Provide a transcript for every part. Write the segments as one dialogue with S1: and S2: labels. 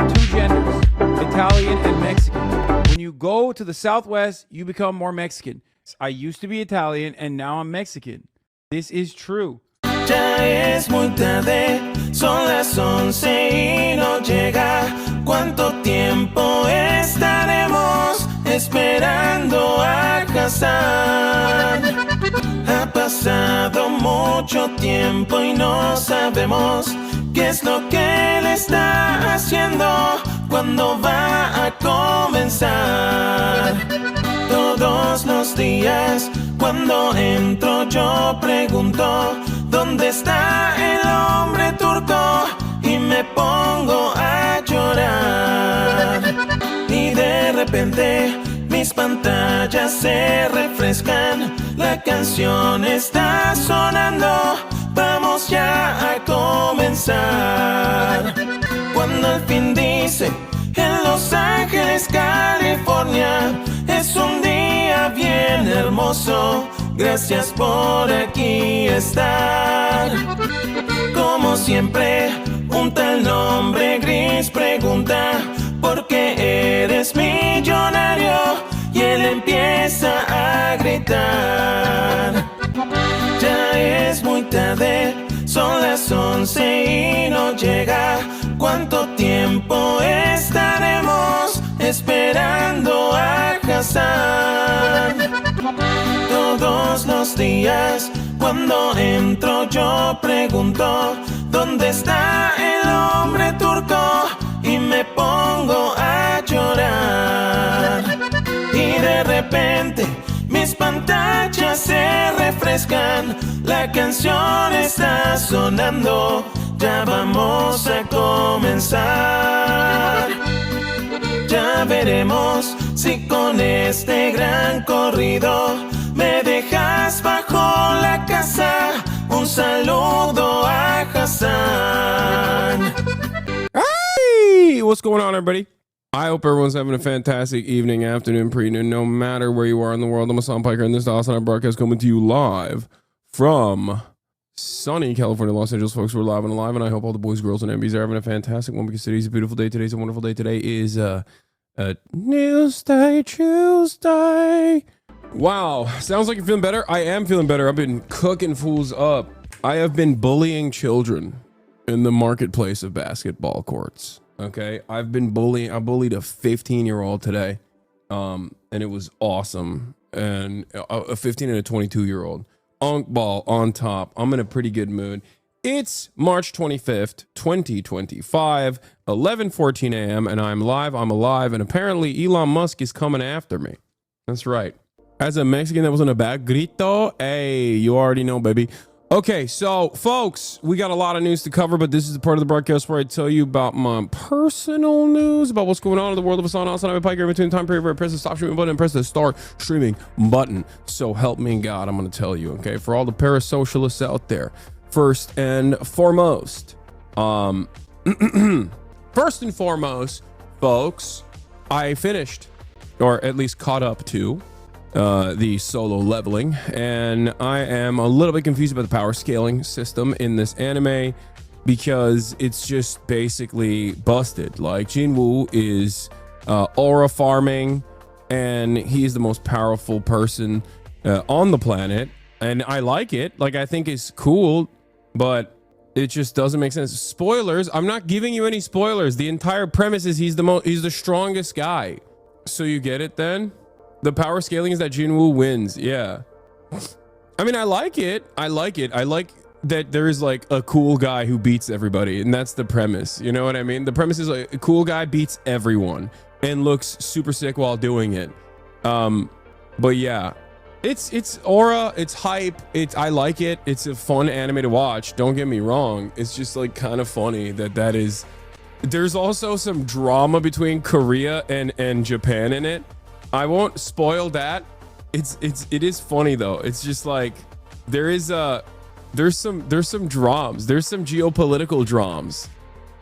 S1: only two genders, Italian and Mexican. When you go to the Southwest, you become more Mexican. I used to be Italian and now I'm Mexican. This is true.
S2: Ya es muy tarde, son las 11 y no llega. ¿Cuánto tiempo estaremos esperando a Hasan? Ha pasado mucho tiempo y no sabemos qué es lo que él está haciendo, cuándo va a comenzar. Todos los días cuando entro yo pregunto ¿dónde está el hombre turco? Y me pongo a llorar. Y de repente mis pantallas se refrescan, la canción está sonando, vamos ya a comenzar. Cuando al fin dice en Los Ángeles, California, es un día bien hermoso, gracias por aquí estar. Como siempre, un tal nombre gris pregunta ¿por qué eres millonario? Y él empieza a gritar. Ya es muy tarde, son las 11 y no llega. ¿Cuánto tiempo estaremos esperando a Hasan? Todos los días cuando entro yo pregunto ¿dónde está el hombre turco? Y me pongo a llorar. Y de repente mis pantallas se refrescan, la canción está sonando, ya vamos a comenzar. Ya veremos si con este gran corrido me dejas bajo la casa. Un saludo a Hasan.
S3: Hey, what's going on, everybody? I hope everyone's having a fantastic evening, afternoon, pre-noon, no matter where you are in the world. I'm Hassan Piker, and this is the HasanAbi broadcast coming to you live from sunny California, Los Angeles. Folks, we're live and alive, and I hope all the boys, girls, and MBs are having a fantastic one because today's a beautiful day. Today's a wonderful day. Today is Newsday Tuesday. Wow, sounds like you're feeling better. I am feeling better. I've been cooking fools up. I have been bullying children in the marketplace of basketball courts. Okay, I bullied a 15-year-old today, and it was awesome. And a 15 and a 22-year-old, unk ball on top. I'm in a pretty good mood. It's March 25th, 2025, 11:14 a.m. and I'm live. I'm alive, and apparently Elon Musk is coming after me. That's right. As a Mexican that was in a bad grito, hey, you already know, baby. Okay, so folks, we got a lot of news to cover, but this is the part of the broadcast where I tell you about my personal news, about what's going on in the world of HasanAbi Piker in between time period where I press the stop streaming button and press the start streaming button. So help me God, I'm going to tell you, okay, for all the parasocialists out there, first and foremost, folks, I finished, or at least caught up to, the solo leveling, and I am a little bit confused about the power scaling system in this anime because it's just basically busted. Like, Jinwoo is aura farming, and he's the most powerful person on the planet, and I like it. Like, I think it's cool, but it just doesn't make sense. Spoilers, I'm not giving you any spoilers. The entire premise is he's the strongest guy. So you get it then? The power scaling is that Jinwoo wins. Yeah. I mean, I like it. I like that there is like a cool guy who beats everybody, and that's the premise. You know what I mean? The premise is like a cool guy beats everyone and looks super sick while doing it. But yeah, it's aura, it's hype. I like it. It's a fun anime to watch. Don't get me wrong. It's just like kind of funny that is. There's also some drama between Korea and Japan in it. I won't spoil that. It is funny though. It's just like there's some drams. There's some geopolitical drams.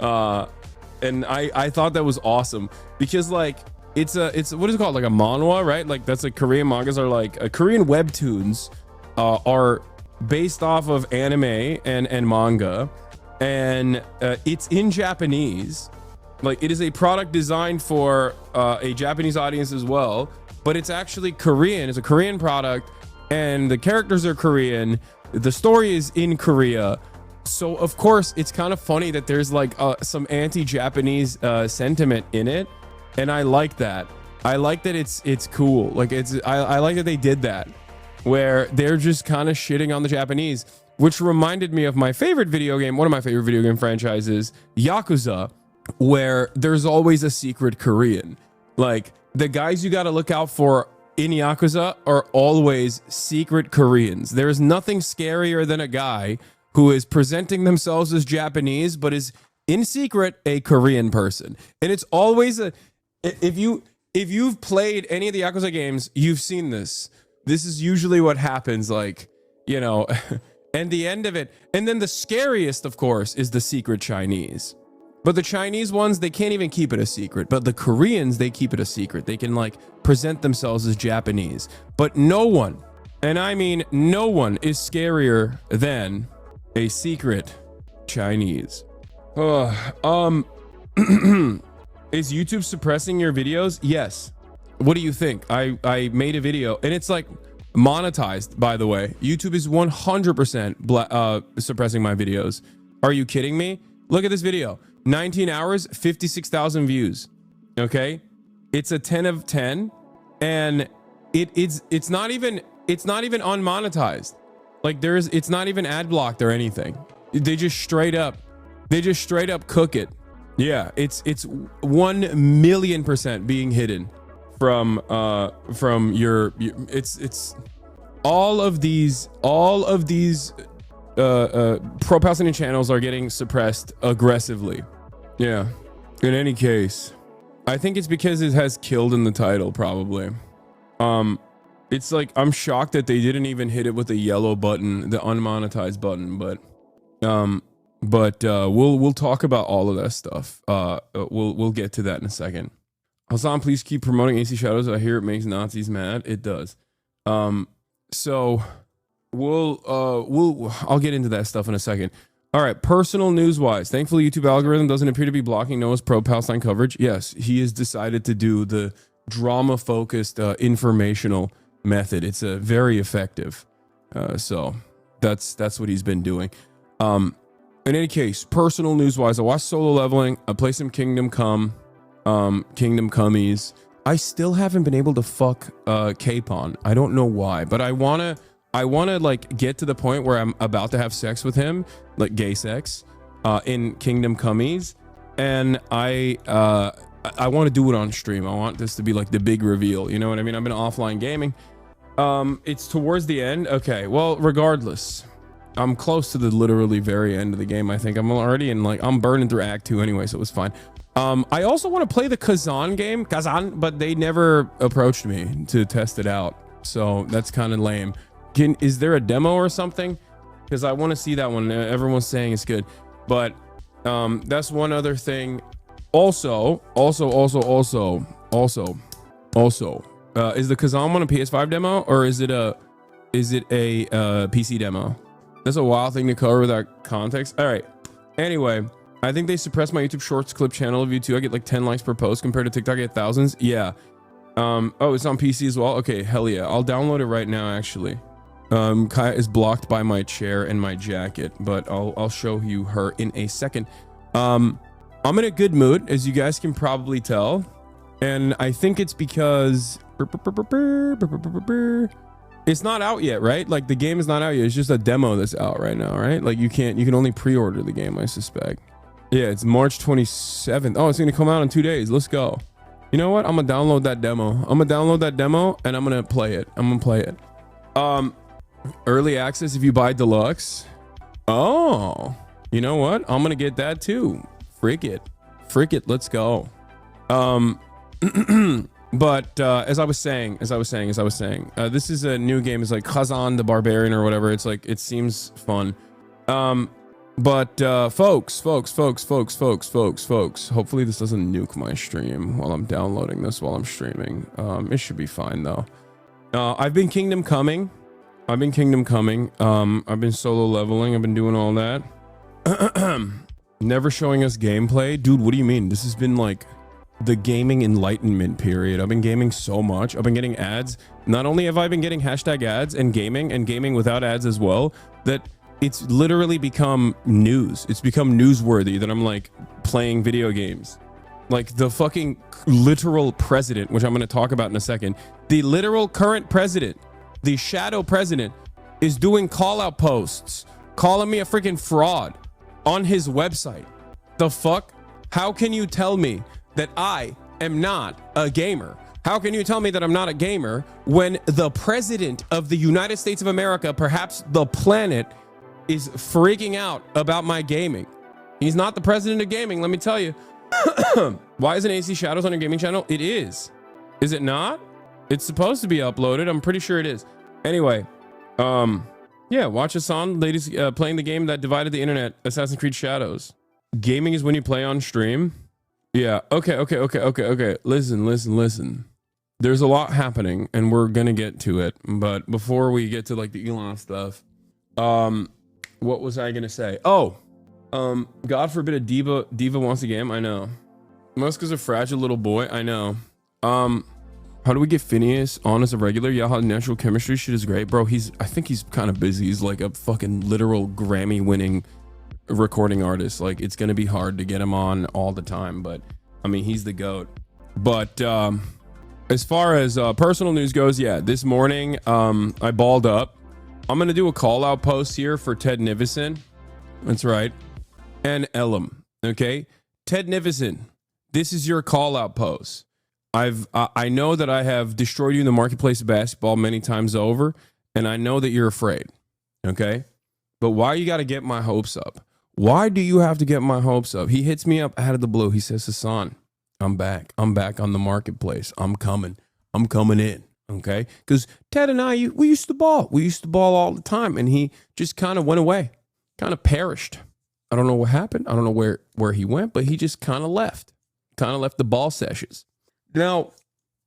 S3: And I thought that was awesome because like it's what is it called, like a manhwa, right? Like that's like Korean mangas are like Korean webtoons are based off of anime and manga, and it's in Japanese, Like, it is a product designed for a Japanese audience as well, but it's actually Korean. It's a Korean product, and the characters are Korean. The story is in Korea. So, of course, it's kind of funny that there's like some anti-Japanese sentiment in it, and I like that. I like that it's cool. Like, I like that they did that, where they're just kind of shitting on the Japanese, which reminded me of my favorite video game, one of my favorite video game franchises, Yakuza, where there's always a secret Korean. Like, the guys you got to look out for in Yakuza are always secret Koreans. There's nothing scarier than a guy who is presenting themselves as Japanese, but is in secret a Korean person. And it's always if you've played any of the Yakuza games, you've seen this. This is usually what happens, like, you know, and the end of it. And then the scariest, of course, is the secret Chinese. But the Chinese ones, they can't even keep it a secret. But the Koreans, they keep it a secret. They can, like, present themselves as Japanese. But no one, and I mean no one, is scarier than a secret Chinese. Is YouTube suppressing your videos? Yes. What do you think? I made a video, and it's like monetized, by the way. YouTube is 100% suppressing my videos. Are you kidding me? Look at this video. 19 hours, 56,000 views. Okay? It's a 10 of 10, and it's not even unmonetized. Like, it's not even ad blocked or anything. They just straight up cook it. Yeah, it's 1,000,000% being hidden from your it's all of these pro Palestinian channels are getting suppressed aggressively. Yeah. In any case, I think it's because it has killed in the title, probably. It's like, I'm shocked that they didn't even hit it with a yellow button, the unmonetized button, but we'll talk about all of that stuff. We'll get to that in a second. Hasan, please keep promoting AC Shadows. I hear it makes Nazis mad. It does. So I'll get into that stuff in a second. All right, personal news wise, thankfully YouTube algorithm doesn't appear to be blocking Noah's pro-Palestine coverage. Yes, he has decided to do the drama focused informational method. It's a very effective. So that's what he's been doing. In any case, personal news wise, I watched Solo Leveling. I played some Kingdom Come Comies. I still haven't been able to fuck Capon. I don't know why, but I wanna like get to the point where I'm about to have sex with him, like gay sex, in Kingdom Comies, and I want to do it on stream. I want this to be like the big reveal. You know what I mean? I've been offline gaming. It's towards the end. Okay, well, regardless, I'm close to the literally very end of the game. I think I'm already in, like, I'm burning through Act 2 anyway, so it's fine. I also want to play the Kazan game, but they never approached me to test it out, so that's kind of lame. Is there a demo or something? Because I want to see that one. Everyone's saying it's good, but that's one other thing. Also, is the Kazan one a PS5 demo, or is it a PC demo? That's a wild thing to cover without context. All right. Anyway, I think they suppressed my YouTube Shorts clip channel of YouTube. I get like 10 likes per post compared to TikTok. I get thousands. Yeah. Oh, it's on PC as well. Okay, hell yeah. I'll download it right now, actually. Kaya is blocked by my chair and my jacket, but I'll show you her in a second. I'm in a good mood, as you guys can probably tell, and I think it's because it's not out yet, right? Like, the game is not out yet. It's just a demo that's out right now, right? Like, you can only pre-order the game, I suspect. Yeah, it's March 27th. Oh, it's gonna come out in 2 days. Let's go. You know what? I'm gonna download that demo. And I'm gonna play it. Early access if you buy deluxe. Oh, you know what? I'm gonna get that too. Frick it, let's go. But as I was saying, this is a new game. It's like Hazan the Barbarian or whatever. It's like, it seems fun. But folks, hopefully this doesn't nuke my stream while I'm downloading this while I'm streaming. It should be fine though. I've been Kingdom Coming. I've been solo leveling. I've been doing all that. Never showing us gameplay? Dude, what do you mean? This has been like the gaming enlightenment period. I've been gaming so much. I've been getting ads. Not only have I been getting hashtag ads and gaming without ads as well, that it's literally become news. It's become newsworthy that I'm like playing video games. Like the fucking literal president, which I'm going to talk about in a second. The literal current president, the shadow president, is doing call out posts, calling me a freaking fraud on his website. The fuck? How can you tell me that I am not a gamer? How can you tell me that I'm not a gamer when the president of the United States of America, perhaps the planet, is freaking out about my gaming? He's not the president of gaming, let me tell you. Why isn't AC Shadows on your gaming channel? It is. Is it not? It's supposed to be uploaded. I'm pretty sure it is. Anyway, yeah, watch us on ladies playing the game that divided the internet, Assassin's Creed Shadows. Gaming is when you play on stream. Yeah, okay. Listen. There's a lot happening and we're gonna get to it. But before we get to like the Elon stuff, what was I gonna say? Oh, God forbid a diva wants a game. I know. Muska's a fragile little boy. I know. How do we get Phineas on as a regular? Yeah, how natural chemistry shit is great, bro. I think he's kind of busy. He's like a fucking literal Grammy winning recording artist. Like it's gonna be hard to get him on all the time, but I mean he's the GOAT. But as far as personal news goes, yeah, this morning I balled up. I'm gonna do a call out post here for Ted Nivison. That's right. And Elam. Okay, Ted Nivison, this is your call out post. I know that I have destroyed you in the marketplace of basketball many times over, and I know that you're afraid. Okay, but why you got to get my hopes up? Why do you have to get my hopes up? He hits me up out of the blue. He says, Hasan, I'm back on the marketplace. I'm coming in. Okay, because Ted and I, we used to ball all the time, and he just kind of went away, kind of perished. I don't know what happened. I don't know where he went, but he just kind of left the ball sessions. Now,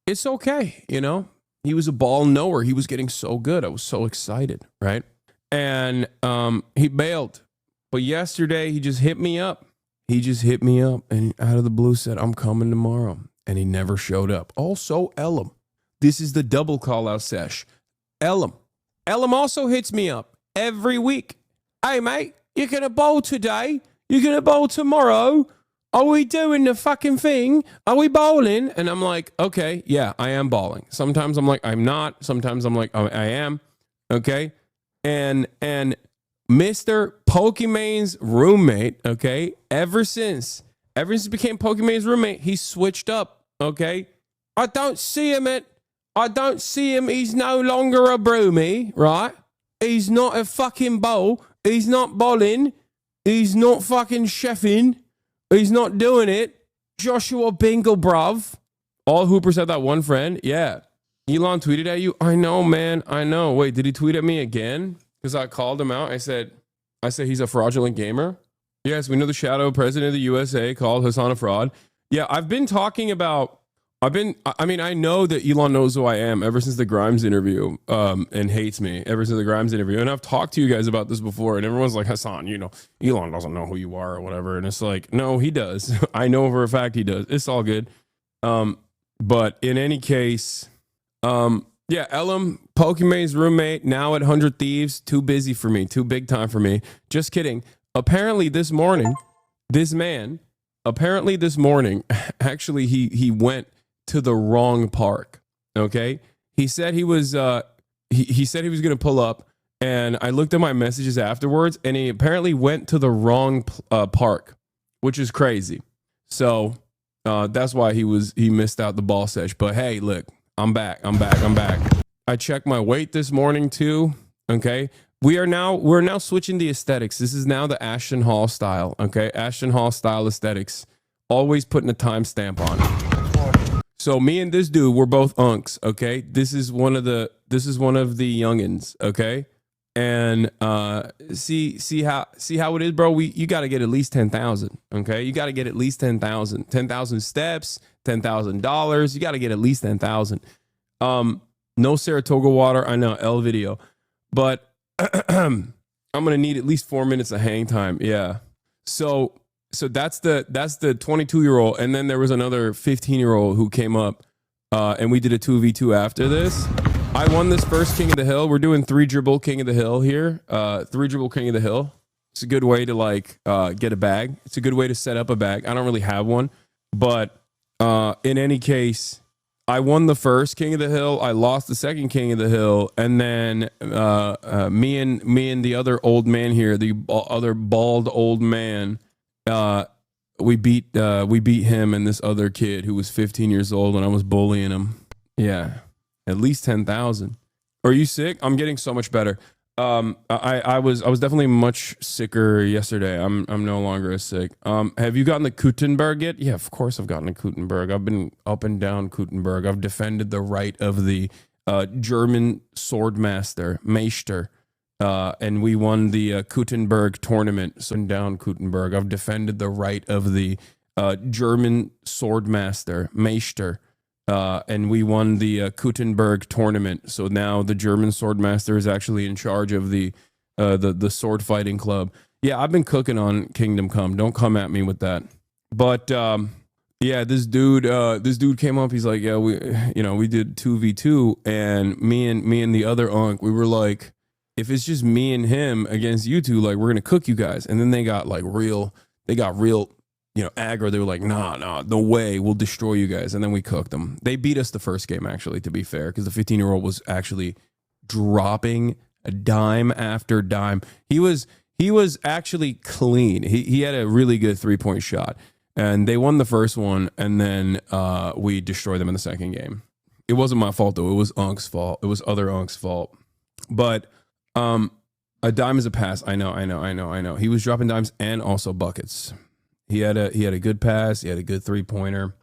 S3: it's okay, you know. He was a ball knower. He was getting so good. I was so excited, right? And he bailed. But yesterday, he just hit me up. And out of the blue said, I'm coming tomorrow. And he never showed up. Also, Elam. This is the double call-out sesh. Elam also hits me up every week. Hey, mate, you're going to bowl today? You're going to bowl tomorrow? Are we doing the fucking thing? Are we bowling? And I'm like, okay, yeah, I am bowling. Sometimes I'm like, I'm not. Sometimes I'm like, I am. Okay. And Mr. Pokemon's roommate, okay, ever since he became Pokemon's roommate, he switched up. Okay. I don't see him. He's no longer a broomie, right? He's not a fucking bowl. He's not bowling. He's not fucking chefing. He's not doing it. Joshua Bingle, bruv. All Hoopers had that one friend. Yeah. Elon tweeted at you. I know, man. I know. Wait, did he tweet at me again? Because I called him out. I said he's a fraudulent gamer. Yes, we know the shadow president of the USA called Hasan a fraud. Yeah, I know that Elon knows who I am ever since the Grimes interview, and hates me ever since the Grimes interview. And I've talked to you guys about this before, and everyone's like, Hasan, you know, Elon doesn't know who you are or whatever. And it's like, no, he does. I know for a fact he does. It's all good. But in any case, yeah, Elam, Pokemon's roommate, now at 100 Thieves, too busy for me, too big time for me. Just kidding. Apparently this morning, actually he went to the wrong park. Okay, he said he was he said he was gonna pull up, and I looked at my messages afterwards, and he apparently went to the wrong park, which is crazy. So that's why he missed out the ball sesh. But hey, look, I'm back. I checked my weight this morning too. Okay, we're now switching the aesthetics. This is now the Ashton Hall style. Okay, Ashton Hall style aesthetics. Always putting a timestamp on it. So me and this dude, we're both unks, okay? This is one of the youngins, okay? And see how it is, bro. You got to get at least 10,000, okay? You got to get at least 10,000. 10,000 steps, $10,000. You got to get at least 10,000. No Saratoga water. I know, L video. But I'm going to need at least 4 minutes of hang time. Yeah. So So that's the 22-year-old, and then there was another 15-year-old who came up, and we did a 2v2 after this. I won this first King of the Hill. We're doing 3 dribble King of the Hill here. 3 dribble King of the Hill. It's a good way to like get a bag. It's a good way to set up a bag. I don't really have one, but in any case, I won the first King of the Hill. I lost the second King of the Hill, and then me and the other old man here, the other bald old man, we beat him and this other kid who was 15 years old, and I was bullying him. Yeah, at least 10,000. Are you sick? I'm getting so much better. I was definitely much sicker yesterday. I'm no longer as sick. Have you gotten the Gutenberg yet? Yeah, of course I've gotten the Gutenberg. I've been up and down Gutenberg. I've defended the right of the German swordmaster, Meister, and we won the Gutenberg tournament. So down Gutenberg. I've defended the right of the German swordmaster, Meister. And we won the Gutenberg tournament. So now the German swordmaster is actually in charge of the sword fighting club. Yeah, I've been cooking on Kingdom Come. Don't come at me with that. But yeah, this dude came up. He's like, yeah, we did 2v2, and me and the other unk, we were like, if it's just me and him against you two, like, we're gonna cook you guys. And then they got real aggro. They were like, nah, no way, we'll destroy you guys. And then we cooked them. They beat us the first game, actually, to be fair, because the 15-year-old was actually dropping a dime after dime. He was actually clean. He had a really good 3-point shot, and they won the first one, and then we destroyed them in the second game. It wasn't my fault, though. It was Unk's fault. It was other Unk's fault. But a dime is a pass. I know. He was dropping dimes and also buckets. He had a good pass. He had a good 3-pointer.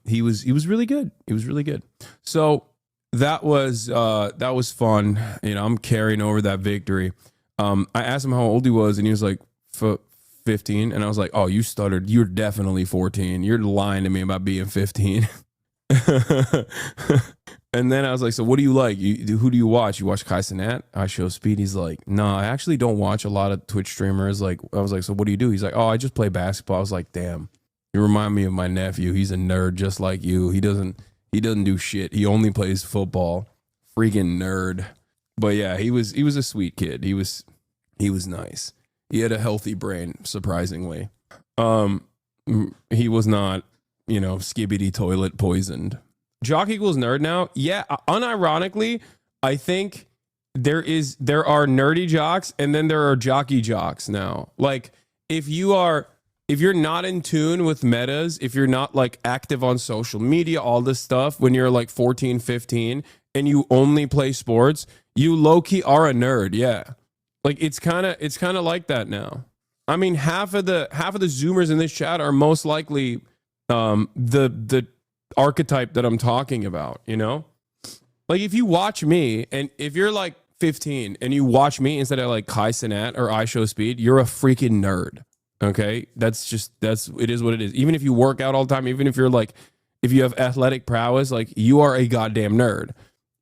S3: He was really good. He was really good. So that was fun. I'm carrying over that victory. I asked him how old he was, and he was like 15. And I was like, oh, you stuttered. You're definitely 14. You're lying to me about being 15. And then I was like, so what do you like? Who do you watch? You watch HasanAbi? I show speed. He's like, no, I actually don't watch a lot of Twitch streamers. Like, I was like, so what do you do? He's like, oh, I just play basketball. I was like, damn, you remind me of my nephew. He's a nerd just like you. He doesn't do shit. He only plays football. Freaking nerd. But yeah, he was a sweet kid. He was nice. He had a healthy brain, surprisingly. He was not, skibbity toilet poisoned. Jock equals nerd now. Yeah, unironically, I think there are nerdy jocks, and then there are jockey jocks now. Like, if you're not in tune with metas, if you're not like active on social media, all this stuff, when you're like 14, 15, and you only play sports, you low-key are a nerd. Yeah. Like, it's kind of like that now. I mean, half of the Zoomers in this chat are most likely the archetype that I'm talking about, like, if you watch me, and if you're like 15 and you watch me instead of like HasanAbi or I Show Speed, you're a freaking nerd. Okay, it is what it is. Even if you work out all the time, even if you have athletic prowess, like, you are a goddamn nerd.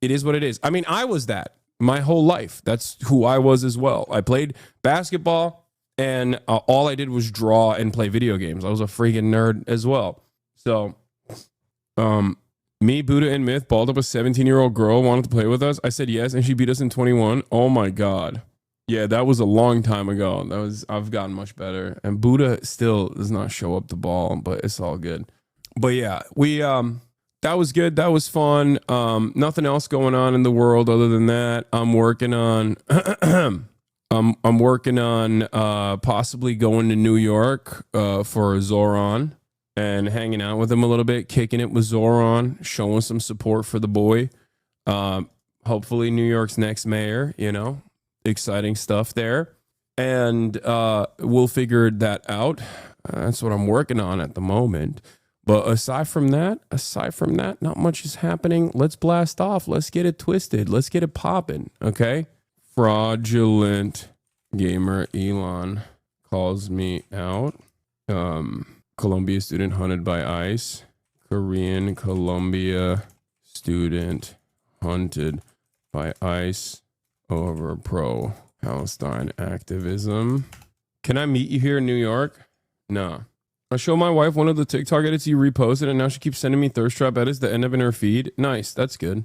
S3: It is what it is. I mean, I was that my whole life. That's who I was as well. I played basketball, and all I did was draw and play video games. I was a freaking nerd as well. So me, Buddha, and Myth balled up a 17-year-old girl, wanted to play with us. I said yes, and she beat us in 21. Oh my god. Yeah, that was a long time ago. I've gotten much better. And Buddha still does not show up the ball, but it's all good. But yeah, we that was good. That was fun. Nothing else going on in the world other than that. I'm working on I'm working on possibly going to New York for Zoran, and hanging out with him a little bit, kicking it with Zoran, showing some support for the boy. Hopefully New York's next mayor, exciting stuff there. And we'll figure that out. That's what I'm working on at the moment. But aside from that, not much is happening. Let's blast off. Let's get it twisted. Let's get it popping, okay? Fraudulent gamer Elon calls me out. Colombia student hunted by ICE. Korean Colombia student hunted by ICE over pro-Palestine activism. Can I meet you here in New York? No. I show my wife one of the TikTok edits you reposted, and now she keeps sending me thirst trap edits that end up in her feed. Nice. That's good.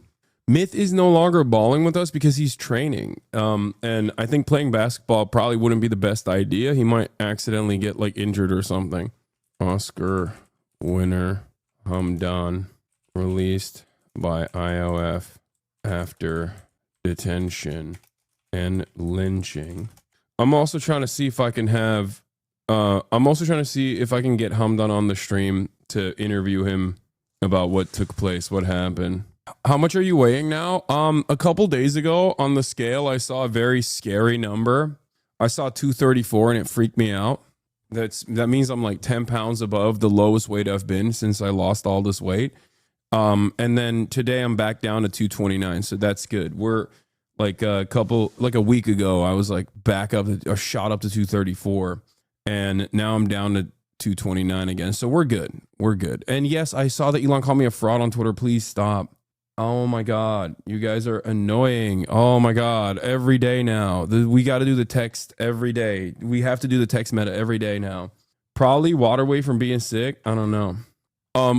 S3: Myth is no longer balling with us because he's training. And I think playing basketball probably wouldn't be the best idea. He might accidentally get like injured or something. Oscar winner Hamdan released by IOF after detention and lynching. I'm also trying to see if I can have get Hamdan on the stream to interview him about what took place, what happened. How much are you weighing now? A couple days ago on the scale, I saw a very scary number. I saw 234 and it freaked me out. That means I'm like 10 pounds above the lowest weight I've been since I lost all this weight. And then today I'm back down to 229. So that's good. We're like a week ago, I was like back up, or shot up to 234. And now I'm down to 229 again. So we're good. We're good. And yes, I saw that Elon called me a fraud on Twitter. Please stop. Oh my God. You guys are annoying. Oh my God. Every day now. We got to do the text every day. We have to do the text meta every day now. Probably water weight from being sick. I don't know.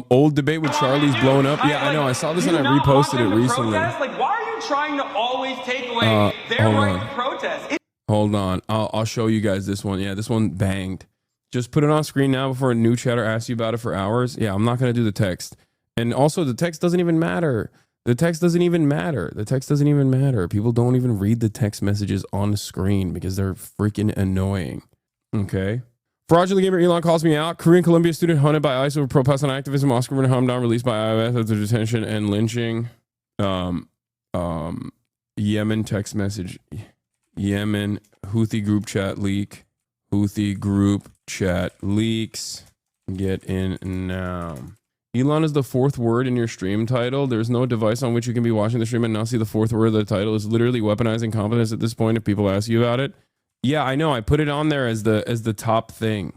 S3: Old debate with Charlie's blowing up. Yeah, I know. I saw this and I reposted it recently.
S4: Like, why are you trying to always take away their right to protest?
S3: Hold on. I'll show you guys this one. Yeah, this one banged. Just put it on screen now before a new chatter asks you about it for hours. Yeah, I'm not going to do the text. And also, the text doesn't even matter. The text doesn't even matter. The text doesn't even matter. People don't even read the text messages on the screen because they're freaking annoying. Okay. Fraudulent gamer Elon calls me out. Korean Columbia student hunted by ICE over pro-Palestine activism. Oscar winner Hamdan released by IOF after detention and lynching. Yemen text message. Yemen Houthi group chat leak. Houthi group chat leaks. Get in now. Elon is the fourth word in your stream title. There's no device on which you can be watching the stream and not see the fourth word of the title. It's literally weaponizing competence at this point if people ask you about it. Yeah, I know. I put it on there as the top thing.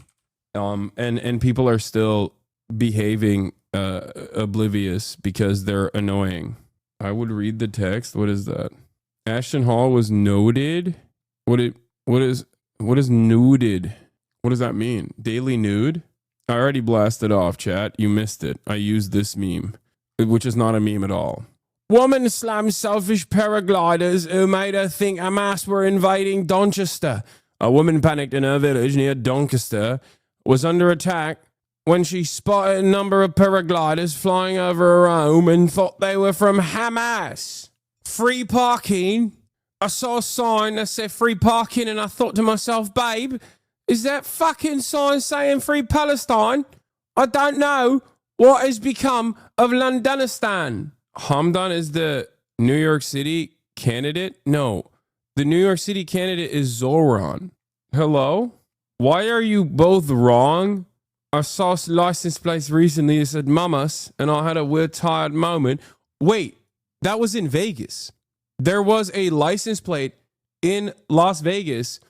S3: And people are still behaving oblivious because they're annoying. I would read the text. What is that? Ashton Hall was noted. What is nuded? What does that mean? Daily nude? I already blasted off, chat. You missed it. I used this meme, which is not a meme at all. Woman slams selfish paragliders who made her think Hamas were invading Doncaster. A woman panicked in her village near Doncaster was under attack when she spotted a number of paragliders flying over her home and thought they were from Hamas. Free parking. I saw a sign that said free parking and I thought to myself, babe, is that fucking sign saying free Palestine? I don't know what has become of Londonistan. Hamdan is the New York City candidate? No, the New York City candidate is Zoran. Hello? Why are you both wrong? I saw license plates recently that said Mamas, and I had a weird tired moment. Wait, that was in Vegas. There was a license plate in Las Vegas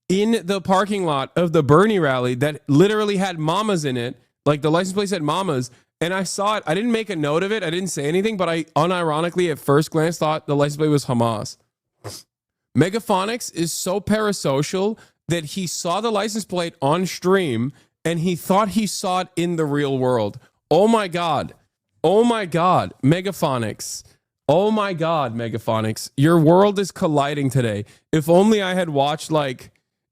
S3: in the parking lot of the Bernie rally that literally had Mamas in it. Like the license plate said Mamas. And I saw it. I didn't make a note of it. I didn't say anything, but I unironically at first glance thought the license plate was Hamas. Megaphonics is so parasocial that he saw the license plate on stream and he thought he saw it in the real world. Oh my God. Oh my God. Megaphonics. Oh my God, Megaphonics. Your world is colliding today. If only I had watched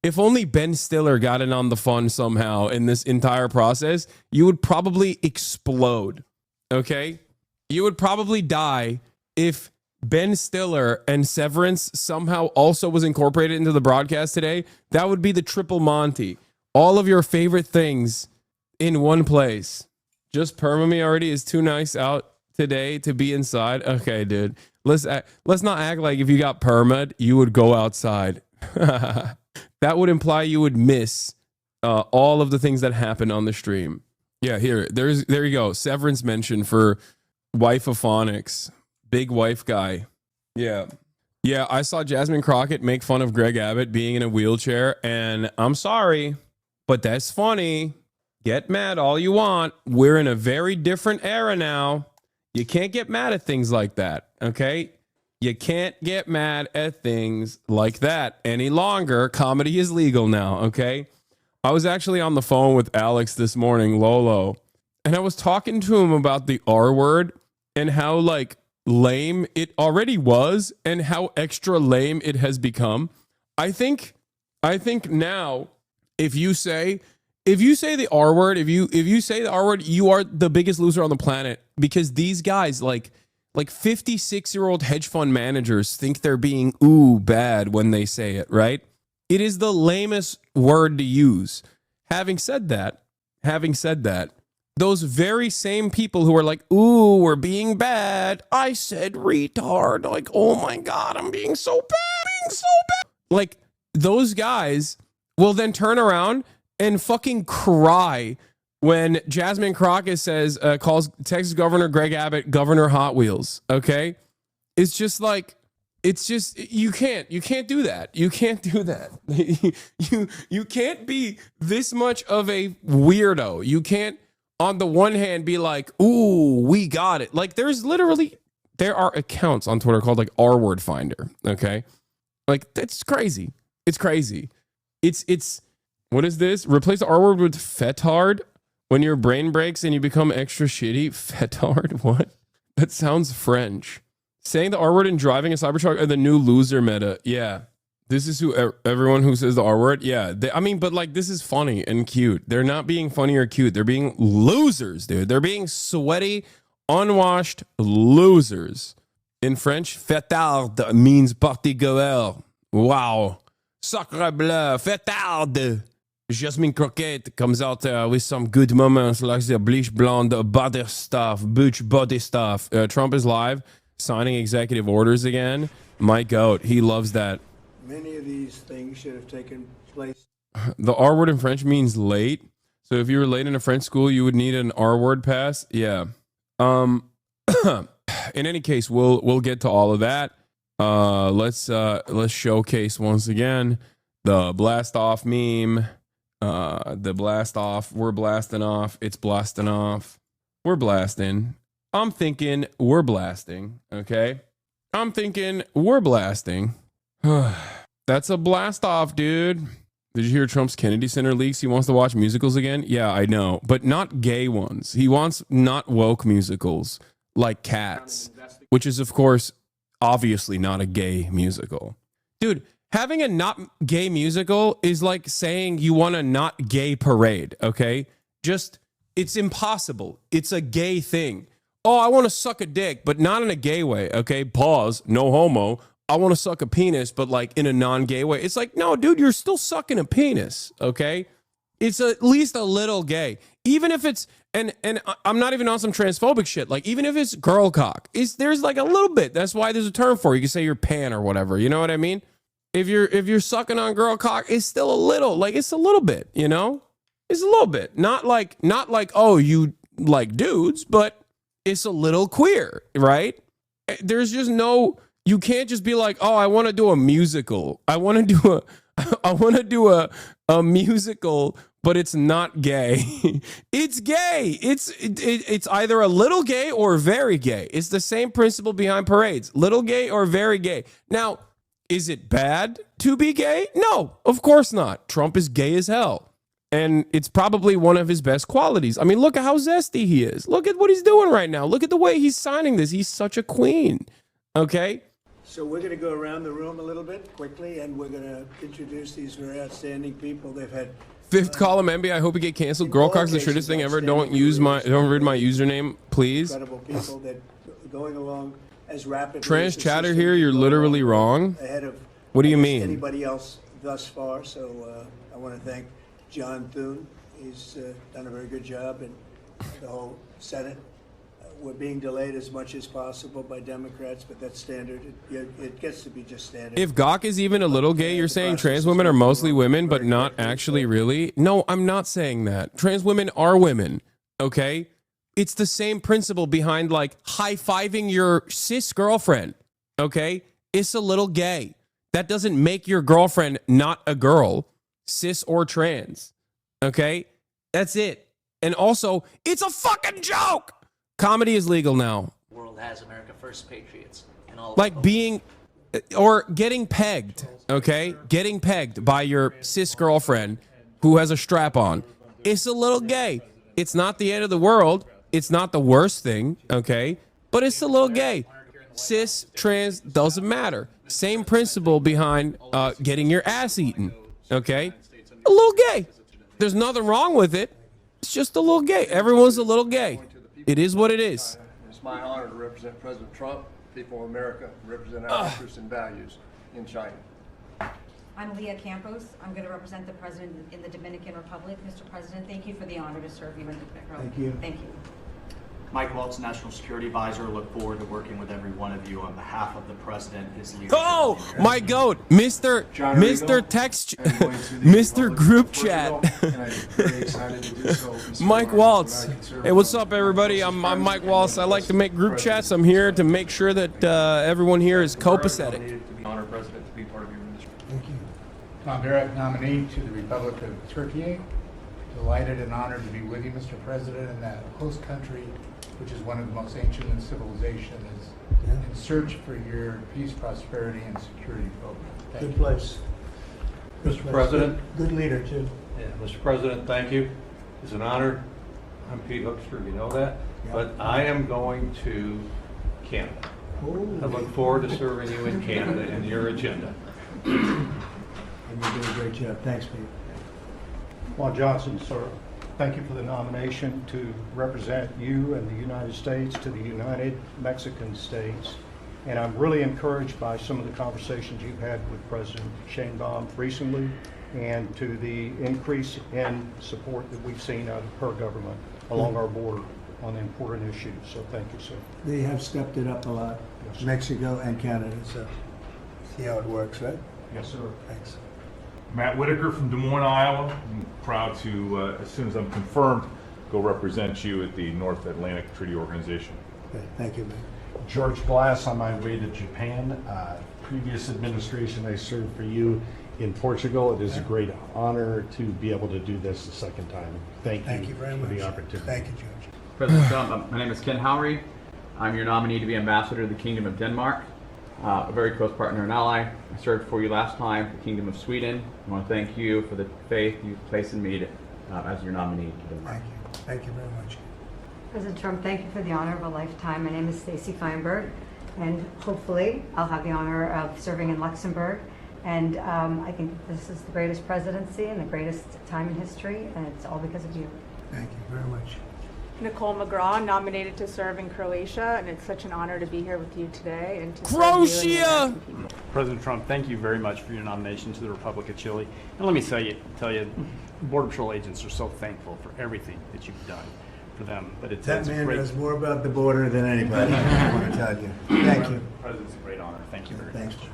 S3: if only Ben Stiller got in on the fun somehow in this entire process, you would probably explode, okay? You would probably die if Ben Stiller and Severance somehow also was incorporated into the broadcast today. That would be the triple Monty. All of your favorite things in one place. Just perma me already is too nice out today to be inside. Okay, dude. Let's not act like if you got perma'd, you would go outside. That would imply you would miss all of the things that happen on the stream. Yeah, there you go. Severance mention for wife of phonics. Big wife guy. Yeah. Yeah, I saw Jasmine Crockett make fun of Greg Abbott being in a wheelchair, and I'm sorry, but that's funny. Get mad all you want. We're in a very different era now. You can't get mad at things like that, okay? You can't get mad at things like that any longer. Comedy is legal now, okay? I was actually on the phone with Alex this morning, Lolo, and I was talking to him about the R word and how like lame it already was and how extra lame it has become. I think now if you say the R word, if you say the R word, you are the biggest loser on the planet, because these guys like 56-year-old hedge fund managers think they're being bad when they say it, right? It is the lamest word to use. Having said that, those very same people who are like, ooh, we're being bad. I said retard. Like, oh my God, I'm being so bad. Like, those guys will then turn around and fucking cry when Jasmine Crockett says, calls Texas Governor Greg Abbott Governor Hot Wheels. Okay. It's just like, you can't do that. You can't do that. you can't be this much of a weirdo. You can't, on the one hand, be like, ooh, we got it. Like, there are accounts on Twitter called like R Word Finder. Okay. Like, that's crazy. It's crazy. It's, what is this? Replace the R word with fetard when your brain breaks and you become extra shitty. Fetard? What? That sounds French. Saying the R word and driving a Cybertruck are the new loser meta. Yeah. This is who everyone who says the R word. Yeah. But like, this is funny and cute. They're not being funny or cute. They're being losers, dude. They're being sweaty, unwashed losers. In French, fetard means party goer. Wow. Sacre bleu. Fetard. Jasmine Crockett comes out with some good moments like the bleach blonde body stuff, butch body stuff. Trump is live, signing executive orders again. My goat, he loves that.
S5: Many of these things should have taken place.
S3: The R word in French means late. So if you were late in a French school, you would need an R word pass. Yeah. In any case, we'll get to all of that. Let's showcase once again the blast off meme. The blast off. We're blasting off. It's blasting off. We're blasting. I'm thinking we're blasting. Okay. I'm thinking we're blasting. That's a blast off, dude. Did you hear Trump's Kennedy Center leaks? He wants to watch musicals again. Yeah, I know, but not gay ones. He wants not woke musicals like Cats, which is, of course, obviously not a gay musical. Dude, having a not gay musical is like saying you want a not gay parade, okay? Just, it's impossible. It's a gay thing. Oh, I want to suck a dick, but not in a gay way, okay? Pause, no homo. I want to suck a penis, but like in a non-gay way. It's like, no, dude, you're still sucking a penis, okay? It's at least a little gay. Even if it's, and I'm not even on some transphobic shit. Like, even if it's girl cock, there's like a little bit. That's why there's a term for it. You can say you're pan or whatever. You know what I mean? If you're sucking on girl cock, it's still a little, like, it's a little bit, you know? It's a little bit. Not like, oh, you like dudes, but it's a little queer, right? There's just no, you can't just be like, oh, I want to do a musical. I want to do a musical, but it's not gay. It's gay. It's either a little gay or very gay. It's the same principle behind parades. Little gay or very gay. Now, is it bad to be gay? No, of course not. Trump is gay as hell. And it's probably one of his best qualities. I mean, look at how zesty he is. Look at what he's doing right now. Look at the way he's signing this. He's such a queen. Okay?
S5: So we're going to go around the room a little bit quickly, and we're going to introduce these very outstanding people. They've had
S3: fifth column MB. I hope you get canceled. Girl cock's the shittest thing ever. Don't read my username, please.
S5: Incredible people that are going along as rapidly.
S3: Trans chatter here. You're literally wrong.
S5: Ahead of
S3: what do you mean?
S5: Anybody else thus far? So I want to thank John Thune. He's done a very good job, and the whole Senate. We're being delayed as much as possible by Democrats, but that's standard. It gets to be just standard.
S3: If Gawk is even a little gay, you're saying trans women are mostly women, but not actually really? No, I'm not saying that. Trans women are women, okay? It's the same principle behind, like, high-fiving your cis girlfriend, okay? It's a little gay. That doesn't make your girlfriend not a girl, cis or trans, okay? That's it. And also, it's a fucking joke! Comedy is legal now.
S6: The world has America First patriots and all.
S3: Like being, or getting pegged, okay? Getting pegged by your cis girlfriend who has a strap on. It's a little gay. It's not the end of the world. It's not the worst thing, okay? But it's a little gay. Cis, trans, doesn't matter. Same principle behind getting your ass eaten, okay? A little gay. There's nothing wrong with it. It's just a little gay. Everyone's a little gay. It is what it is.
S7: It's my honor to represent President Trump, people of America, represent our interests and values in China.
S8: I'm Leah Campos. I'm going to represent the President in the Dominican Republic. Mr. President, thank you for the honor to serve you in the Dominican Republic.
S5: Thank you.
S8: Thank you.
S9: Mike Waltz, National Security Advisor. Look forward to working with every one of you on behalf of the President, his leadership.
S3: Oh, my goat, Mr. Text, Mr. Group Chat. Mike Waltz. Hey, what's up, everybody? I'm Mike Waltz. I like to make group chats. I'm here to make sure that everyone here is copacetic.
S7: Honor President to be part of your ministry.
S10: Thank you. Tom Barrett, nominee to the Republic of Turkey. Delighted and honored to be with you, Mr. President, in that host country, which is one of the most ancient in civilization, is in search for your peace, prosperity, and security program. Thank
S5: Good place.
S11: Mr. President.
S5: Good leader, too.
S11: Yeah, Mr. President, thank you. It's an honor. I'm Pete Hookster, you know that.
S5: Yeah.
S11: But I am going to Canada.
S5: Oh.
S11: I look forward to serving you in Canada and your agenda.
S5: And you do a great job. Thanks, Pete.
S12: Juan Johnson, sir, thank you for the nomination to represent you and the United States to the United Mexican States. And I'm really encouraged by some of the conversations you've had with President Sheinbaum recently and to the increase in support that we've seen out of her government along our border on the important issues. So thank you, sir.
S5: They have stepped it up a lot,
S12: Yes, sir.
S5: Mexico and Canada, so see how it works, right?
S12: Yes, sir.
S5: Thanks.
S13: Matt Whitaker from Des Moines, Iowa. I'm proud to, as soon as I'm confirmed, go represent you at the North Atlantic Treaty Organization.
S5: Okay, thank you, man.
S14: George Glass, on my way to Japan. Previous administration, I served for you in Portugal. It is a great honor to be able to do this the second time. Thank you
S5: very
S14: for
S5: much.
S14: the opportunity.
S5: Thank you, George.
S9: President Trump, my name is Ken Howry. I'm your nominee to be ambassador to the Kingdom of Denmark, a very close partner and ally. I served for you last time, the Kingdom of Sweden. I want to thank you for the faith you've placed in me as your nominee to Denmark.
S5: Thank you. Thank you very much.
S8: President Trump, thank you for the honor of a lifetime. My name is Stacy Feinberg, and hopefully I'll have the honor of serving in Luxembourg. And I think this is the greatest presidency and the greatest time in history, and it's all because of you.
S5: Thank you very much.
S15: Nicole McGraw, nominated to serve in Croatia, and it's such an honor to be here with you today. And to
S3: Croatia!
S15: serve you and the American people.
S16: President Trump, thank you very much for your nomination to the Republic of Chile. And let me tell you, Border Patrol agents are so thankful for everything that you've done for them. But
S5: That man knows more about the border than anybody, I want to tell you. Thank you.
S16: President, it's a great honor. Thank you very
S5: Thanks.
S16: much.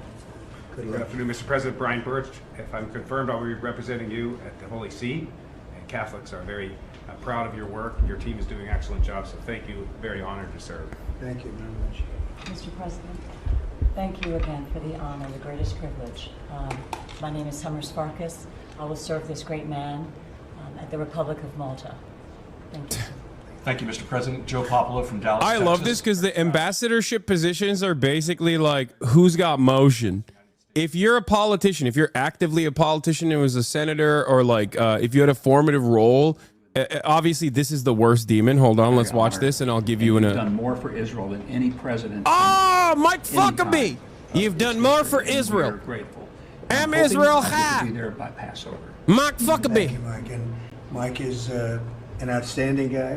S17: Good afternoon, Mr. President. Brian Birch. If I'm confirmed, I'll be representing you at the Holy See. And Catholics are very proud of your work. Your team is doing an excellent job, so thank you. Very honored to serve.
S5: Thank you very much.
S18: Mr. President, thank you again for the honor, the greatest privilege. My name is Summer Sparkus. I will serve this great man at the Republic of Malta. Thank you.
S19: Thank you, Mr. President. Joe Popolo from Dallas,
S3: I
S19: Texas.
S3: love this because the ambassadorship positions are basically like who's got motion. If you're a politician, if you're actively a politician and was a senator, or like if you had a formative role, obviously this is the worst demon. Hold on, let's watch this, and I'll give you
S20: You've done more for Israel than any president.
S3: Oh, Mike Fuckabee! You've done more for Israel.
S20: We're grateful.
S3: Am Israel
S20: high?
S3: high?
S20: Be there by Passover.
S3: Mike
S5: Thank
S3: Fuckabee.
S5: you, Mike. And Mike is an outstanding guy.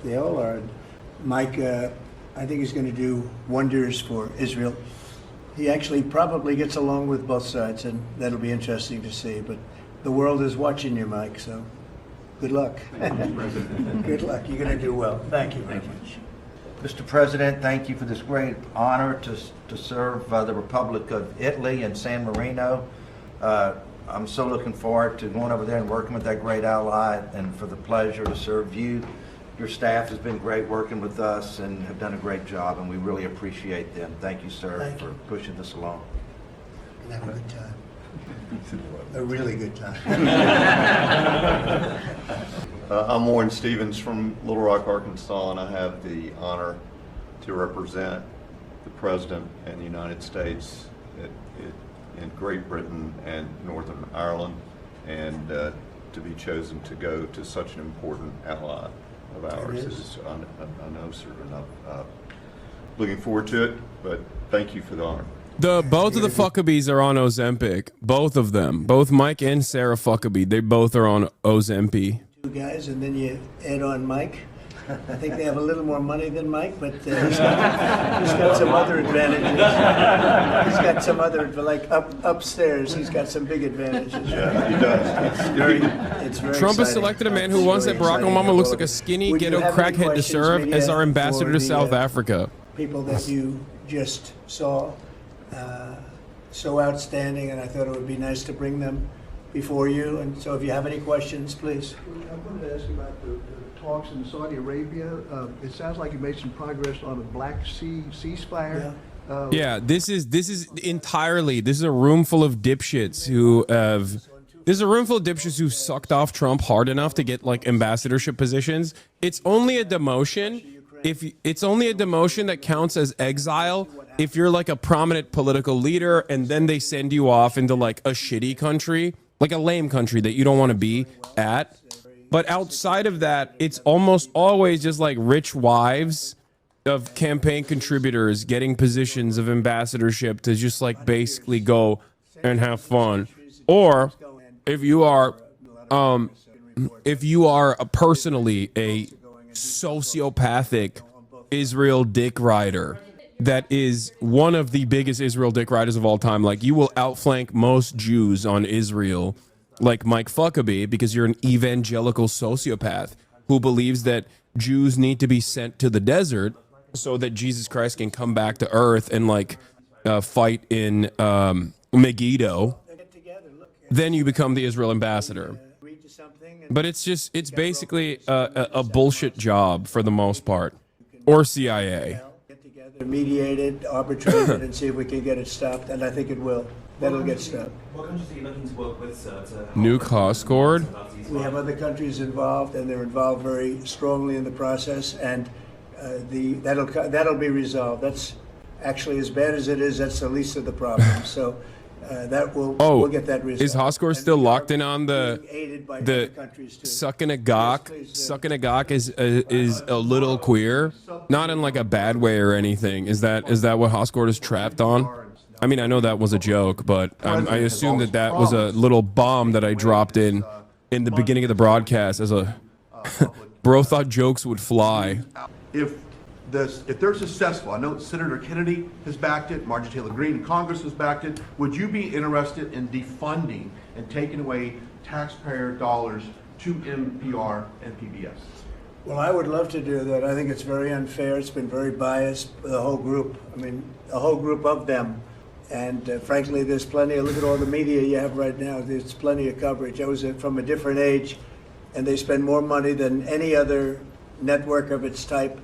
S5: They all are. Mike, I think he's going to do wonders for Israel. He actually probably gets along with both sides, and that'll be interesting to see. But the world is watching you, Mike, so good luck. Good luck. You're going to do well. Thank you very much.
S21: Mr. President, thank you for this great honor to serve the Republic of Italy in San Marino. I'm so looking forward to going over there and working with that great ally, and for the pleasure to serve you. Your staff has been great working with us and have done a great job, and we really appreciate them. Thank you, sir, for pushing this along.
S5: And have a good time. A really good time.
S22: I'm Warren Stevens from Little Rock, Arkansas, and I have the honor to represent the President and the United States in Great Britain and Northern Ireland. And to be chosen to go to such an important ally of ours
S5: It is.
S22: is I know, sir, and I'm looking forward to it, but thank you for the honor.
S3: Both of the Fuckabees are on Ozempic. Both of them. Both Mike and Sarah Fuckabee. They both are on Ozempic.
S5: Two guys, and then you add on Mike. I think they have a little more money than Mike, but he's got some other advantages. He's got some other, like upstairs, he's got some big advantages.
S22: Yeah, he does.
S5: It's very
S3: Trump has
S5: exciting.
S3: selected a man who wants that Barack Obama looks like a skinny
S5: Would you
S3: ghetto
S5: have any
S3: crackhead to
S5: questions,
S3: serve
S5: media,
S3: as our ambassador
S5: for
S3: to
S5: the,
S3: South Africa.
S5: People that you just saw, so outstanding, and I thought it would be nice to bring them before you. And so if you have any questions, please.
S1: I wanted to ask you about the talks in Saudi Arabia. It sounds like you made some progress on a Black Sea ceasefire.
S3: Yeah, this is entirely. This is a room full of dipshits who have. This is a room full of dipshits who sucked off Trump hard enough to get like ambassadorship positions. It's only a demotion. If it's only a demotion that counts as exile if you're like a prominent political leader and then they send you off into like a shitty country, like a lame country that you don't want to be at. But outside of that, it's almost always just like rich wives of campaign contributors getting positions of ambassadorship to just like basically go and have fun. Or if you are personally a sociopathic Israel dick rider that is one of the biggest Israel dick riders of all time, like you will outflank most Jews on Israel, like Mike Fuckabee, because you're an evangelical sociopath who believes that Jews need to be sent to the desert so that Jesus Christ can come back to earth and like fight in Megiddo. Then you become the Israel ambassador. But it's basically a bullshit job for the most part, or CIA.
S5: Mediated, arbitrated, and see if we can get it stopped, and I think it will. That'll get stopped.
S2: What countries are you looking to work with, sir?
S3: Nuke Hoscord.
S5: We have other countries involved, and they're involved very strongly in the process, and that'll be resolved. That's actually, as bad as it is, that's the least of the problems. So we'll get that resolved.
S3: Is Hoscord still locked in on the sucking a gawk? Sucking a gawk is a little queer, not in like a bad way or anything. Is that what Hoscord is trapped on? I mean, I know that was a joke, but I assume that was a little bomb that I dropped in the beginning of the broadcast as a bro thought jokes would fly.
S23: If they're successful, I know Senator Kennedy has backed it, Marjorie Taylor Greene in Congress has backed it. Would you be interested in defunding and taking away taxpayer dollars to NPR and PBS?
S5: Well, I would love to do that. I think it's very unfair. It's been very biased, the whole group. I mean, a whole group of them. And frankly, there's plenty. Look at all the media you have right now. There's plenty of coverage. I was from a different age, and they spend more money than any other network of its type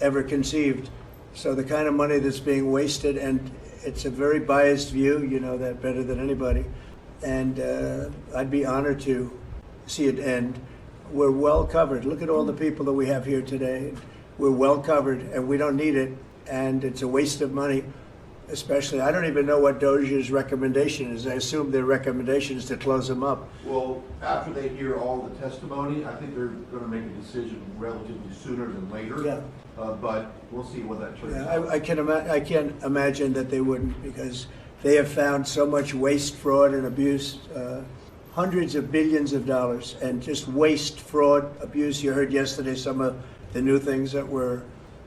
S5: ever conceived. So the kind of money that's being wasted, and it's a very biased view, you know that better than anybody. And I'd be honored to see it end. We're well covered. Look at all the people that we have here today. We're well covered, and we don't need it, and it's a waste of money. Especially, I don't even know what Doge's recommendation is. I assume their recommendation is to close them up.
S23: Well, after they hear all the testimony, I think they're going to make a decision relatively sooner than later.
S5: Yeah.
S23: But we'll see what that turns out.
S5: I can't imagine that they wouldn't, because they have found so much waste, fraud, and abuse, hundreds of billions of dollars, and just waste, fraud, abuse. You heard yesterday some of the new things that were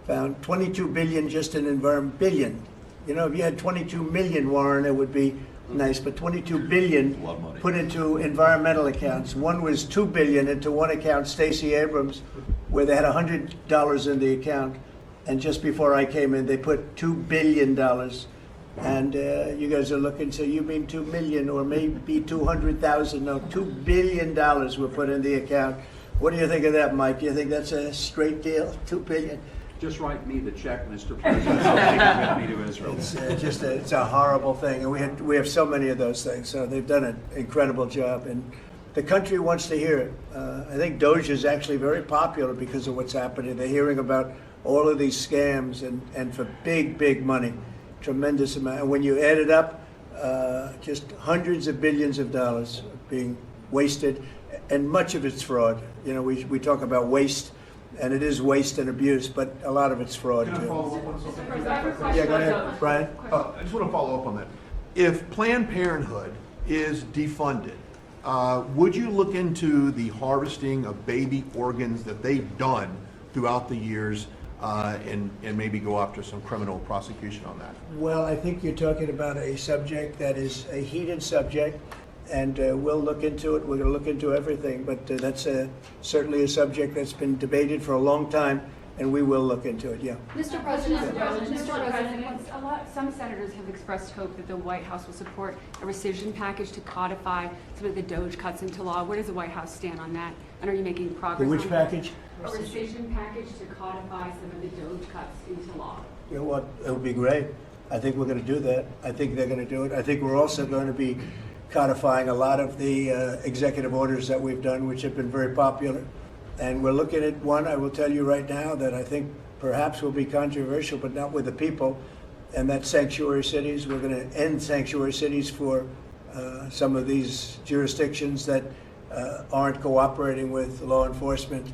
S5: found. 22 billion just in environment, billion. You know, if you had 22 million, Warren, it would be nice, but 22 billion put into environmental accounts. One was 2 billion into one account, Stacey Abrams, where they had $100 in the account, and just before I came in, they put $2 billion. And you guys are looking, so you mean 2 million or maybe 200,000? No, $2 billion were put in the account. What do you think of that, Mike? Do you think that's a straight deal? 2 billion?
S20: Just write me the check, Mr. President. I'll take it with me to Israel.
S5: It's a horrible thing, and we have so many of those things. So they've done an incredible job, and the country wants to hear it. I think Doge is actually very popular because of what's happening. They're hearing about all of these scams and for big money, tremendous amount. And when you add it up, just hundreds of billions of dollars being wasted, and much of it's fraud. You know, we talk about waste, and it is waste and abuse, but a lot of it's fraud
S23: Can I
S5: too.
S23: follow up on something?
S5: Yeah, go ahead, Brian.
S23: I just want to follow up on that. If Planned Parenthood is defunded, would you look into the harvesting of baby organs that they've done throughout the years and maybe go after some criminal prosecution on that?
S5: Well, I think you're talking about a subject that is a heated subject, and we'll look into it. We're going to look into everything, but that's certainly a subject that's been debated for a long time, and we will look into it, yeah.
S4: Mr. President, some senators have expressed hope that the White House will support a rescission package to codify some of the DOJ cuts into law. Where does the White House stand on that? And are you making progress
S5: Which
S4: on
S5: package?
S4: that? A rescission package to codify some of the DOJ cuts into law.
S5: You know what, it would be great. I think we're going to do that. I think they're going to do it. I think we're also going to be codifying a lot of the executive orders that we've done, which have been very popular. And we're looking at one, I will tell you right now, that I think perhaps will be controversial, but not with the people, and that's sanctuary cities. We're going to end sanctuary cities for some of these jurisdictions that aren't cooperating with law enforcement.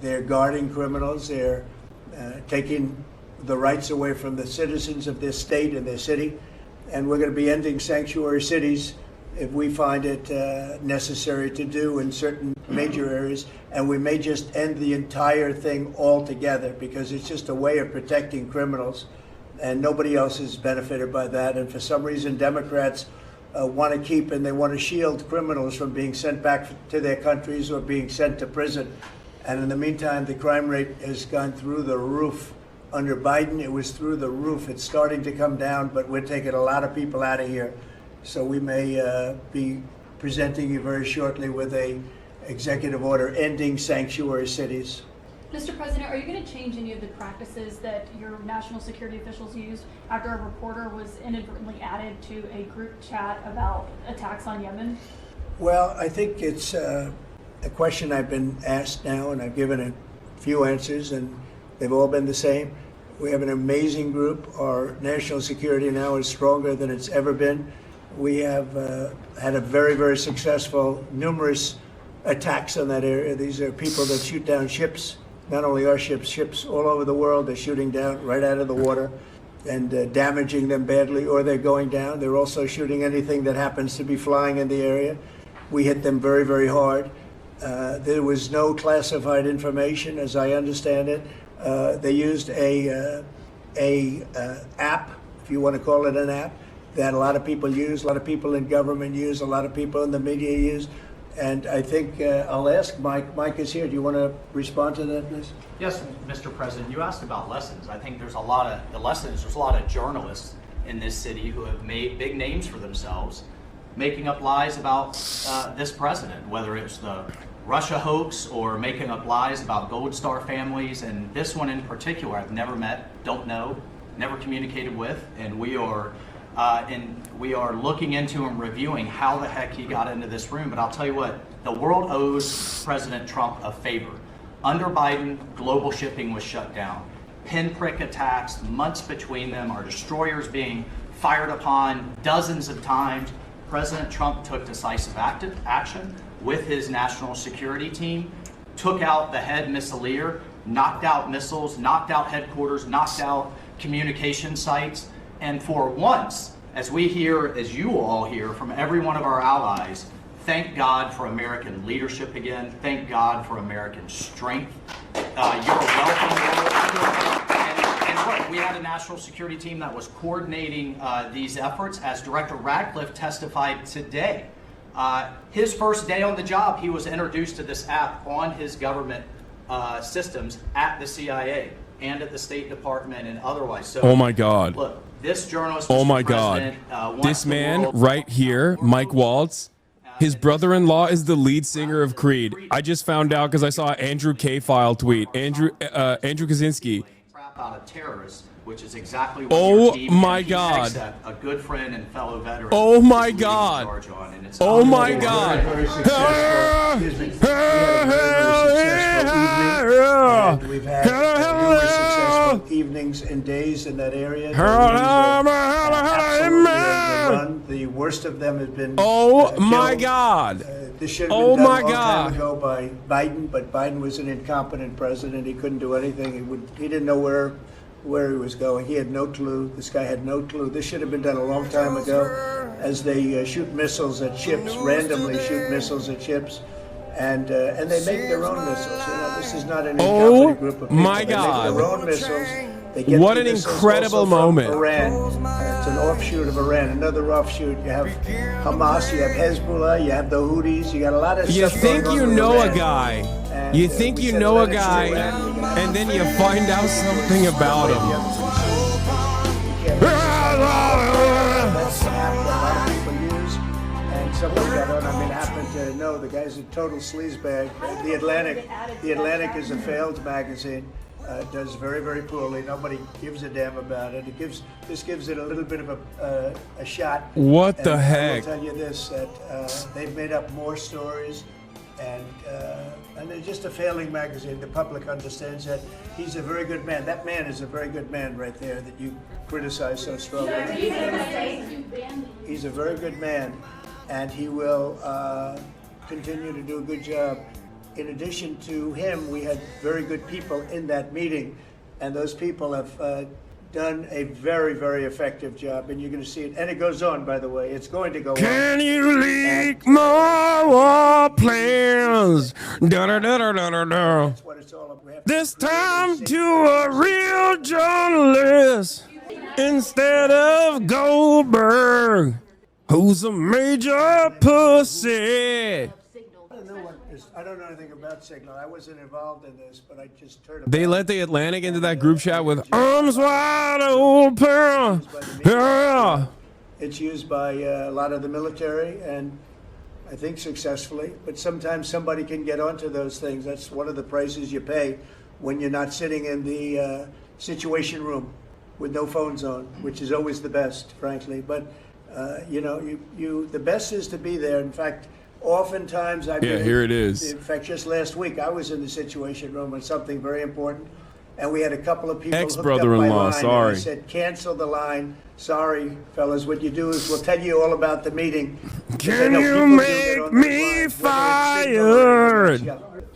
S5: They're guarding criminals. They're taking the rights away from the citizens of this state and their city. And we're going to be ending sanctuary cities if we find it necessary to do in certain major areas. And we may just end the entire thing altogether because it's just a way of protecting criminals. And nobody else is benefited by that. And for some reason, Democrats want to keep and they want to shield criminals from being sent back to their countries or being sent to prison. And in the meantime, the crime rate has gone through the roof. Under Biden, it was through the roof. It's starting to come down, but we're taking a lot of people out of here. So we may be presenting you very shortly with a executive order ending sanctuary cities.
S4: Mr. President, are you going to change any of the practices that your national security officials used after a reporter was inadvertently added to a group chat about attacks on Yemen?
S5: Well, I think it's a question I've been asked now, and I've given a few answers, and they've all been the same. We have an amazing group. Our national security now is stronger than it's ever been. We have had a very, very successful, numerous attacks on that area. These are people that shoot down ships, not only our ships, ships all over the world. They're shooting down right out of the water and damaging them badly, or they're going down. They're also shooting anything that happens to be flying in the area. We hit them very, very hard. There was no classified information, as I understand it. They used a app, if you want to call it an app, that a lot of people use, a lot of people in government use, a lot of people in the media use. And I think I'll ask Mike. Mike is here. Do you want to respond to that, please?
S6: Yes, Mr. President. You asked about lessons. I think there's a lot of journalists in this city who have made big names for themselves, making up lies about this president, whether it's the Russia hoax or making up lies about Gold Star families. And this one in particular, I've never met, don't know, never communicated with, and we are looking into and reviewing how the heck he got into this room. But I'll tell you what, the world owes President Trump a favor. Under Biden, global shipping was shut down. Pinprick attacks, months between them, our destroyers being fired upon dozens of times. President Trump took decisive action with his national security team, took out the head missileer, knocked out missiles, knocked out headquarters, knocked out communication sites. And for once, as we hear, as you all hear from every one of our allies, thank God for American leadership again. Thank God for American strength. You're welcome. And look, we had a national security team that was coordinating these efforts. As Director Radcliffe testified today, his first day on the job, he was introduced to this app on his government systems at the CIA and at the State Department and otherwise. So,
S3: oh my God.
S6: Look, this journalist,
S3: oh
S6: Mr.
S3: my
S6: President,
S3: God. This man right here, Mike Waltz, his brother-in-law is the lead singer of Creed. I just found out because I saw Andrew K-File tweet. Andrew Kaczynski.
S6: Crap out of terrorists, which is exactly what
S3: oh
S6: your team
S3: my
S6: and
S3: God.
S6: a good friend and fellow veteran.
S3: Oh my
S6: is
S3: God.
S6: leading charge on, and it's
S3: oh my God.
S5: We've had numerous successful evenings and days in that area. The worst of them has been.
S3: Oh my God.
S5: This should have
S3: Oh
S5: been done
S3: my
S5: a long
S3: God.
S5: time ago by Biden, but Biden was an incompetent president. He couldn't do anything. He didn't know where he was going. He had no clue. This guy had no clue. This should have been done a long time ago, as they shoot missiles at ships, randomly shoot missiles at ships, and they make their own missiles. You know, this is not an incompetent group of people.
S3: My
S5: They
S3: God.
S5: make their own missiles. They get
S3: What
S5: the
S3: an
S5: missiles
S3: incredible
S5: also from
S3: moment.
S5: Iran. It's an offshoot of Iran. Another offshoot. You have Hamas. You have Hezbollah. You have the Houthis. You got a lot of
S3: You
S5: stuff
S3: think
S5: going
S3: you
S5: on with
S3: know a
S5: Iran.
S3: guy.
S5: And,
S3: You think
S5: we
S3: you
S5: said
S3: know a
S5: let it
S3: guy,
S5: sit around.
S3: and then you find out something about him.
S5: That's an app that a lot of people use, and somebody got on. I mean, happened to know the guy's a total sleazebag. The Atlantic is a failed magazine. Does very, very poorly. Nobody gives a damn about it. This gives it a little bit of a shot.
S3: What the
S5: And
S3: heck?
S5: I will tell you this: that they've made up more stories, and they're just a failing magazine. The public understands that. He's a very good man. That man is a very good man right there that you criticize so strongly. He's a very good man, and he will continue to do a good job. In addition to him, we had very good people in that meeting, and those people have done a very, very effective job, and you're going to see it. And it goes on, by the way. It's going to go on.
S3: Can you leak more plans? Da-da-da-da-da-da.
S5: That's what it's all about. We have
S3: This time to a real journalist instead of Goldberg, who's a major pussy.
S5: I don't know anything about Signal. I wasn't involved in this, but I just heard about
S3: They let the Atlantic into that group chat with arms wide open. Yeah.
S5: It's used by a lot of the military, and I think successfully. But sometimes somebody can get onto those things. That's one of the prices you pay when you're not sitting in the situation room with no phones on, which is always the best, frankly. But you know, the best is to be there. In fact, oftentimes I've been
S3: here it is.
S5: In fact, just last week I was in the situation room on something very important, and we had a couple of people hooked up my
S3: Ex-brother-in-law,
S5: line,
S3: sorry.
S5: and I said, cancel the line. Sorry, fellas. What you do is we'll tell you all about the meeting.
S3: Can you make me fired?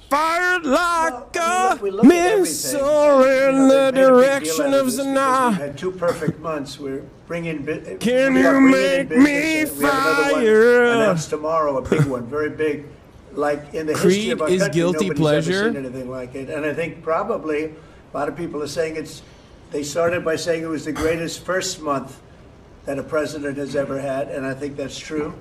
S3: Fired like a missile in the direction of
S5: We
S3: Zanah.
S5: had 2 perfect months. We're bringing.
S3: Can
S5: we are
S3: you
S5: bringing in
S3: make
S5: business.
S3: me
S5: We have another one
S3: fired?
S5: announced tomorrow, a big one, very big. Like in the history of our
S3: Creed is
S5: country,
S3: guilty
S5: nobody's
S3: pleasure.
S5: ever seen anything like it. And I think probably a lot of people are saying they started by saying it was the greatest first month that a president has ever had, and I think that's true.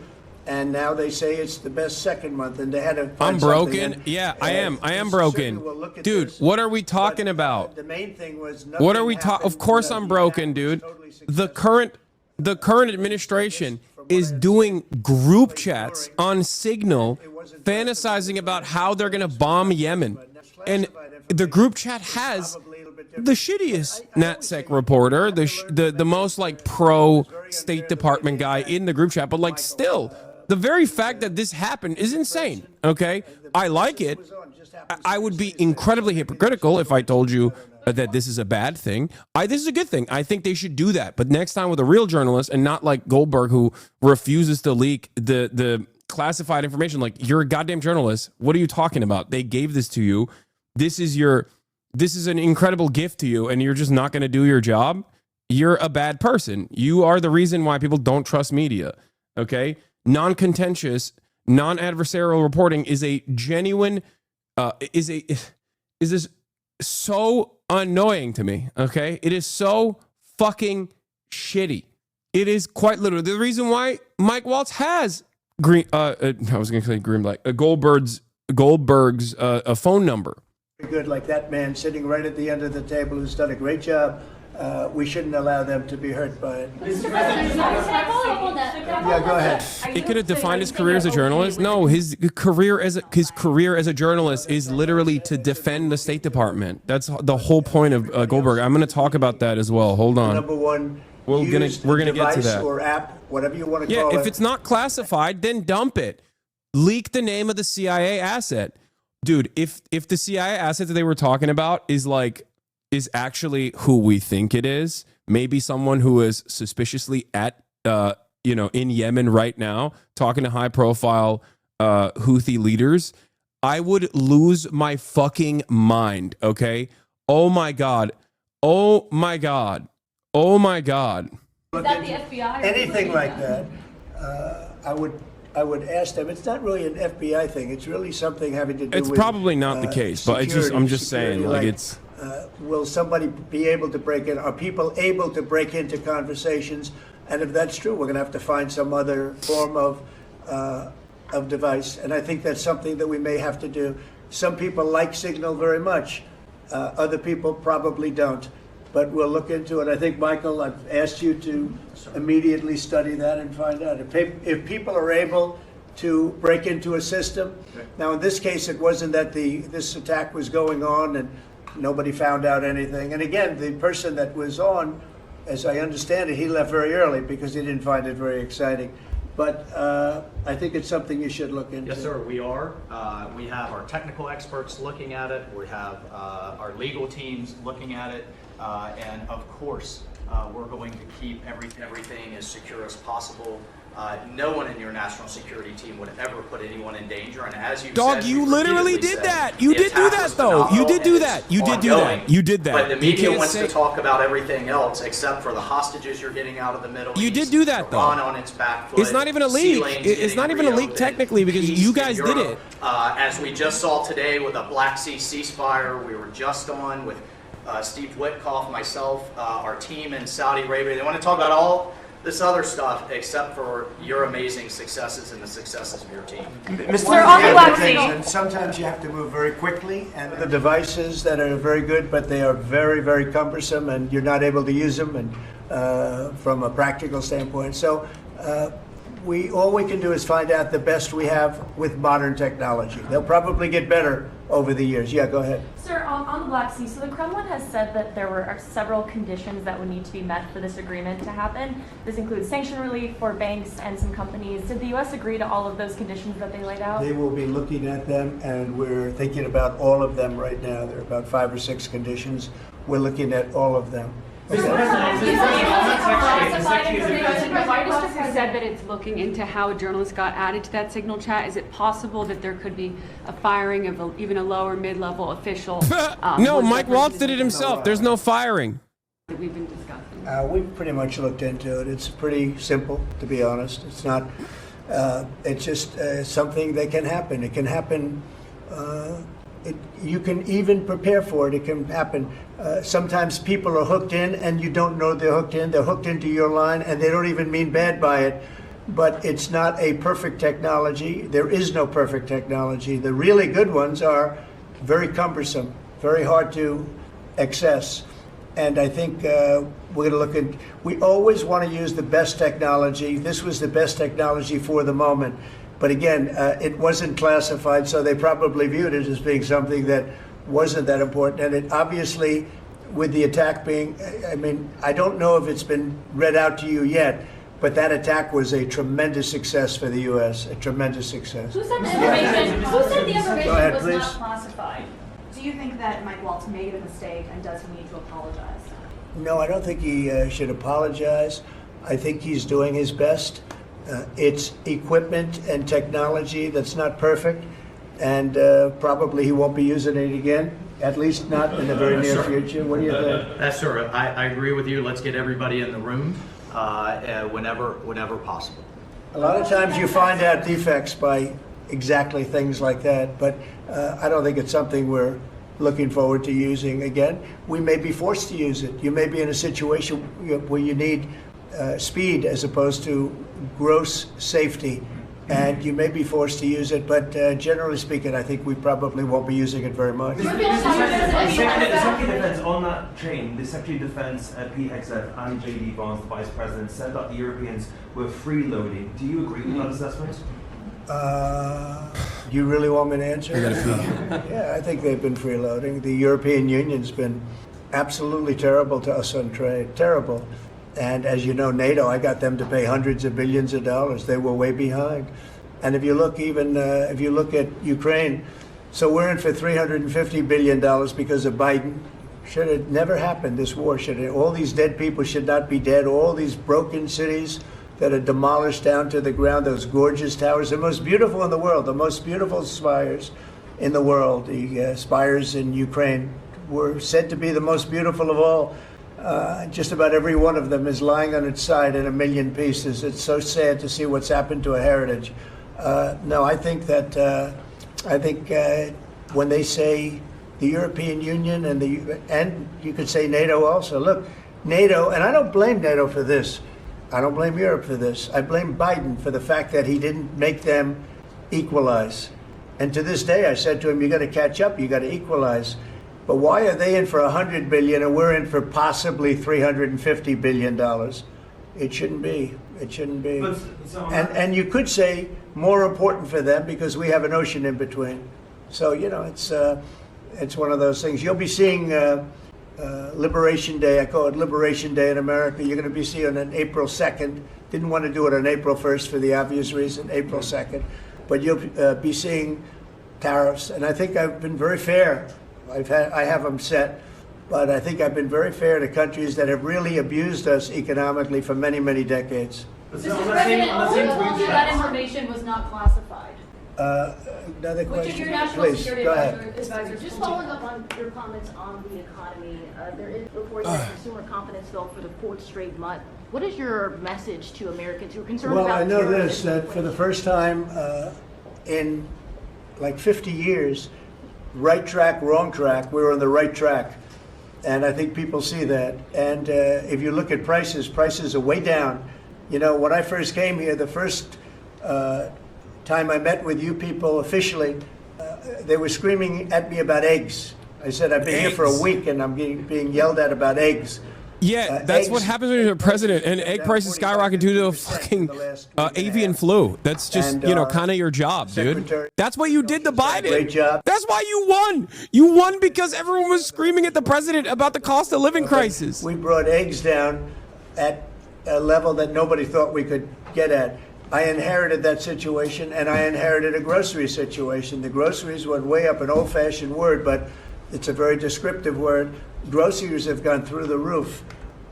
S5: And now they say it's the best second month, and they had to find
S3: I'm
S5: something.
S3: broken.
S5: And,
S3: Yeah, I am. I am
S5: certainly
S3: broken.
S5: will look at
S3: Dude,
S5: this.
S3: what are we talking about?
S5: The main thing was
S3: What are we
S5: nothing
S3: talking? Of
S5: happened.
S3: course I'm broken, dude. The current administration is doing group chats on Signal, fantasizing about how they're going to bomb Yemen. And the group chat has the shittiest NatSec reporter, the most like pro State Department guy in the group chat, but like still, the very fact that this happened is insane. Okay, I like it. I would be incredibly hypocritical if I told you that this is a bad thing. This is a good thing. I think they should do that, but next time with a real journalist and not like Goldberg, who refuses to leak the classified information. Like, you're a goddamn journalist. What are you talking about? They gave this to you. This is an incredible gift to you, and you're just not going to do your job. You're a bad person. You are the reason why people don't trust media. Okay, non-contentious, non-adversarial reporting is a genuine. Is this so annoying to me? Okay, it is so fucking shitty. It is quite literally the reason why Mike Waltz has I was going to say Greenblatt, Goldberg's phone number.
S5: Good, like that man sitting right at the end of the table who's done a great job. We shouldn't allow them to be hurt by it. Yeah, go ahead.
S3: He could have defined his career as a journalist. No, his career as a journalist is literally to defend the State Department. That's the whole point of Goldberg. I'm going to talk about that as well. Hold on.
S5: Number one,
S3: we're gonna get to that.
S5: Or app, whatever you want to call it.
S3: Yeah, if it's not classified, then dump it. Leak the name of the CIA asset. Dude, if the CIA asset that they were talking about is actually who we think it is, maybe someone who is suspiciously at in Yemen right now, talking to high profile Houthi leaders, I would lose my fucking mind. Okay. Oh my God. Oh my God. Oh my God.
S4: Is that the FBI?
S5: Anything like that, I would ask them. It's not really an FBI thing. It's really something having to do
S3: It's
S5: with
S3: probably not the case, but I'm just saying, like it's.
S5: Will somebody be able to break in? Are people able to break into conversations? And if that's true, we're going to have to find some other form of device. And I think that's something that we may have to do. Some people like Signal very much. Other people probably don't. But we'll look into it. I think, Michael, I've asked you to immediately study that and find out. If people are able to break into a system, now in this case it wasn't that this attack was going on and nobody found out anything. And again, the person that was on, as I understand it, he left very early because he didn't find it very exciting. But I think it's something you should look into.
S6: Yes, sir, we are. We have our technical experts looking at it. We have our legal teams looking at it. And of course, we're going to keep everything as secure as possible. No one in your national security team would ever put anyone in danger. And as you
S3: Dog,
S6: said,
S3: you literally did that. You did do that, though. You did do that. You did do that. You did that.
S6: But the media wants to talk about everything else except for the hostages you're getting out of the Middle East.
S3: You did do that, though.
S6: Iran on its back foot.
S3: It's not even a leak. It's not even a leak technically because you guys did it.
S6: As we just saw today with a Black Sea ceasefire, we were just on with Steve Witkoff, myself, our team in Saudi Arabia. They want to talk about all this other stuff except for your amazing successes and the successes of your team.
S5: Sir, on the Black Sea. And sometimes you have to move very quickly, and the devices that are very good, but they are very, very cumbersome, and you're not able to use them, and from a practical standpoint. So all we can do is find out the best we have with modern technology. They'll probably get better over the years. Yeah, go ahead.
S7: Sir, on the Black Sea, so the Kremlin has said that there were several conditions that would need to be met for this agreement to happen. This includes sanction relief for banks and some companies. Did the U.S. agree to all of those conditions that they laid out?
S5: They will be looking at them, and we're thinking about all of them right now. There are about 5 or 6 conditions. We're looking at all of them.
S4: The White House has said that it's looking into how a journalist got added to that Signal chat. Is it possible that there could be a firing of even a lower mid-level official?
S3: No, Mike Waltz did it himself. There's no firing.
S4: That we've been discussing.
S5: We've pretty much looked into it. It's pretty simple, to be honest. It's not. It's just something that can happen. It can happen. You can even prepare for it. It can happen. Sometimes people are hooked in and you don't know they're hooked in. They're hooked into your line and they don't even mean bad by it. But it's not a perfect technology. There is no perfect technology. The really good ones are very cumbersome, very hard to access. And I think we're going to look at, we always want to use the best technology. This was the best technology for the moment. But again, it wasn't classified, so they probably viewed it as being something that wasn't that important. And it obviously, with the attack being, I mean, I don't know if it's been read out to you yet, but that attack was a tremendous success for the U.S., a tremendous success.
S7: Who said the information,
S5: Go ahead,
S7: was
S5: please.
S7: not classified? Do you think that Mike Waltz made a mistake and does he need to apologize?
S5: No, I don't think he should apologize. I think he's doing his best. It's equipment and technology that's not perfect, and probably he won't be using it again, at least not in the very near future. What do you think?
S6: That's sir. I agree with you. Let's get everybody in the room whenever possible.
S5: A lot of times you find out defects by exactly things like that, but I don't think it's something we're looking forward to using again. We may be forced to use it. You may be in a situation where you need speed as opposed to gross safety, and you may be forced to use it, but generally speaking, I think we probably won't be using it very much.
S2: The Secretary of Defense, on that train, the Secretary of Defense, Pete Hegseth, and J.D. Vance, the Vice President, said that the Europeans were freeloading. Do you agree with that assessment?
S5: Do you really want me to answer? Yeah, I think they've been freeloading. The European Union's been absolutely terrible to us on trade, terrible. And as you know, NATO, I got them to pay hundreds of billions of dollars. They were way behind. And if you look if you look at Ukraine, so we're in for $350 billion because of Biden. Should have never happened, this war. All these dead people should not be dead. All these broken cities, that are demolished down to the ground, those gorgeous towers, the most beautiful in the world, the most beautiful spires in the world. The spires in Ukraine were said to be the most beautiful of all. Just about every one of them is lying on its side in a million pieces. It's so sad to see what's happened to a heritage. No, I think that when they say the European Union and you could say NATO also. Look, NATO, and I don't blame NATO for this. I don't blame Europe for this. I blame Biden for the fact that he didn't make them equalize. And to this day, I said to him, you got to catch up, you got to equalize. But why are they in for $100 billion and we're in for possibly $350 billion? It shouldn't be. It shouldn't be. And you could say more important for them because we have an ocean in between. So, you know, it's one of those things. You'll be seeing Liberation Day. I call it Liberation Day in America. You're going to be seeing on April 2nd. Didn't want to do it on April 1st for the obvious reason, April 2nd. But you'll be seeing tariffs. And I think I've been very fair. I have them set. But I think I've been very fair to countries that have really abused us economically for many, many decades.
S10: Mr. President, that information was not classified.
S5: Another
S10: Which is
S5: question,
S10: your national
S5: please.
S10: security
S5: Go
S10: advisor.
S5: ahead.
S10: Just following up on your comments on the economy, there is reports that consumer confidence fell for the fourth straight month. What is your message to Americans who are concerned
S5: Well,
S10: about
S5: I know
S10: terrorism
S5: this, that for the first time in like 50 years, right track, wrong track, we're on the right track. And I think people see that. And if you look at prices, prices are way down. You know, when I first came here, the first time I met with you people officially, they were screaming at me about eggs. I said, I've been here for a week and I'm being yelled at about eggs.
S3: Yeah, that's what happens when you're a president, and egg prices skyrocket due to a fucking avian flu. That's just, you know, kind of your job, dude. That's what you did to Biden.
S5: Great job.
S3: That's why you won. You won because everyone was screaming at the president about the cost of living crisis.
S5: We brought eggs down at a level that nobody thought we could get at. I inherited that situation, and I inherited a grocery situation. The groceries went way up, an old-fashioned word, but it's a very descriptive word. Groceries have gone through the roof.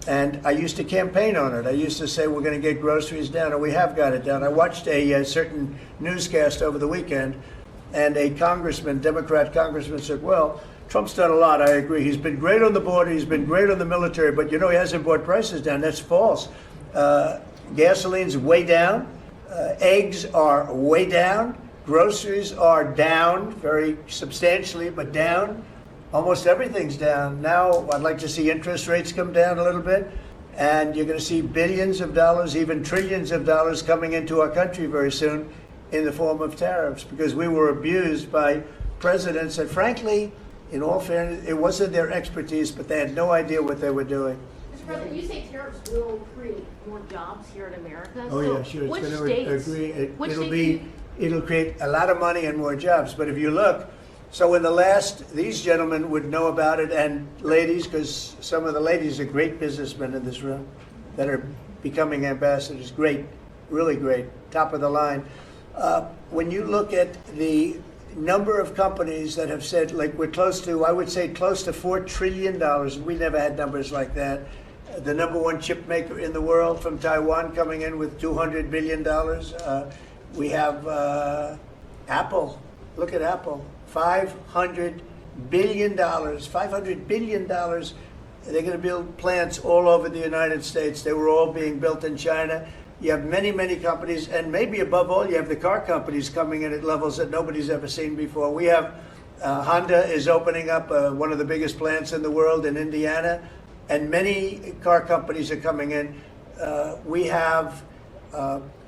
S5: And I used to campaign on it. I used to say, we're going to get groceries down, and we have got it down. I watched a certain newscast over the weekend, and a congressman, Democrat congressman, said, well, Trump's done a lot, I agree. He's been great on the border, he's been great on the military, but you know, he hasn't brought prices down. That's false. Gasoline's way down. Eggs are way down. Groceries are down very substantially, but down. Almost everything's down. Now, I'd like to see interest rates come down a little bit, and you're going to see billions of dollars, even trillions of dollars coming into our country very soon in the form of tariffs, because we were abused by presidents that, frankly, in all fairness, it wasn't their expertise, but they had no idea what they were doing.
S10: Mr. President, you say tariffs will create more jobs here in America.
S5: Oh,
S10: so
S5: yeah, sure.
S10: Which
S5: It's
S10: states?
S5: going to agree. It'll create a lot of money and more jobs. But if you look, so in the last, these gentlemen would know about it, and ladies, because some of the ladies are great businessmen in this room that are becoming ambassadors. Great, really great, top of the line. When you look at the number of companies that have said, like we're close to, I would say close to $4 trillion. We never had numbers like that. The number one chip maker in the world from Taiwan coming in with $200 billion. We have Apple. Look at Apple. $500 billion. $500 billion. They're going to build plants all over the United States. They were all being built in China. You have many, many companies, and maybe above all, you have the car companies coming in at levels that nobody's ever seen before. We have Honda is opening up one of the biggest plants in the world in Indiana, and many car companies are coming in. We have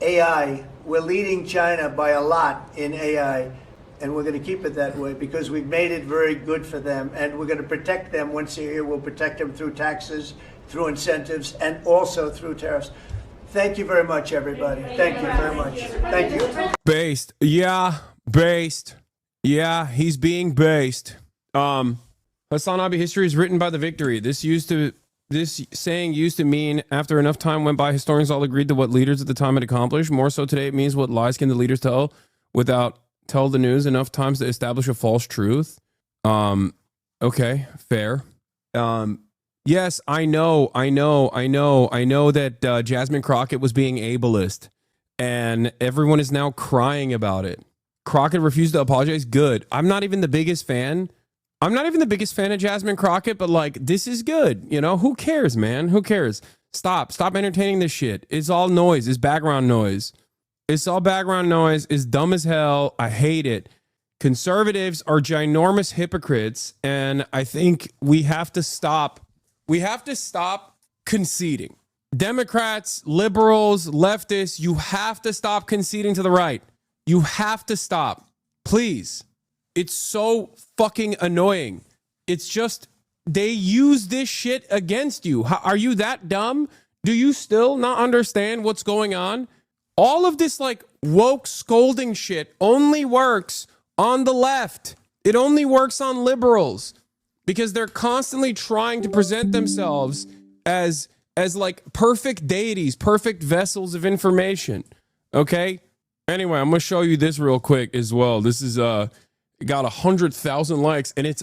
S5: AI. We're leading China by a lot in AI, and we're going to keep it that way because we've made it very good for them, and we're going to protect them once they're here. We'll protect them through taxes, through incentives, and also through tariffs. Thank you very much, everybody. Thank you very much. Thank you.
S3: Based. Yeah, based. Yeah, he's being based. HasanAbi, history is written by the victory. This saying used to mean after enough time went by, historians all agreed to what leaders at the time had accomplished. More so today, it means what lies can the leaders tell the news enough times to establish a false truth. Okay, fair. Yes, I know that Jasmine Crockett was being ableist, and everyone is now crying about it. Crockett refused to apologize. Good. I'm not even the biggest fan. I'm not even the biggest fan of Jasmine Crockett, but like, this is good. You know, who cares, man? Who cares? Stop entertaining this shit. It's all noise. It's background noise. It's all background noise. It's dumb as hell. I hate it. Conservatives are ginormous hypocrites, and I think we have to stop. We have to stop conceding. Democrats, liberals, leftists, you have to stop conceding to the right. You have to stop. Please. It's so fucking annoying. It's just, they use this shit against you. Are you that dumb? Do you still not understand what's going on? All of this like woke scolding shit only works on the left. It only works on liberals because they're constantly trying to present themselves as like perfect deities, perfect vessels of information. Okay? Anyway, I'm going to show you this real quick as well. This is it got 100,000 likes, and it's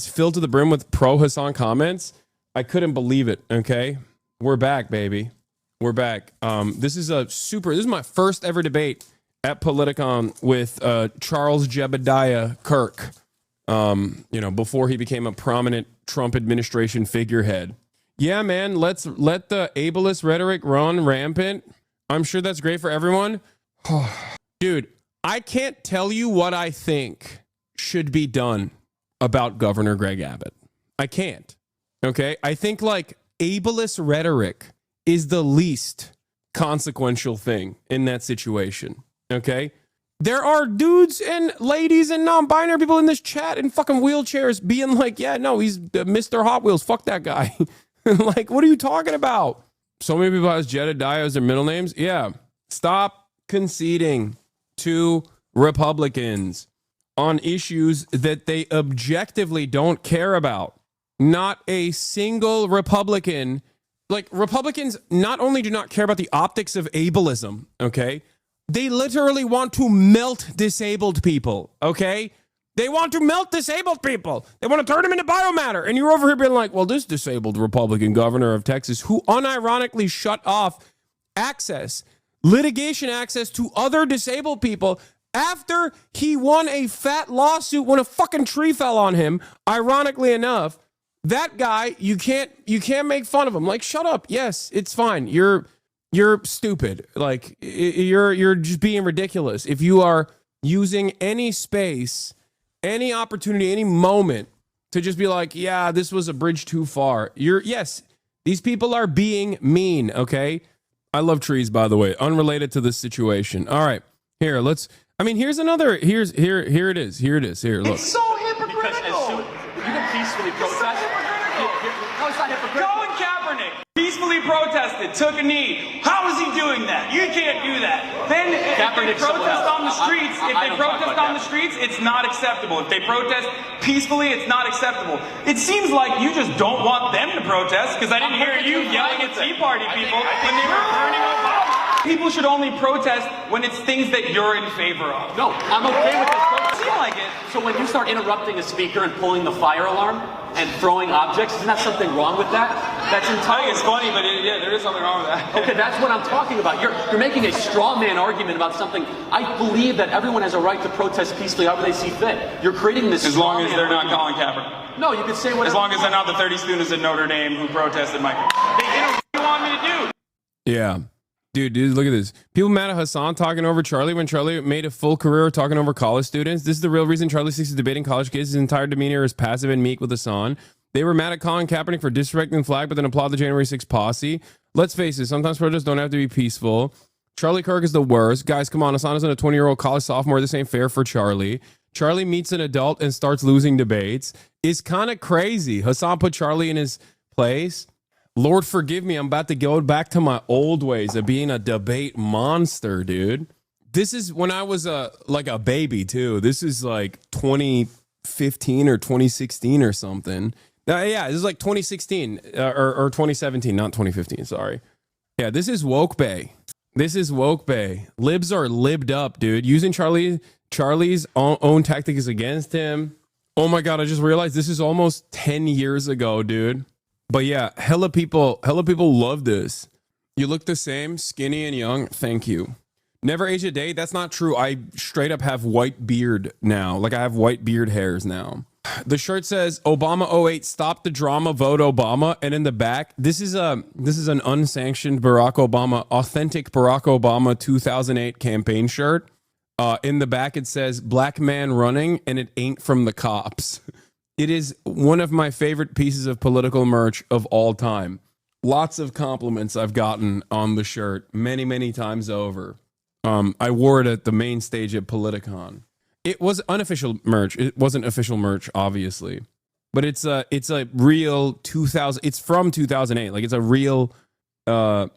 S3: filled to the brim with pro Hasan comments. I couldn't believe it. Okay, we're back, baby. We're back. This is my first ever debate at Politicon with Charles Jebediah Kirk. Before he became a prominent Trump administration figurehead. Yeah, man, let's let the ableist rhetoric run rampant. I'm sure that's great for everyone. Dude, I can't tell you what I think should be done about Governor Greg Abbott. I can't. Okay? I think like ableist rhetoric is the least consequential thing in that situation. Okay? There are dudes and ladies and non-binary people in this chat in fucking wheelchairs being like, yeah, no, he's Mr. Hot Wheels. Fuck that guy. Like, what are you talking about? So many people has Jedediah as their middle names. Yeah. Stop conceding to Republicans on issues that they objectively don't care about. Not a single Republican. Like, Republicans not only do not care about the optics of ableism, okay? They literally want to melt disabled people, okay? They want to melt disabled people. They want to turn them into biomatter. And you're over here being like, well, this disabled Republican governor of Texas who unironically shut off litigation access to other disabled people after he won a fat lawsuit when a fucking tree fell on him, ironically enough. That guy, you can't make fun of him. Like, shut up. Yes, it's fine. You're stupid. Like, you're just being ridiculous. If you are using any space, any opportunity, any moment to just be like, yeah, this was a bridge too far. Yes, these people are being mean, okay? I love trees, by the way, unrelated to this situation. All right, here it is. Here, look.
S11: It's so hypocritical.
S12: You can peacefully protest.
S11: No, it's not hypocritical.
S12: Colin Kaepernick peacefully protested, took a knee. How is he doing that? You can't do that. Then if they protest on the streets, it's not acceptable. If they protest peacefully, it's not acceptable. It seems like you just don't want them to protest because I didn't hear you yelling at Tea Party people when they were burning Obama. People should only protest when it's things that you're in favor of.
S11: No, I'm okay with this protest.
S12: Seem like it.
S11: So when you start interrupting a speaker and pulling the fire alarm and throwing objects, isn't that something wrong with that? That's entirely.
S12: It's funny, but yeah, there is something wrong with that.
S11: Okay, that's what I'm talking about. You're making a straw man argument about something. I believe that everyone has a right to protest peacefully however they see fit. You're creating this.
S12: As long as they're not Colin Kaepernick.
S11: No, you could say whatever.
S12: As long as they're not the 30 students at Notre Dame who protested Michael. They did what you want me to do.
S3: Yeah. Dude, look at this. People mad at Hasan talking over Charlie when Charlie made a full career talking over college students. This is the real reason Charlie seeks to debating college kids. His entire demeanor is passive and meek with Hasan. They were mad at Colin Kaepernick for disrespecting the flag, but then applaud the January 6th posse. Let's face it, sometimes protests don't have to be peaceful. Charlie Kirk is the worst. Guys, come on. Hasan isn't a 20-year-old college sophomore. This ain't fair for Charlie. Charlie meets an adult and starts losing debates. It's kind of crazy. Hasan put Charlie in his place. Lord forgive me, I'm about to go back to my old ways of being a debate monster, dude. This is when I was like a baby, too. This is like 2015 or 2016 or something. Yeah, this is like 2016 or 2017, not 2015, sorry. Yeah, this is woke bay. This is woke bay. Libs are libbed up, dude. Using Charlie's own tactics against him. Oh my God, I just realized this is almost 10 years ago, dude. But yeah, hella people love this. You look the same, skinny and young. Thank you. Never age a day. That's not true. I straight up have white beard now. Like I have white beard hairs now. The shirt says Obama 08, stop the drama, vote Obama. And in the back, this is an unsanctioned Barack Obama, authentic Barack Obama 2008 campaign shirt. In the back, it says black man running, and it ain't from the cops. It is one of my favorite pieces of political merch of all time. Lots of compliments I've gotten on the shirt many, many times over. I wore it at the main stage at Politicon. It was unofficial merch. It wasn't official merch, obviously, but it's a real 2000. It's from 2008. Like it's a real. It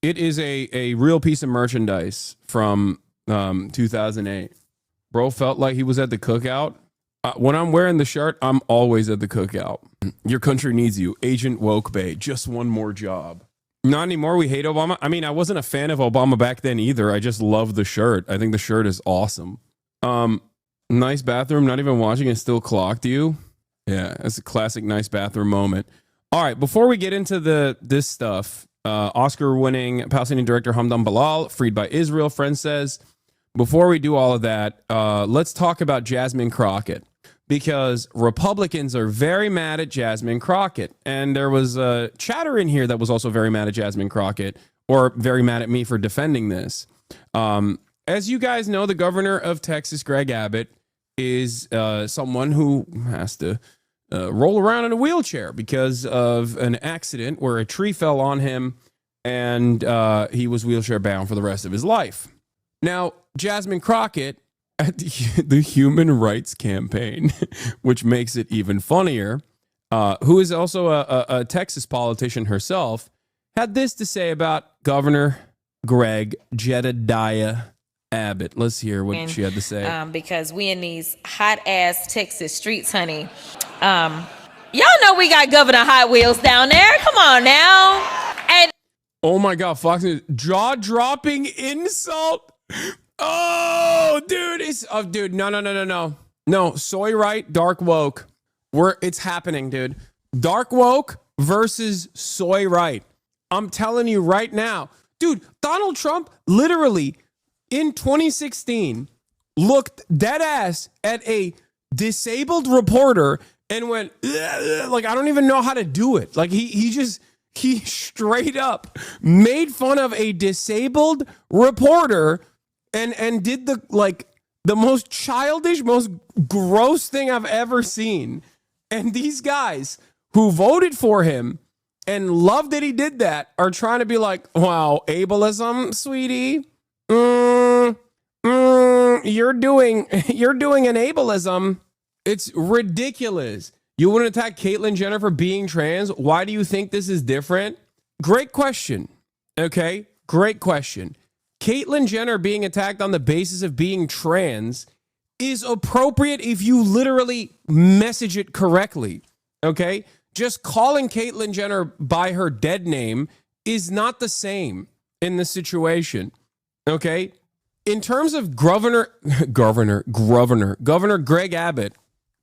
S3: is a real piece of merchandise from 2008. Bro felt like he was at the cookout. When I'm wearing the shirt, I'm always at the cookout. Your country needs you, Agent Woke Bay. Just one more job. Not anymore. We hate Obama. I mean, I wasn't a fan of Obama back then either. I just love the shirt. I think the shirt is awesome. Nice bathroom. Not even watching it still clocked you. Yeah, that's a classic nice bathroom moment. All right, before we get into this stuff, Oscar-winning Palestinian director Hamdan Bilal, freed by Israel, friend says, before we do all of that, let's talk about Jasmine Crockett. Because Republicans are very mad at Jasmine Crockett. And there was a chatter in here that was also very mad at Jasmine Crockett, or very mad at me for defending this. As you guys know, the governor of Texas, Greg Abbott, is someone who has to roll around in a wheelchair because of an accident where a tree fell on him and he was wheelchair bound for the rest of his life. Now, Jasmine Crockett, at the Human Rights Campaign, which makes it even funnier, who is also a Texas politician herself, had this to say about Governor Greg Jedediah Abbott. Let's hear what she had to say.
S9: Because we in these hot-ass Texas streets, honey. Y'all know we got Governor Hot Wheels down there. Come on now. And
S3: oh my God, Fox News, jaw-dropping insult. Oh, dude, dude, no, soy right, dark woke. It's happening, dude. Dark woke versus soy right. I'm telling you right now, dude. Donald Trump literally in 2016 looked dead ass at a disabled reporter and went like, I don't even know how to do it. Like he straight up made fun of a disabled reporter. And did the most childish, most gross thing I've ever seen. And these guys who voted for him and loved that he did that are trying to be like, wow, ableism, sweetie. You're doing an ableism. It's ridiculous. You wouldn't attack Caitlyn Jenner for being trans. Why do you think this is different? Great question. Okay, great question. Caitlyn Jenner being attacked on the basis of being trans is appropriate if you literally message it correctly, okay? Just calling Caitlyn Jenner by her dead name is not the same in this situation, okay? In terms of Governor Greg Abbott,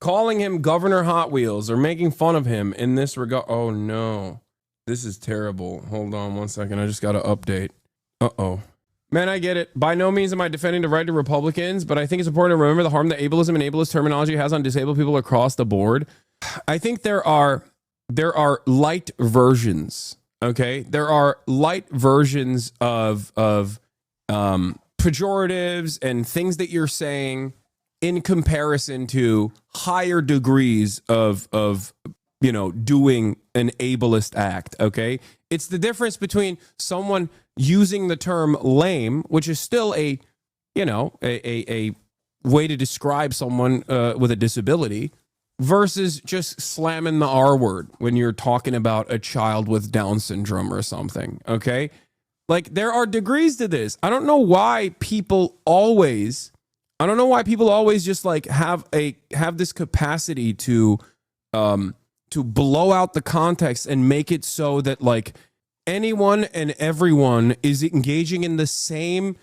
S3: calling him Governor Hot Wheels or making fun of him in this regard. Oh no, this is terrible. Hold on one second. I just got to update. Uh-oh. Man, I get it. By no means am I defending the right to Republicans, but I think it's important to remember the harm that ableism and ableist terminology has on disabled people across the board. I think there are light versions, okay? There are light versions of pejoratives and things that you're saying in comparison to higher degrees of doing an ableist act, okay? It's the difference between someone using the term lame, which is still a way to describe someone with a disability, versus just slamming the R word when you're talking about a child with Down syndrome or something, okay? Like, there are degrees to this. I don't know why people always just like have this capacity to blow out the context and make it so that like anyone and everyone is engaging in the same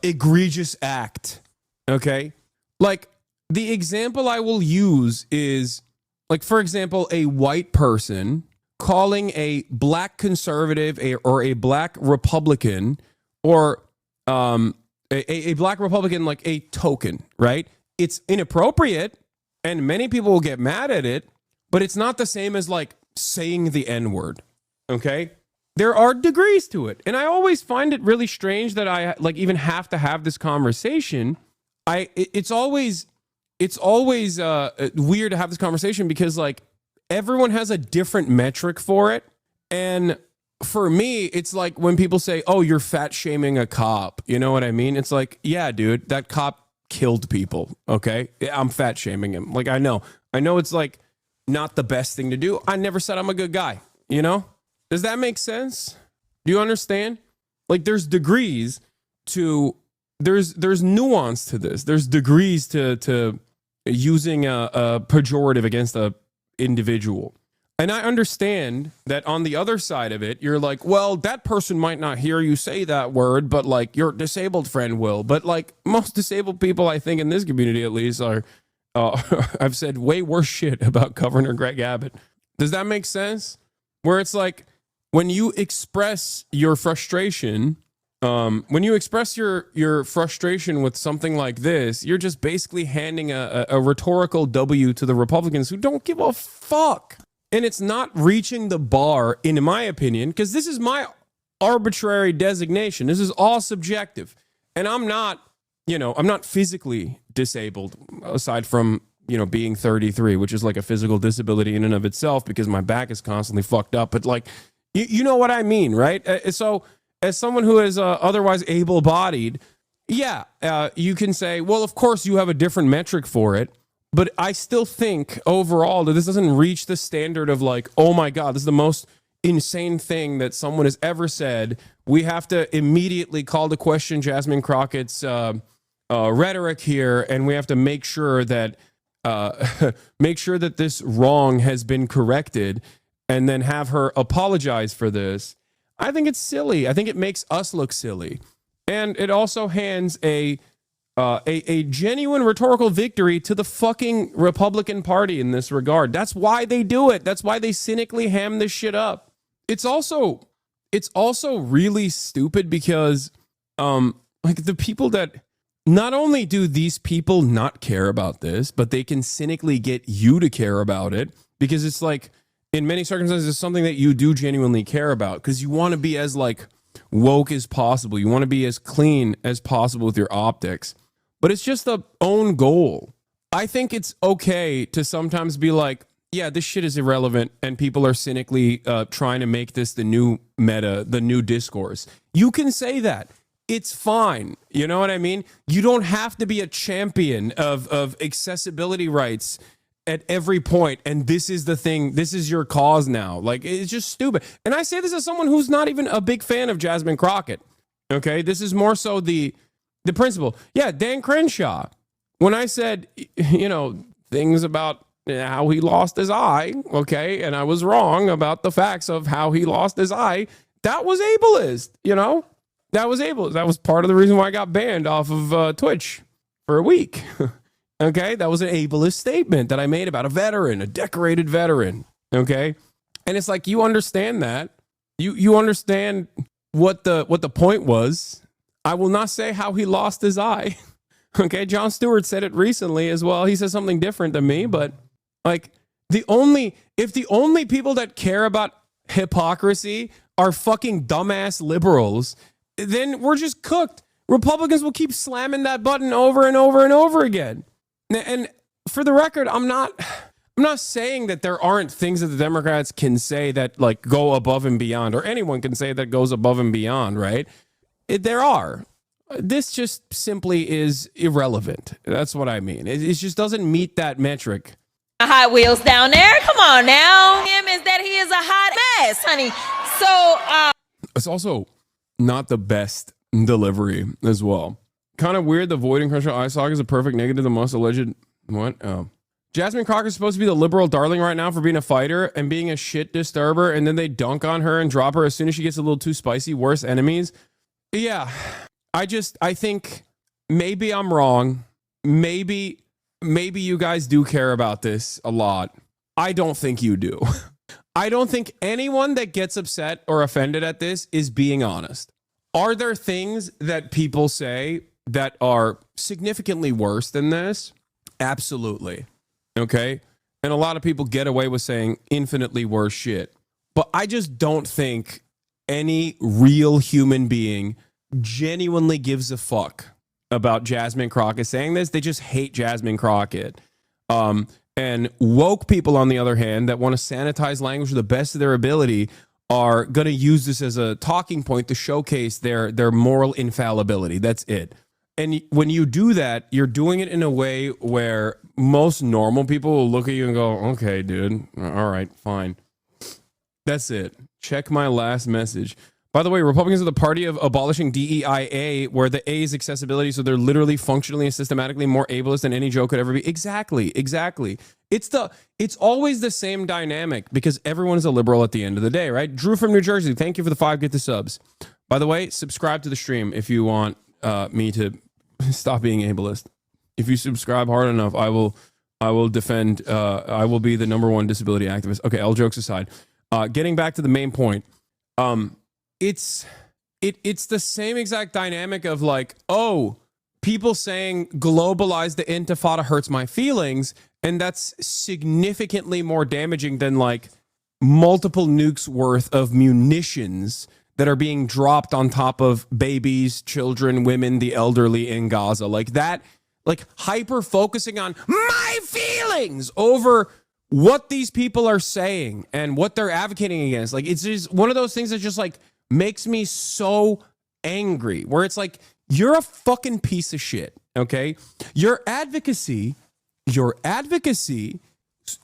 S3: egregious act. Okay? Like, the example I will use is, like, for example, a white person calling a black conservative or a black Republican or a black Republican like a token, right? It's inappropriate and many people will get mad at it, but it's not the same as like saying the N-word, okay? There are degrees to it. And I always find it really strange that I like even have to have this conversation. It's always weird to have this conversation because like everyone has a different metric for it. And for me, it's like when people say, oh, you're fat shaming a cop. You know what I mean? It's like, yeah, dude, that cop killed people. Okay. I'm fat shaming him. Like, I know it's like not the best thing to do. I never said I'm a good guy. You know? Does that make sense? Do you understand? Like there's degrees to, there's nuance to this. There's degrees to using a pejorative against a individual. And I understand that on the other side of it, you're like, well, that person might not hear you say that word, but like your disabled friend will. But like most disabled people, I think in this community at least are, I've said way worse shit about Governor Greg Abbott. Does that make sense? Where it's like when you express your frustration, when you express your frustration with something like this, you're just basically handing a rhetorical W to the Republicans who don't give a fuck. And it's not reaching the bar, in my opinion, because this is my arbitrary designation. This is all subjective. And I'm not physically disabled aside from, being 33, which is like a physical disability in and of itself because my back is constantly fucked up. But like, you know what I mean, right? So as someone who is otherwise able-bodied, you can say, well, of course you have a different metric for it. But I still think overall that this doesn't reach the standard of like, oh my God, this is the most insane thing that someone has ever said. We have to immediately call to question Jasmine Crockett's rhetoric here, and we have to make sure that this wrong has been corrected, and then have her apologize for this. I think it's silly. I think it makes us look silly, and it also hands a genuine rhetorical victory to the fucking Republican Party in this regard. That's why they do it. That's why they cynically ham this shit up. It's also really stupid because like the people that not only do these people not care about this, but they can cynically get you to care about it because it's like in many circumstances it's something that you do genuinely care about because you want to be as like woke as possible. You want to be as clean as possible with your optics. But it's just the own goal. I think it's okay to sometimes be like, yeah, this shit is irrelevant and people are cynically trying to make this the new meta, the new discourse. You can say that. It's fine. You know what I mean? You don't have to be a champion of accessibility rights at every point. And this is the thing. This is your cause now. Like, it's just stupid. And I say this as someone who's not even a big fan of Jasmine Crockett. Okay? This is more so the principle. Yeah, Dan Crenshaw. When I said, things about how he lost his eye, okay, and I was wrong about the facts of how he lost his eye, that was ableist, That was ableist. That was part of the reason why I got banned off of Twitch for a week. Okay? That was an ableist statement that I made about a veteran, a decorated veteran, okay? And it's like, you understand that. You understand what the point was. I will not say how he lost his eye. Okay, Jon Stewart said it recently as well. He said something different than me, but like if the only people that care about hypocrisy are fucking dumbass liberals, then we're just cooked. Republicans will keep slamming that button over and over and over again. And for the record, I'm not saying that there aren't things that the Democrats can say that like go above and beyond, or anyone can say that goes above and beyond, right? There are. This just simply is irrelevant. That's what I mean. It just doesn't meet that metric.
S9: Hot Wheels down there. Come on now. Him is that he is a hot mess, honey. So,
S3: it's also not the best delivery as well. Kind of weird. The Voiding Crusher eye socket is a perfect negative. The most alleged what? Oh. Jasmine Crocker is supposed to be the liberal darling right now for being a fighter and being a shit disturber, and then they dunk on her and drop her as soon as she gets a little too spicy. Worse enemies. Yeah. I think maybe I'm wrong. Maybe you guys do care about this a lot. I don't think you do. I don't think anyone that gets upset or offended at this is being honest. Are there things that people say that are significantly worse than this? Absolutely. Okay? And a lot of people get away with saying infinitely worse shit. But I just don't think any real human being genuinely gives a fuck about Jasmine Crockett saying this. They just hate Jasmine Crockett. And woke people, on the other hand, that want to sanitize language to the best of their ability are going to use this as a talking point to showcase their moral infallibility. That's it. And when you do that, you're doing it in a way where most normal people will look at you and go, okay, dude, all right, fine. That's it. Check my last message. By the way, Republicans are the party of abolishing DEIA, where the A is accessibility, so they're literally functionally and systematically more ableist than any joke could ever be. Exactly. It's always the same dynamic because everyone is a liberal at the end of the day, right? Drew from New Jersey, thank you for the 5 get the subs. By the way, subscribe to the stream if you want me to stop being ableist. If you subscribe hard enough, I will defend. I will be the #1 disability activist. Okay, all jokes aside, getting back to the main point. It's the same exact dynamic of like, oh, people saying globalize the intifada hurts my feelings, and that's significantly more damaging than like multiple nukes worth of munitions that are being dropped on top of babies, children, women, the elderly in Gaza. Like that, like hyper focusing on my feelings over what these people are saying and what they're advocating against. Like, it's just one of those things that just like makes me so angry, where it's like, you're a fucking piece of shit. Okay. Your advocacy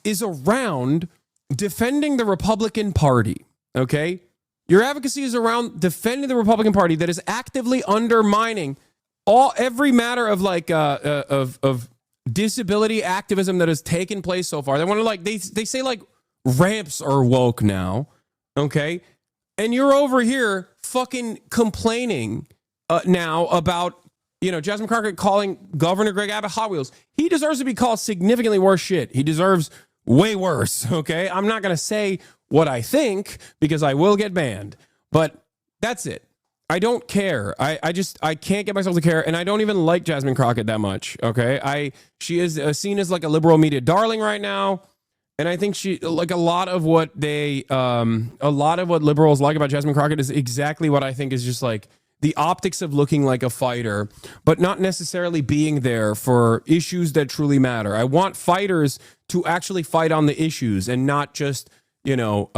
S3: is around defending the Republican Party. Okay. Your advocacy is around defending the Republican Party that is actively undermining every matter of like of disability activism that has taken place so far. They want to like they say like ramps are woke now, okay? And you're over here fucking complaining now about, you know, Jasmine Crockett calling Governor Greg Abbott Hot Wheels. He deserves to be called significantly worse shit. He deserves way worse, okay? I'm not going to say what I think because I will get banned, but that's it. I don't care. I can't get myself to care, and I don't even like Jasmine Crockett that much, okay? She is seen as like a liberal media darling right now, and I think she, like a lot of what liberals like about Jasmine Crockett is exactly what I think is just like the optics of looking like a fighter, but not necessarily being there for issues that truly matter. I want fighters to actually fight on the issues and not just, you know,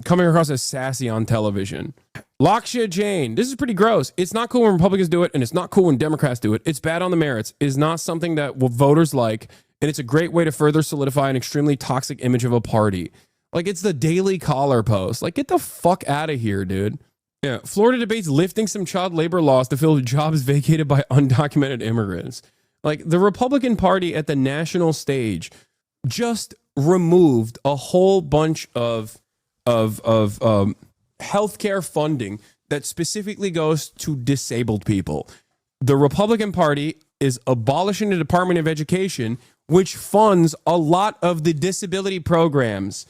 S3: coming across as sassy on television. Lakshya Jain, this is pretty gross. It's not cool when Republicans do it, and it's not cool when Democrats do it. It's bad on the merits. It is not something that voters like, and it's a great way to further solidify an extremely toxic image of a party. Like, it's the Daily Caller post. Like, get the fuck out of here, dude. Yeah, Florida debates lifting some child labor laws to fill jobs vacated by undocumented immigrants. Like, the Republican Party at the national stage just removed a whole bunch of healthcare funding that specifically goes to disabled people. The Republican Party is abolishing the Department of Education, which funds a lot of the disability programs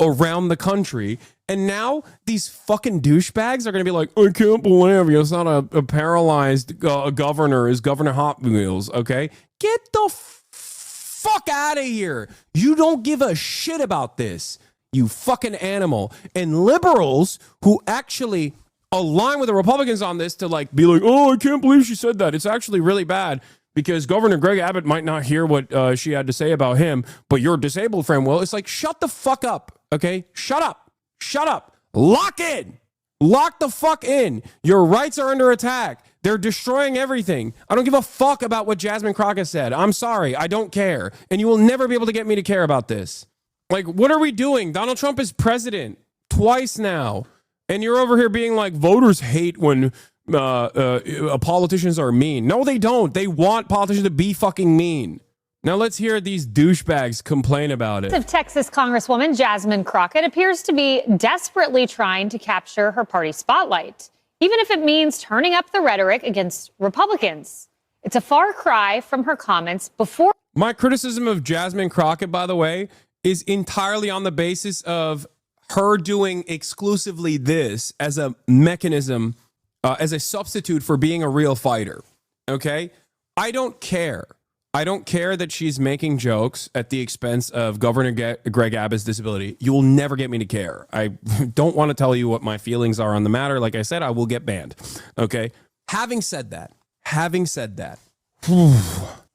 S3: around the country. And now these fucking douchebags are going to be like, I can't believe it's not a paralyzed governor, is Governor Hot Wheels, okay? Get the fuck out of here. You don't give a shit about this, you fucking animal. And liberals who actually align with the Republicans on this to like be like, oh, I can't believe she said that. It's actually really bad because Governor Greg Abbott might not hear what she had to say about him, but your disabled friend will. It's like, shut the fuck up, okay? Shut up. Shut up. Lock in. Lock the fuck in. Your rights are under attack. They're destroying everything. I don't give a fuck about what Jasmine Crockett said. I'm sorry. I don't care. And you will never be able to get me to care about this. Like, what are we doing? Donald Trump is president twice now. And you're over here being like, voters hate when politicians are mean. No, they don't. They want politicians to be fucking mean. Now let's hear these douchebags complain about it.
S8: Of Texas Congresswoman Jasmine Crockett appears to be desperately trying to capture her party spotlight, even if it means turning up the rhetoric against Republicans. It's a far cry from her comments before.
S3: My criticism of Jasmine Crockett, by the way, is entirely on the basis of her doing exclusively this as a mechanism, as a substitute for being a real fighter. Okay? I don't care. I don't care that she's making jokes at the expense of Governor Greg Abbott's disability. You will never get me to care. I don't want to tell you what my feelings are on the matter. Like I said, I will get banned. Okay? Having said that,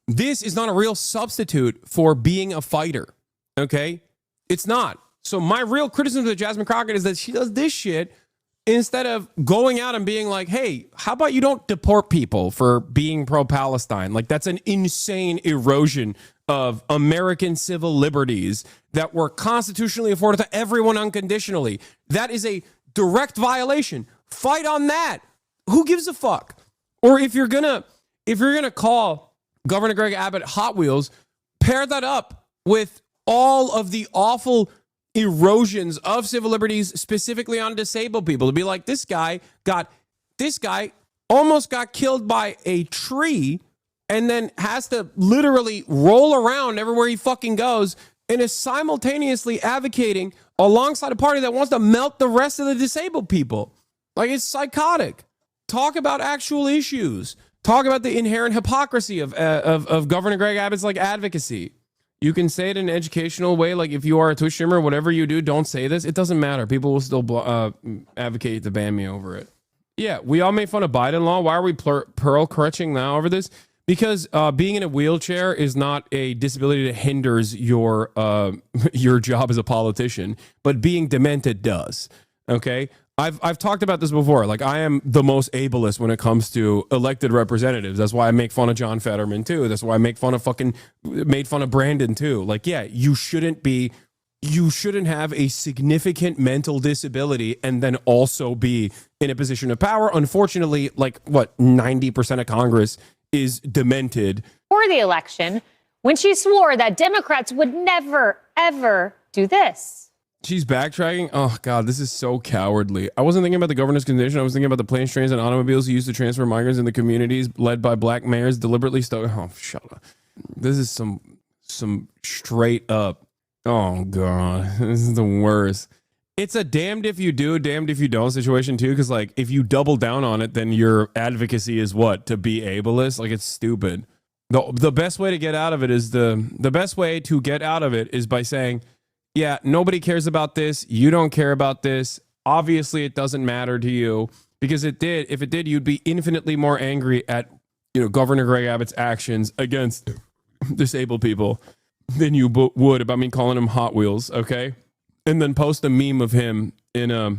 S3: this is not a real substitute for being a fighter. Okay? It's not. So my real criticism of Jasmine Crockett is that she does this shit instead of going out and being like, hey, how about you don't deport people for being pro-Palestine? Like, that's an insane erosion of American civil liberties that were constitutionally afforded to everyone unconditionally. That is a direct violation. Fight on that. Who gives a fuck? Or if you're gonna call Governor Greg Abbott Hot Wheels, pair that up with all of the awful erosions of civil liberties, specifically on disabled people, to be like, this guy almost got killed by a tree and then has to literally roll around everywhere he fucking goes and is simultaneously advocating alongside a party that wants to melt the rest of the disabled people. Like, it's psychotic. Talk about actual issues. Talk about the inherent hypocrisy of Governor Greg Abbott's like advocacy. You can say it in an educational way, like if you are a Twitch streamer, whatever you do, don't say this. It doesn't matter. People will still advocate to ban me over it. Yeah, we all made fun of Biden law. Why are we pearl crutching now over this? Because being in a wheelchair is not a disability that hinders your job as a politician, but being demented does. Okay? I've talked about this before. Like, I am the most ableist when it comes to elected representatives. That's why I make fun of John Fetterman too. That's why I made fun of Brandon too. Like, yeah, you shouldn't have a significant mental disability and then also be in a position of power. Unfortunately, like, what, 90% of Congress is demented.
S8: For the election, when she swore that Democrats would never, ever do this.
S3: She's backtracking. Oh, God, this is so cowardly. I wasn't thinking about the governor's condition. I was thinking about the planes, trains, and automobiles used to transfer migrants in the communities led by black mayors deliberately. Oh, shut up. This is some straight up. Oh, God, this is the worst. It's a damned if you do, damned if you don't situation, too, because, like, if you double down on it, then your advocacy is what? To be ableist? Like, it's stupid. The best way to get out of it is by saying, yeah, nobody cares about this. You don't care about this. Obviously, it doesn't matter to you, because if it did, you'd be infinitely more angry at, Governor Greg Abbott's actions against disabled people than you would about me calling him Hot Wheels. Okay, and then post a meme of him in a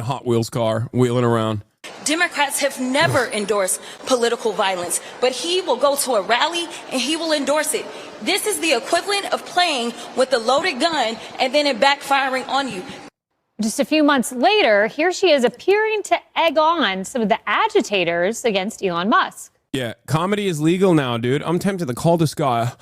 S3: Hot Wheels car wheeling around.
S9: Democrats have never endorsed political violence, but he will go to a rally and he will endorse it. This is the equivalent of playing with a loaded gun and then it backfiring on you.
S8: Just a few months later, here she is appearing to egg on some of the agitators against Elon Musk.
S3: Yeah, comedy is legal now, dude. I'm tempted to call this guy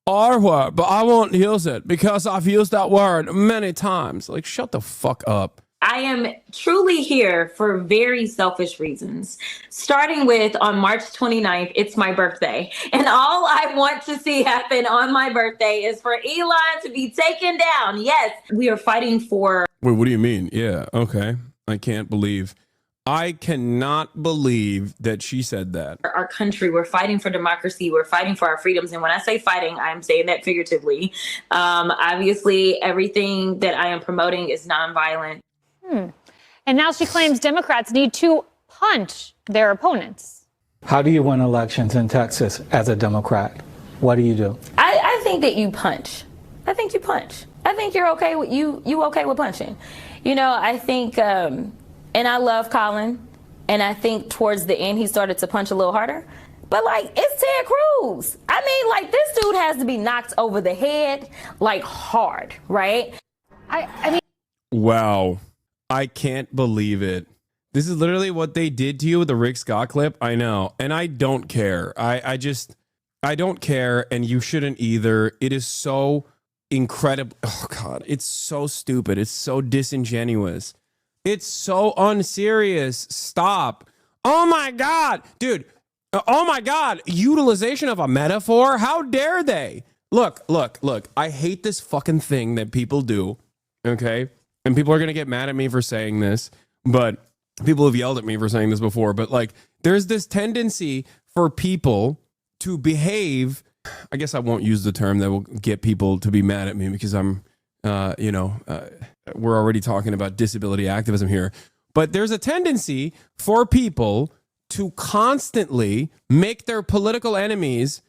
S3: R-word, but I won't use it because I've used that word many times. Like, shut the fuck up.
S13: I am truly here for very selfish reasons. Starting with on March 29th, it's my birthday. And all I want to see happen on my birthday is for Elon to be taken down. Yes, we are fighting for...
S3: Wait, what do you mean? Yeah, okay. I cannot believe that she said that.
S13: Our country, we're fighting for democracy, we're fighting for our freedoms. And when I say fighting, I'm saying that figuratively. Obviously, everything that I am promoting is nonviolent.
S8: And now she claims Democrats need to punch their opponents.
S14: How do you win elections in Texas as a Democrat? What do you do?
S13: I think that you punch. I think you punch. I think you're okay with you okay with punching. I think, and I love Colin, and I think towards the end he started to punch a little harder. But like, it's Ted Cruz. I mean, like, this dude has to be knocked over the head, like, hard, right?
S8: I mean,
S3: wow. I can't believe it. This is literally what they did to you with the Rick Scott clip. I know. And I don't care. I don't care. And you shouldn't either. It is so incredible. Oh, God. It's so stupid. It's so disingenuous. It's so unserious. Stop. Oh, my God. Dude. Oh, my God. Utilization of a metaphor. How dare they? look. I hate this fucking thing that people do, okay? And people are going to get mad at me for saying this, but people have yelled at me for saying this before. But like, there's this tendency for people to behave. I guess I won't use the term that will get people to be mad at me because I'm, we're already talking about disability activism here. But there's a tendency for people to constantly make their political enemies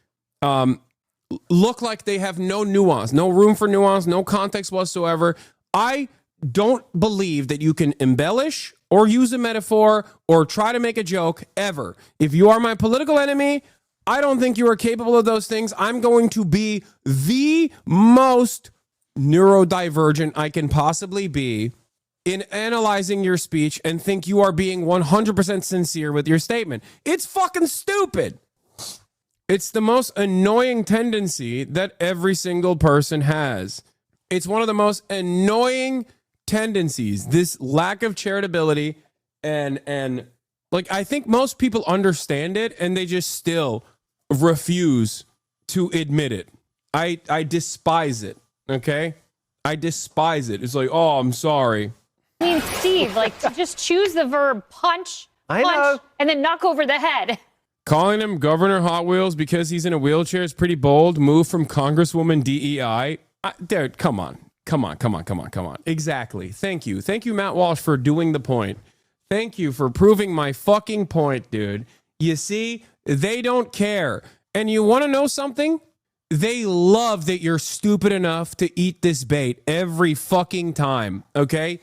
S3: look like they have no nuance, no room for nuance, no context whatsoever. I don't believe that you can embellish or use a metaphor or try to make a joke ever. If you are my political enemy, I don't think you are capable of those things. I'm going to be the most neurodivergent I can possibly be in analyzing your speech and think you are being 100% sincere with your statement. It's fucking stupid. It's the most annoying tendency that every single person has. It's one of the most annoying tendencies, this lack of charitability, and like, I think most people understand it and they just still refuse to admit it. I despise it, okay? I despise it. It's like, oh, I'm sorry.
S8: I mean, Steve, like, to just choose the verb punch, and then knock over the head.
S3: Calling him Governor Hot Wheels because he's in a wheelchair is pretty bold. Move from Congresswoman DEI. Dude, come on. Exactly. Thank you, Matt Walsh, for doing the point. Thank you for proving my fucking point, dude. You see, they don't care. And you want to know something? They love that you're stupid enough to eat this bait every fucking time, okay?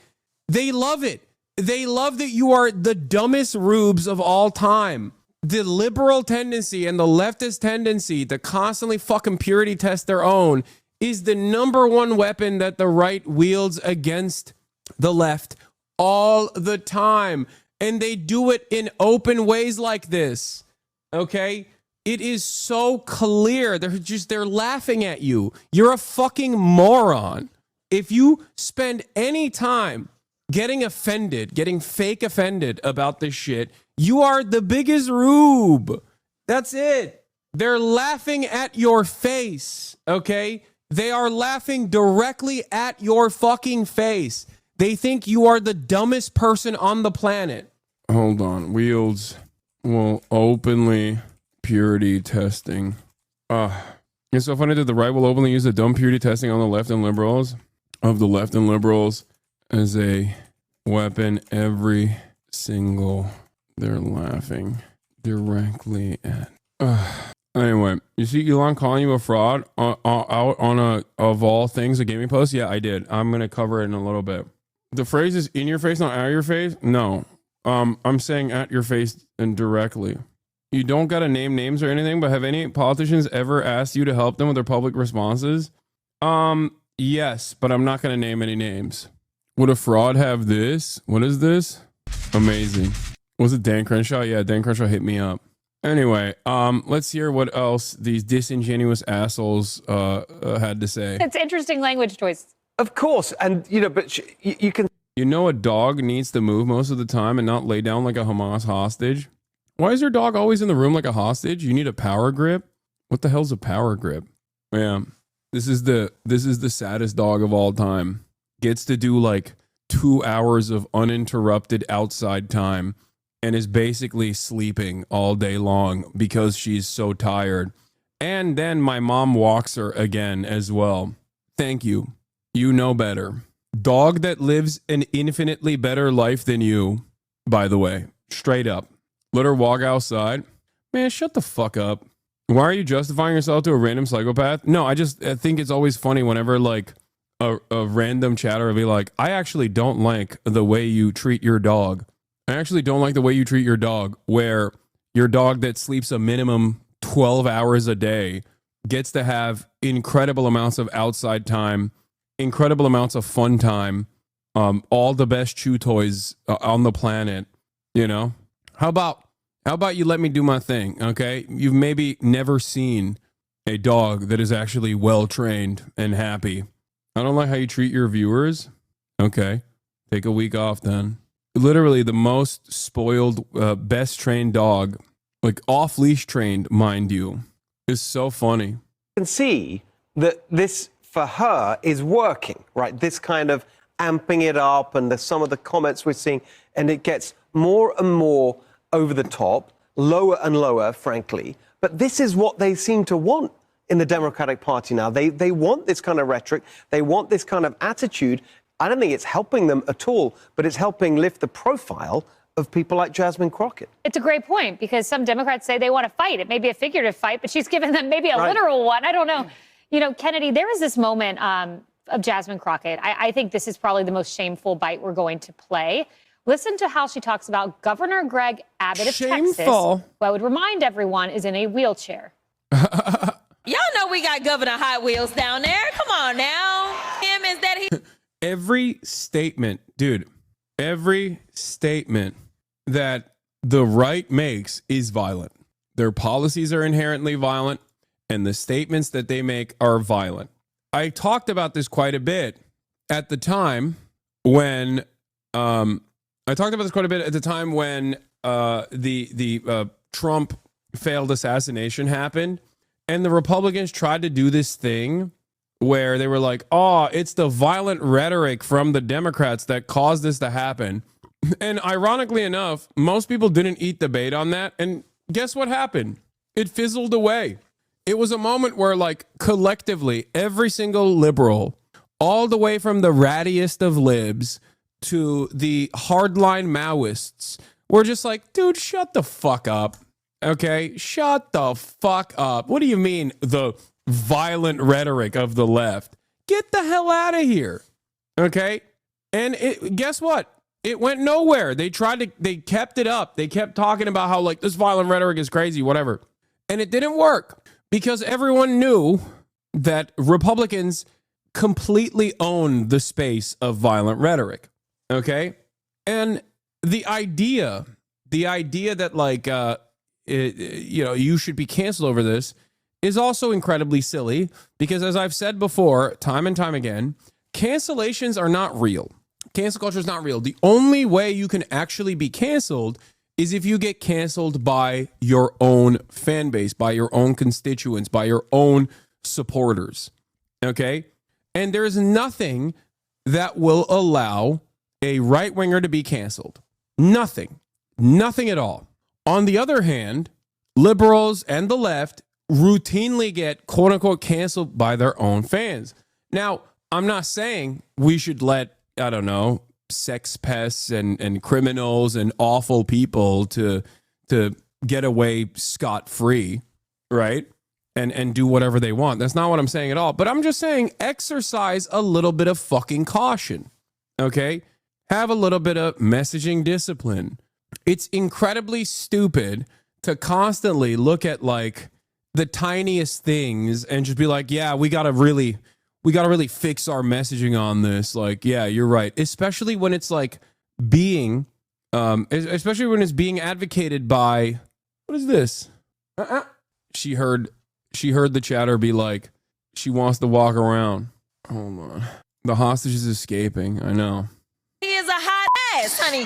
S3: They love it. They love that you are the dumbest rubes of all time. The liberal tendency and the leftist tendency to constantly fucking purity test their own is the number one weapon that the right wields against the left all the time. And they do it in open ways like this, okay? It is so clear. They're laughing at you. You're a fucking moron. If you spend any time getting offended, getting fake offended about this shit, you are the biggest rube. That's it. They're laughing at your face, okay? They are laughing directly at your fucking face. They think you are the dumbest person on the planet. Hold on. Wields will openly purity testing. It's so funny that the right will openly use the dumb purity testing on the left and liberals as a weapon every single. They're laughing directly at. Anyway, you see Elon calling you a fraud out on a of all things a gaming post? Yeah, I did. I'm gonna cover it in a little bit. The phrase is in your face, not at your face. No, I'm saying at your face and directly. You don't gotta name names or anything, but have any politicians ever asked you to help them with their public responses? Yes, but I'm not gonna name any names. Would a fraud have this? What is this? Amazing. Was it Dan Crenshaw? Yeah, Dan Crenshaw hit me up. Anyway, let's hear what else these disingenuous assholes had to say.
S8: It's interesting language choice.
S15: Of course, and but you can.
S3: You know, a dog needs to move most of the time and not lay down like a Hamas hostage. Why is your dog always in the room like a hostage? You need a power grip. What the hell's a power grip? Yeah, this is the saddest dog of all time. Gets to do like 2 hours of uninterrupted outside time and is basically sleeping all day long because she's so tired. And then my mom walks her again as well. Thank you. You know better. Dog that lives an infinitely better life than you, by the way. Straight up. Let her walk outside. Man, shut the fuck up. Why are you justifying yourself to a random psychopath? No, I think it's always funny whenever like a random chatter will be like, I actually don't like the way you treat your dog. I actually don't like the way you treat your dog, where your dog that sleeps a minimum 12 hours a day gets to have incredible amounts of outside time, incredible amounts of fun time, all the best chew toys on the planet, you know? How about you let me do my thing, okay? You've maybe never seen a dog that is actually well-trained and happy. I don't like how you treat your viewers. Okay, take a week off then. Literally the most spoiled, best trained dog, like off-leash trained, mind you, is so funny.
S15: Can see that this, for her, is working, right? This kind of amping it up, and some of the comments we're seeing, and it gets more and more over the top, lower and lower, frankly. But this is what they seem to want in the Democratic Party now. They want this kind of rhetoric. They want this kind of attitude. I don't think it's helping them at all, but it's helping lift the profile of people like Jasmine Crockett.
S8: It's a great point, because some Democrats say they want to fight. It may be a figurative fight, but she's given them maybe a literal one. I don't know. You know, Kennedy, there is this moment of Jasmine Crockett. I think this is probably the most shameful bite we're going to play. Listen to how she talks about Governor Greg Abbott of Texas, who I would remind everyone is in a wheelchair.
S9: Y'all know we got Governor Hot Wheels down there. Come on now. Him, is that he?
S3: Every statement, dude, every statement that the right makes is violent. Their policies are inherently violent, and the statements that they make are violent. I talked about this quite a bit at the time when the Trump failed assassination happened, and the Republicans tried to do this thing where they were like, oh, it's the violent rhetoric from the Democrats that caused this to happen. And ironically enough, most people didn't eat the bait on that. And guess what happened? It fizzled away. It was a moment where, like, collectively, every single liberal, all the way from the rattiest of libs to the hardline Maoists, were just like, dude, shut the fuck up. Okay? Shut the fuck up. What do you mean, the violent rhetoric of the left? Get the hell out of here. Okay? And guess what? It went nowhere. They kept it up. They kept talking about how, like, this violent rhetoric is crazy, whatever. And it didn't work because everyone knew that Republicans completely own the space of violent rhetoric. Okay? And the idea that, like, you should be canceled over this is also incredibly silly because, as I've said before, time and time again, cancellations are not real. Cancel culture is not real. The only way you can actually be canceled is if you get canceled by your own fan base, by your own constituents, by your own supporters. Okay? And there's nothing that will allow a right-winger to be canceled. Nothing. Nothing at all. On the other hand, liberals and the left routinely get quote-unquote canceled by their own fans. Now, I'm not saying we should let, I don't know, sex pests and criminals and awful people to get away scot-free, right? And do whatever they want. That's not what I'm saying at all. But I'm just saying exercise a little bit of fucking caution, okay? Have a little bit of messaging discipline. It's incredibly stupid to constantly look at, like, the tiniest things and just be like, yeah, we gotta really fix our messaging on this. Like, yeah, you're right. Especially when it's like especially when it's being advocated by, what is this? She heard the chatter be like, she wants to walk around. Hold on. The hostage is escaping. I know.
S9: He is a hot ass, honey.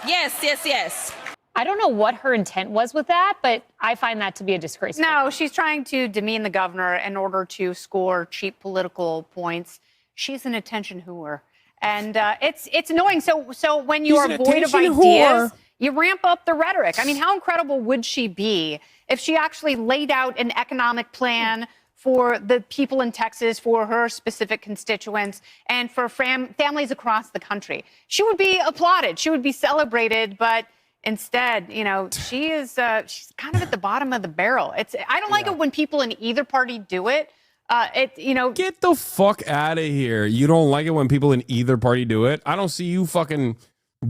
S9: Yes.
S8: I don't know what her intent was with that, but I find that to be a disgrace.
S16: No, she's trying to demean the governor in order to score cheap political points. She's an attention whore. And it's annoying. So when you are void of ideas, you ramp up the rhetoric. I mean, how incredible would she be if she actually laid out an economic plan for the people in Texas, for her specific constituents, and for families across the country? She would be applauded. She would be celebrated, but instead, she's kind of at the bottom of the barrel. I don't like it when people in either party do it.
S3: Get the fuck out of here. You don't like it when people in either party do it? I don't see you fucking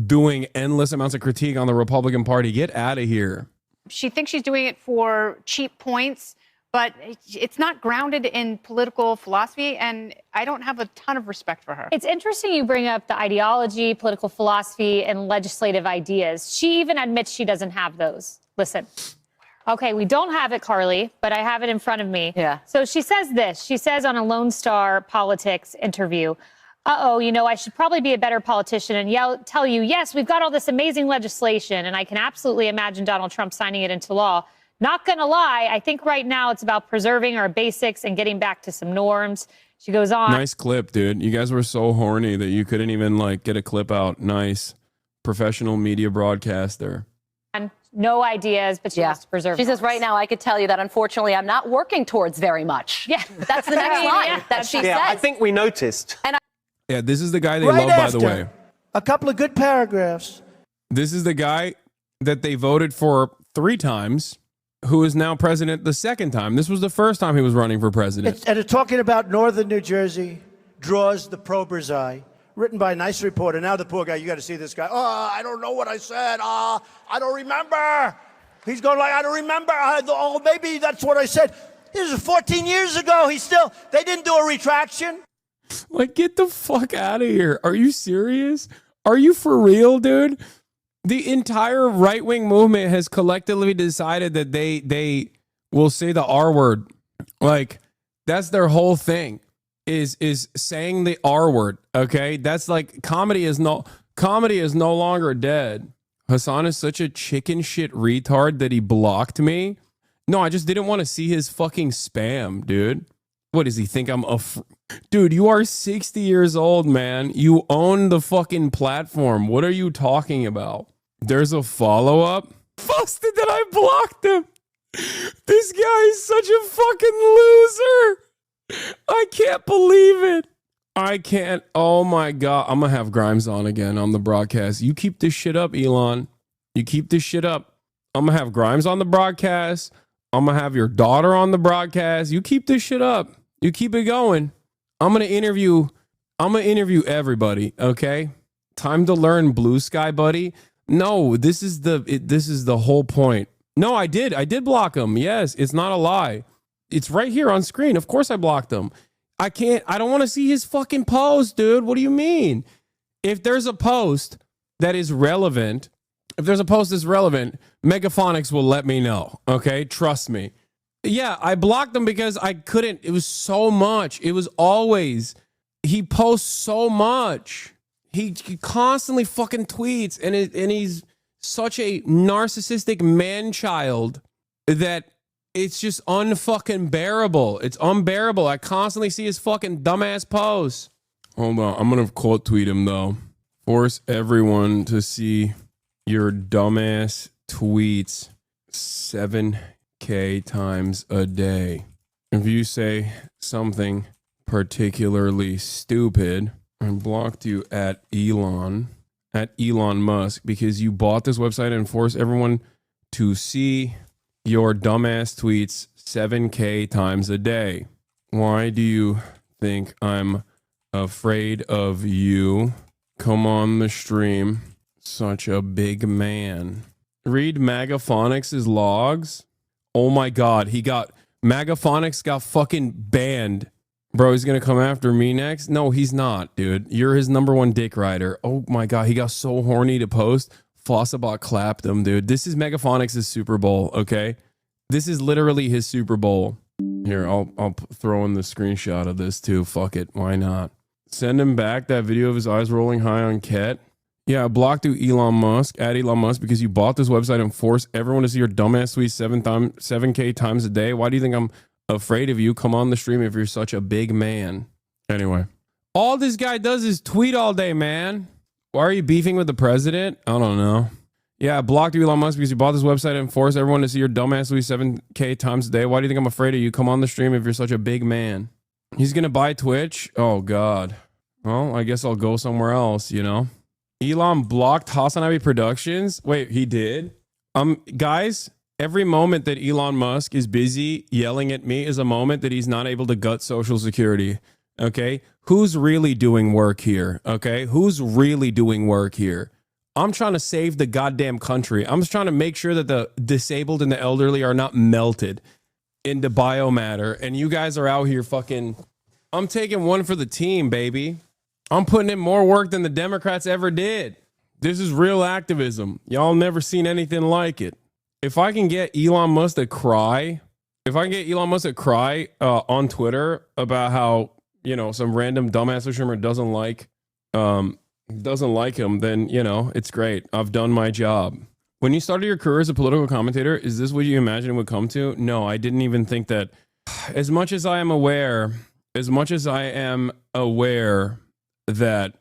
S3: doing endless amounts of critique on the Republican Party. Get out of here.
S16: She thinks she's doing it for cheap points, but it's not grounded in political philosophy, and I don't have a ton of respect for her.
S8: It's interesting you bring up the ideology, political philosophy, and legislative ideas. She even admits she doesn't have those. Listen. Okay, we don't have it, Carly, but I have it in front of me.
S16: Yeah.
S8: So she says this. She says on a Lone Star Politics interview, I should probably be a better politician and tell you, yes, we've got all this amazing legislation, and I can absolutely imagine Donald Trump signing it into law. Not gonna lie, I think right now it's about preserving our basics and getting back to some norms. She goes on.
S3: Nice clip, dude. You guys were so horny that you couldn't even like get a clip out. Nice. Professional media broadcaster.
S8: No ideas, but she wants to preserve.
S17: She says right now, I could tell you that unfortunately I'm not working towards very much.
S8: Yeah.
S17: That's the next line that she says.
S15: I think we noticed.
S17: And
S3: Yeah, this is the guy they
S18: Right
S3: love, by
S18: after.
S3: the way.
S18: A couple of good paragraphs.
S3: This is the guy that they voted for 3 times, who is now president the 2nd time. This was the first time he was running for president.
S18: And it's talking about northern New Jersey draws the prober's eye. Written by a nice reporter. Now the poor guy, you got to see this guy. Oh, I don't know what I said. I don't remember. He's going like, I don't remember. Oh, maybe that's what I said. This was 14 years ago. They didn't do a retraction.
S3: Like, get the fuck out of here. Are you serious? Are you for real, dude? The entire right-wing movement has collectively decided that they will say the R word. Like, that's their whole thing. Is saying the R word, okay? That's like comedy is no longer dead. Hasan is such a chicken shit retard that he blocked me. No, I just didn't want to see his fucking spam, dude. What does he think I'm dude, you are 60 years old, man. You own the fucking platform. What are you talking about? There's a follow-up. Busted that I blocked him. This guy is such a fucking loser. I can't believe it. I can't. Oh my God. I'm going to have Grimes on again on the broadcast. You keep this shit up, Elon. You keep this shit up. I'm going to have Grimes on the broadcast. I'm going to have your daughter on the broadcast. You keep this shit up. You keep it going. I'm going to interview everybody, okay? Time to learn, Blue Sky buddy. No, this is the whole point. No, I did block him. Yes, it's not a lie. It's right here on screen. Of course I blocked him. I don't want to see his fucking post, dude. What do you mean? If there's a post that is relevant, Megaphonics will let me know. Okay? Trust me. Yeah, I blocked him because I couldn't. It was so much. It was always. He posts so much. He constantly fucking tweets, and he's such a narcissistic man-child that it's just unfucking bearable. It's unbearable. I constantly see his fucking dumbass posts. Hold on. I'm going to quote tweet him, though. Force everyone to see your dumbass tweets 7K times a day. If you say something particularly stupid, I blocked you at Elon Musk because you bought this website and forced everyone to see your dumbass tweets 7K times a day. Why do you think I'm afraid of you? Come on the stream. Such a big man. Read Megaphonics' logs. Oh my God. Megaphonics got fucking banned. Bro, he's going to come after me next? No, he's not, dude. You're his #1 dick rider. Oh my God. He got so horny to post. Fossabot clapped him, dude. This is Megaphonics' Super Bowl, okay? This is literally his Super Bowl. Here, I'll throw in the screenshot of this too. Fuck it. Why not? Send him back that video of his eyes rolling high on Ket. Yeah, I blocked you, Elon Musk, at Elon Musk, because you bought this website and forced everyone to see your dumbass tweet 7K times a day. Why do you think I'm afraid of you? Come on the stream if you're such a big man. Anyway, all this guy does is tweet all day, man. Why are you beefing with the president? I don't know. Yeah, I blocked you, Elon Musk, because you bought this website and forced everyone to see your dumbass tweet 7K times a day. Why do you think I'm afraid of you? Come on the stream if you're such a big man. He's going to buy Twitch? Oh, God. Well, I guess I'll go somewhere else, you know? Elon blocked HasanAbi Productions? Wait, he did? Guys, every moment that Elon Musk is busy yelling at me is a moment that he's not able to gut Social Security. Okay? Who's really doing work here? Okay? Who's really doing work here? I'm trying to save the goddamn country. I'm just trying to make sure that the disabled and the elderly are not melted into biomatter. And you guys are out here fucking... I'm taking one for the team, baby. I'm putting in more work than the Democrats ever did. This is real activism. Y'all never seen anything like it. If I can get Elon Musk to cry, on Twitter about how, you know, some random dumbass streamer doesn't like him, then, you know, it's great. I've done my job. When you started your career as a political commentator, is this what you imagined it would come to? No, I didn't even think that. As much as I am aware that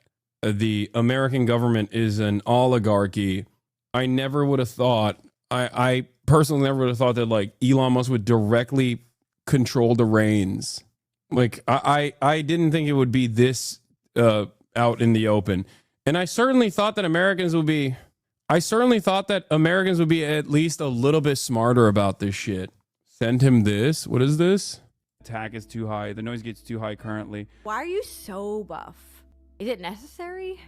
S3: the American government is an oligarchy, I never would have thought, I personally never would have thought that like Elon Musk would directly control the reins. Like I didn't think it would be this out in the open. And I certainly thought that Americans would be at least a little bit smarter about this shit. Send him this. What is this?
S19: Attack is too high. The noise gets too high currently.
S21: Why are you so buff? Is it necessary?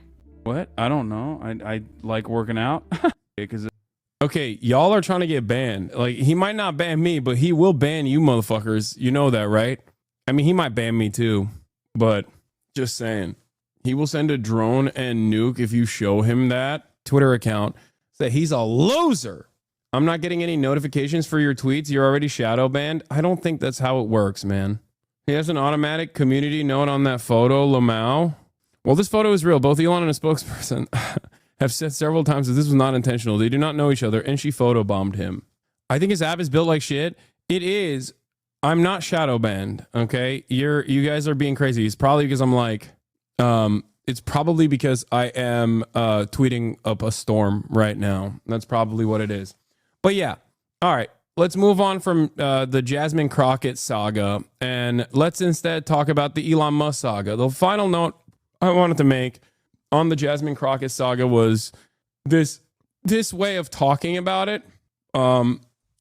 S19: What? I don't know. I like working out.
S3: Okay, y'all are trying to get banned. Like, he might not ban me, but he will ban you motherfuckers. You know that, right? I mean, he might ban me too, but just saying. He will send a drone and nuke if you show him that Twitter account. Say he's a loser. I'm not getting any notifications for your tweets. You're already shadow banned. I don't think that's how it works, man. He has an automatic community note on that photo, Lamau. Well, this photo is real. Both Elon and a spokesperson have said several times that this was not intentional. They do not know each other, and she photobombed him. I think his app is built like shit. It is. I'm not shadow banned, okay? You guys are being crazy. It's probably because I'm like, it's probably because I am tweeting up a storm right now. That's probably what it is. But yeah, all right. Let's move on from the Jasmine Crockett saga, and let's instead talk about the Elon Musk saga. The final note I wanted to make on the Jasmine Crockett saga was this way of talking about it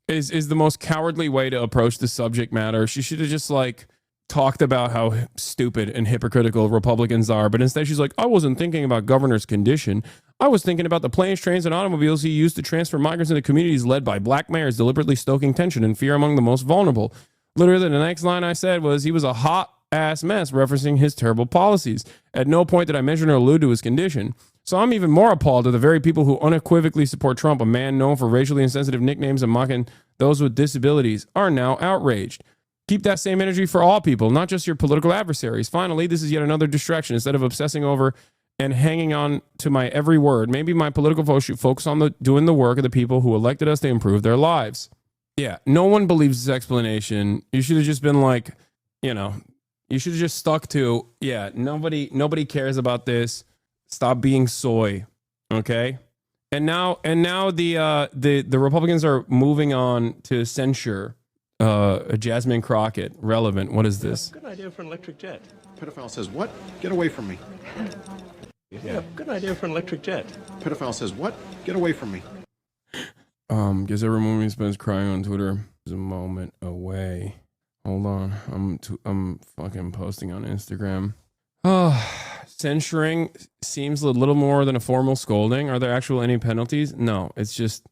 S3: is the most cowardly way to approach the subject matter. She should have just like talked about how stupid and hypocritical Republicans are, but instead she's like, I wasn't thinking about governor's condition. I was thinking about the planes, trains, and automobiles he used to transfer migrants into communities led by black mayors, deliberately stoking tension and fear among the most vulnerable. Literally, the next line I said was, he was a hot ass mess, referencing his terrible policies. At no point did I mention or allude to his condition. So I'm even more appalled at the very people who unequivocally support Trump, a man known for racially insensitive nicknames and mocking those with disabilities, are now outraged. Keep that same energy for all people, not just your political adversaries. Finally, this is yet another distraction. Instead of obsessing over and hanging on to my every word, maybe my political vote should focus on doing the work of the people who elected us to improve their lives. Yeah, no one believes this explanation. You should have just been like, you should have just stuck to, yeah, nobody cares about this. Stop being soy, okay? And now the Republicans are moving on to censure Jasmine Crockett. Relevant. What is this?
S22: Good idea for an electric jet.
S20: Pedophile says, what? Get away from me.
S22: Yeah, good idea for an electric jet.
S20: Pedophile says, what? Get away from me.
S3: Guess every moment he spends crying on Twitter is a moment away. Hold on, I'm fucking posting on Instagram. Censuring seems a little more than a formal scolding. Are there actual any penalties? No, it's just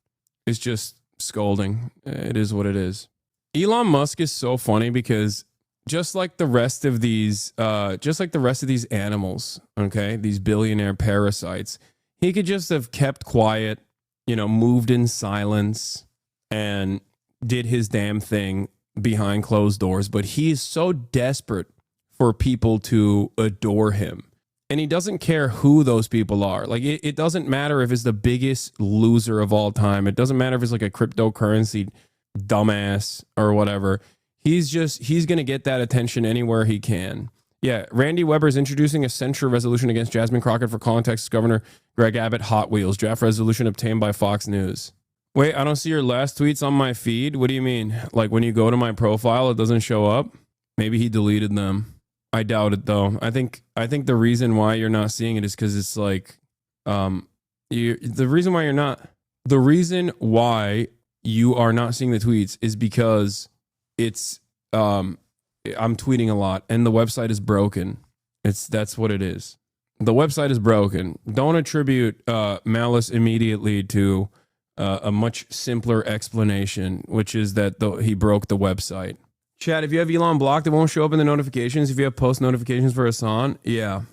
S3: scolding. It is what it is. Elon Musk is so funny because just like the rest of these animals, okay, these billionaire parasites, he could just have kept quiet, moved in silence and did his damn thing behind closed doors. But he is so desperate for people to adore him. And he doesn't care who those people are. Like, it doesn't matter if it's the biggest loser of all time. It doesn't matter if it's like a cryptocurrency dumbass or whatever. He's going to get that attention anywhere he can. Yeah, Randy Weber is introducing a censure resolution against Jasmine Crockett for calling Texas Governor Greg Abbott Hot Wheels. Draft resolution obtained by Fox News. Wait, I don't see your last tweets on my feed? What do you mean? Like, when you go to my profile, it doesn't show up? Maybe he deleted them. I doubt it, though. I think the reason why you're not seeing it is because it's like, the reason why you are not seeing the tweets is because it's, I'm tweeting a lot and the website is broken. That's what it is. The website is broken. Don't attribute malice immediately to a much simpler explanation, which is that he broke the website. Chad, if you have Elon blocked, it won't show up in the notifications. If you have post notifications for Hasan, yeah,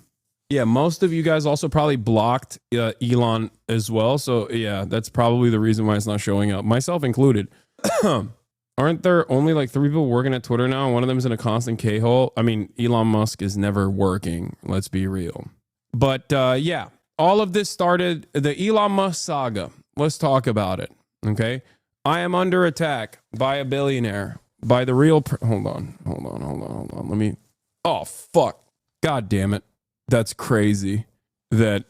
S3: most of you guys also probably blocked Elon as well. So yeah, that's probably the reason why it's not showing up, myself included. Aren't there only like 3 people working at Twitter now? And one of them is in a constant K-hole. I mean, Elon Musk is never working. Let's be real. But yeah, all of this started, the Elon Musk saga Let's talk about it. Okay. I am under attack by a billionaire, by the real. Hold on. Let me. Oh, fuck. God damn it. That's crazy. That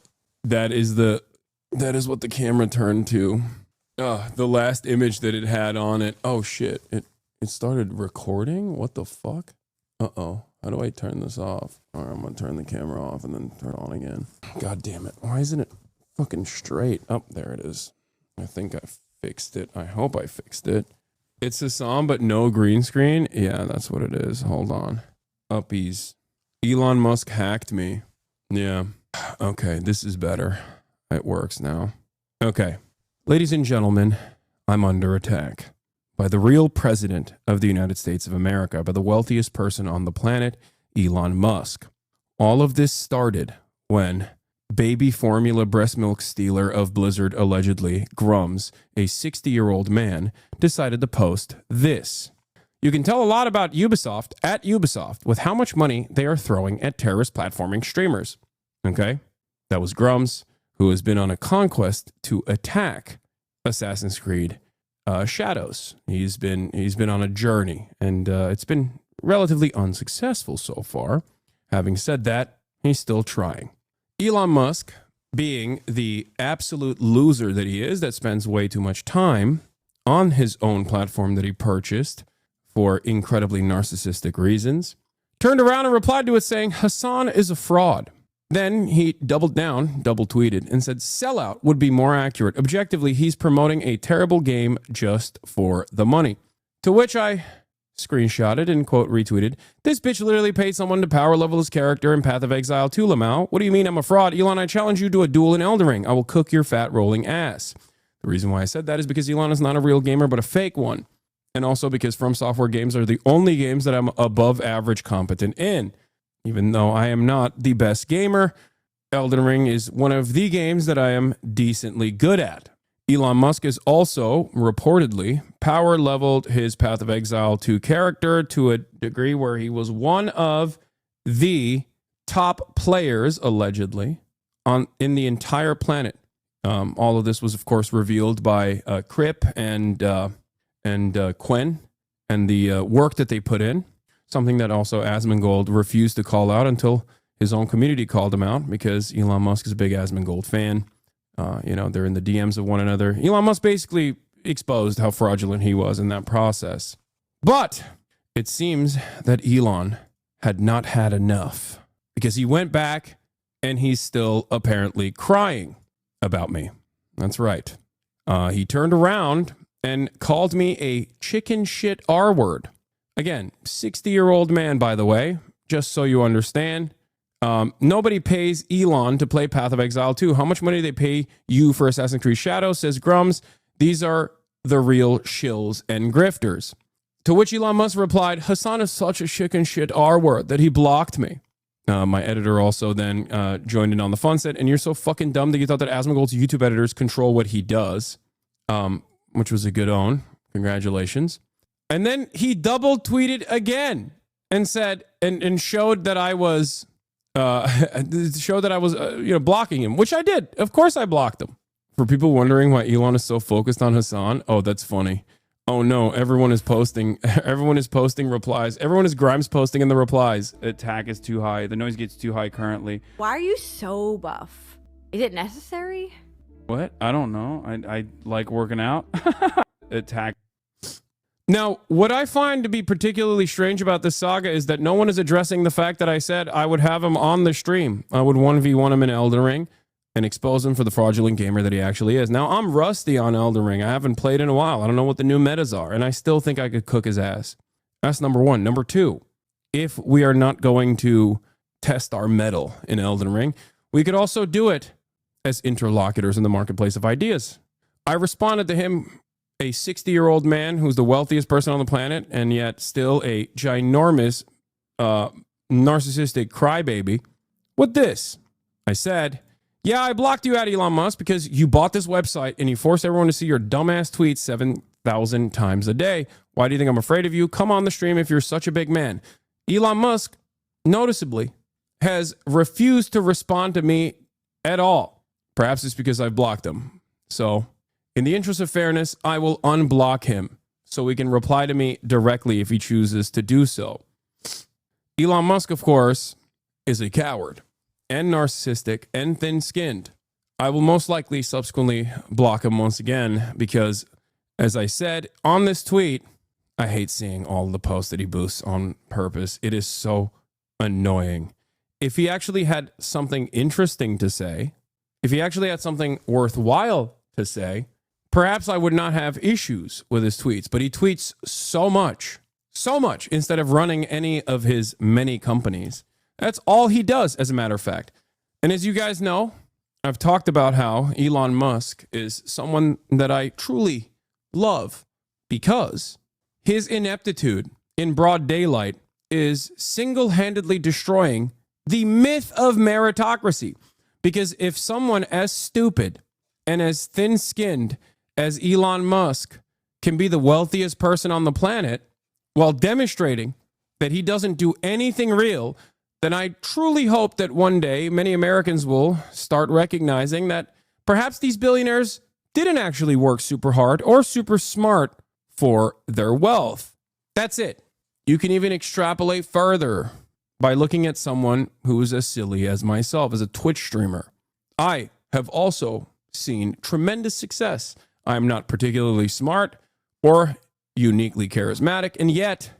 S3: is what the camera turned to. The last image that it had on it. Oh, shit. It started recording? What the fuck? Uh-oh. How do I turn this off? All right, I'm going to turn the camera off and then turn it on again. God damn it. Why isn't it fucking straight? Oh, there it is. I think I fixed it. I hope I fixed it. It's Hasan, but no green screen. Yeah, that's what it is. Hold on. Uppies. Elon Musk hacked me. Yeah. Okay, this is better. It works now. Okay. Ladies and gentlemen, I'm under attack by the real president of the United States of America, by the wealthiest person on the planet, Elon Musk. All of this started when baby formula breast milk stealer of Blizzard, allegedly, Grums, a 60-year-old man, decided to post this. You can tell a lot about Ubisoft at Ubisoft with how much money they are throwing at terrorist platforming streamers. Okay? That was Grums, who has been on a conquest to attack Assassin's Creed Shadows. He's been on a journey, and it's been relatively unsuccessful so far. Having said that, he's still trying. Elon Musk, being the absolute loser that he is, that spends way too much time on his own platform that he purchased for incredibly narcissistic reasons, turned around and replied to it saying, Hasan is a fraud. Then he doubled down, double tweeted, and said sellout would be more accurate. Objectively, he's promoting a terrible game just for the money. To which I screenshotted and, quote, retweeted, this bitch literally paid someone to power level his character in Path of Exile 2, Lamau. What do you mean I'm a fraud? Elon, I challenge you to a duel in Elden Ring. I will cook your fat rolling ass. The reason why I said that is because Elon is not a real gamer, but a fake one. And also because From Software games are the only games that I'm above average competent in. Even though I am not the best gamer, Elden Ring is one of the games that I am decently good at. Elon Musk has also reportedly power leveled his Path of Exile 2 character to a degree where he was one of the top players, allegedly, in the entire planet. All of this was, of course, revealed by Crip and Quen and the work that they put in. Something that also Asmongold refused to call out until his own community called him out, because Elon Musk is a big Asmongold fan. They're in the DMs of one another. Elon Musk basically exposed how fraudulent he was in that process. But it seems that Elon had not had enough, because he went back and he's still apparently crying about me. That's right. He turned around and called me a chicken shit R word. Again, 60-year-old man, by the way, just so you understand. Nobody pays Elon to play Path of Exile 2. How much money do they pay you for Assassin's Creed Shadows? Says Grums. These are the real shills and grifters. To which Elon Musk replied, Hasan is such a chicken shit R word that he blocked me. My editor also then joined in on the fun set, and you're so fucking dumb that you thought that Asmongold's YouTube editors control what he does, which was a good own. Congratulations. And then he double tweeted again and said, and showed that I was, blocking him, which I did. Of course I blocked him. For people wondering why Elon is so focused on Hasan, oh, that's funny. Oh no, everyone is posting replies. Everyone is Grimes posting in the replies.
S19: Attack is too high. The noise gets too high currently.
S21: Why are you so buff? Is it necessary?
S19: What? I don't know. I like working out. Attack.
S3: Now, what I find to be particularly strange about this saga is that no one is addressing the fact that I said I would have him on the stream. I would 1v1 him in Elden Ring and expose him for the fraudulent gamer that he actually is. Now, I'm rusty on Elden Ring. I haven't played in a while. I don't know what the new metas are, and I still think I could cook his ass. That's number one. Number two, if we are not going to test our mettle in Elden Ring, we could also do it as interlocutors in the marketplace of ideas. I responded to him, a 60-year-old man who's the wealthiest person on the planet and yet still a ginormous narcissistic crybaby, with this. I said, yeah, I blocked you out, Elon Musk, because you bought this website and you forced everyone to see your dumbass tweets 7,000 times a day. Why do you think I'm afraid of you? Come on the stream if you're such a big man. Elon Musk, noticeably, has refused to respond to me at all. Perhaps it's because I've blocked him. So In the interest of fairness, I will unblock him so he can reply to me directly if he chooses to do so. Elon Musk, of course, is a coward and narcissistic and thin-skinned. I will most likely subsequently block him once again because, as I said on this tweet, I hate seeing all the posts that he boosts on purpose. It is so annoying. If he actually had something interesting to say, if he actually had something worthwhile to say, perhaps I would not have issues with his tweets. But he tweets so much, instead of running any of his many companies. That's all he does, as a matter of fact. And as you guys know, I've talked about how Elon Musk is someone that I truly love because his ineptitude in broad daylight is single-handedly destroying the myth of meritocracy. Because if someone as stupid and as thin-skinned as Elon Musk can be the wealthiest person on the planet while demonstrating that he doesn't do anything real, then I truly hope that one day many Americans will start recognizing that perhaps these billionaires didn't actually work super hard or super smart for their wealth. That's it. You can even extrapolate further by looking at someone who is as silly as myself, as a Twitch streamer. I have also seen tremendous success. I'm not particularly smart or uniquely charismatic, and yet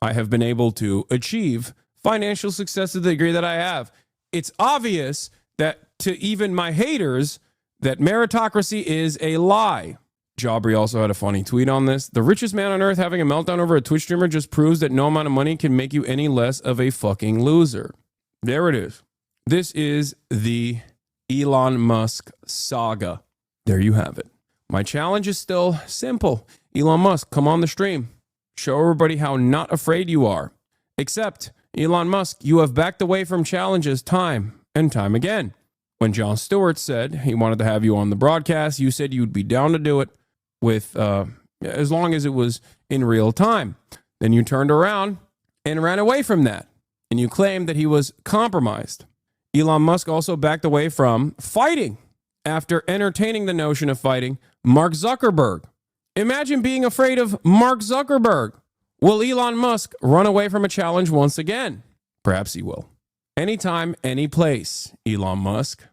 S3: I have been able to achieve financial success to the degree that I have. It's obvious that to even my haters that meritocracy is a lie. Jabri also had a funny tweet on this. The richest man on earth having a meltdown over a Twitch streamer just proves that no amount of money can make you any less of a fucking loser. There it is. This is the Elon Musk saga. There you have it. My challenge is still simple. Elon Musk, come on the stream. Show everybody how not afraid you are. Except, Elon Musk, you have backed away from challenges time and time again. When Jon Stewart said he wanted to have you on the broadcast, you said you'd be down to do it with as long as it was in real time. Then you turned around and ran away from that. And you claimed that he was compromised. Elon Musk also backed away from fighting after entertaining the notion of fighting Mark Zuckerberg. Imagine being afraid of Mark Zuckerberg. Will Elon Musk run away from a challenge once again? Perhaps he will. Anytime, any place, Elon Musk.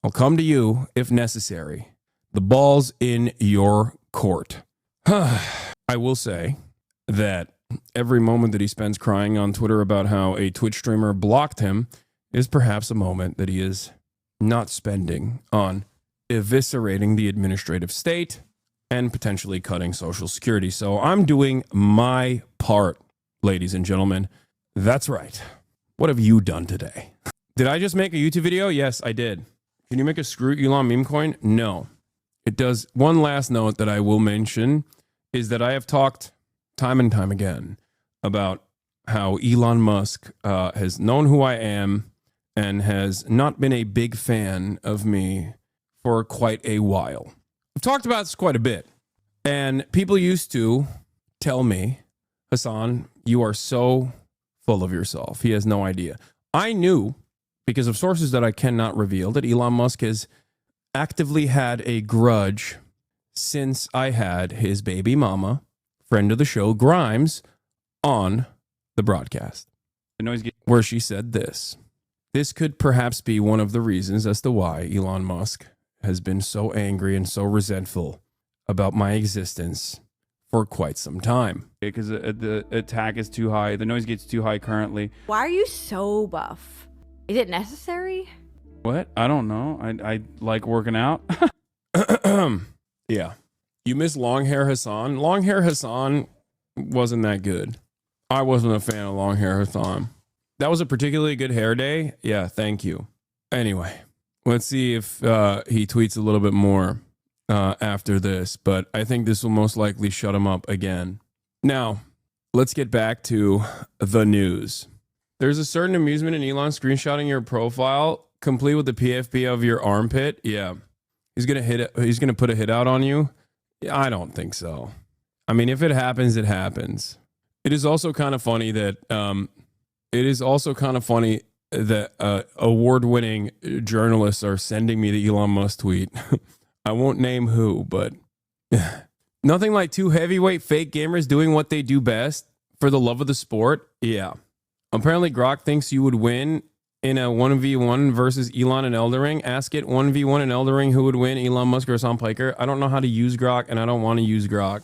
S3: I'll come to you if necessary. The ball's in your court. I will say that every moment that he spends crying on Twitter about how a Twitch streamer blocked him is perhaps a moment that he is not spending on eviscerating the administrative state and potentially cutting Social Security. So I'm doing my part, ladies and gentlemen. That's right. What have you done today? Did I just make a YouTube video? Yes, I did. Can you make a screw Elon meme coin? No. It does. One last note that I will mention is that I have talked time and time again about how Elon Musk has known who I am and has not been a big fan of me for quite a while. I've talked about this quite a bit. And people used to tell me, Hasan, you are so full of yourself. He has no idea. I knew, because of sources that I cannot reveal, that Elon Musk has actively had a grudge since I had his baby mama, friend of the show, Grimes, on the broadcast, where she said this. This could perhaps be one of the reasons as to why Elon Musk has been so angry and so resentful about my existence for quite some time.
S19: Because the attack is too high. The noise gate's too high currently.
S21: Why are you so buff? Is it necessary?
S19: What? I don't know. I like working out.
S3: Yeah. You miss long hair Hasan. Long hair Hasan wasn't that good. I wasn't a fan of long hair Hasan. That was a particularly good hair day. Yeah, thank you. Anyway, let's see if he tweets a little bit more after this, but I think this will most likely shut him up again. Now, let's get back to the news. There's a certain amusement in Elon screenshotting your profile, complete with the PFP of your armpit. Yeah. He's gonna put a hit out on you. I don't think so. I mean, if it happens, it happens. It is also kind of funny that award-winning journalists are sending me the Elon Musk tweet. I won't name who, but Nothing like two heavyweight fake gamers doing what they do best for the love of the sport. Yeah. Apparently, Grok thinks you would win in a 1v1 versus Elon and Elden Ring. Ask it 1v1 in Elden Ring, who would win, Elon Musk or Hasan Piker? I don't know how to use Grok, and I don't want to use Grok.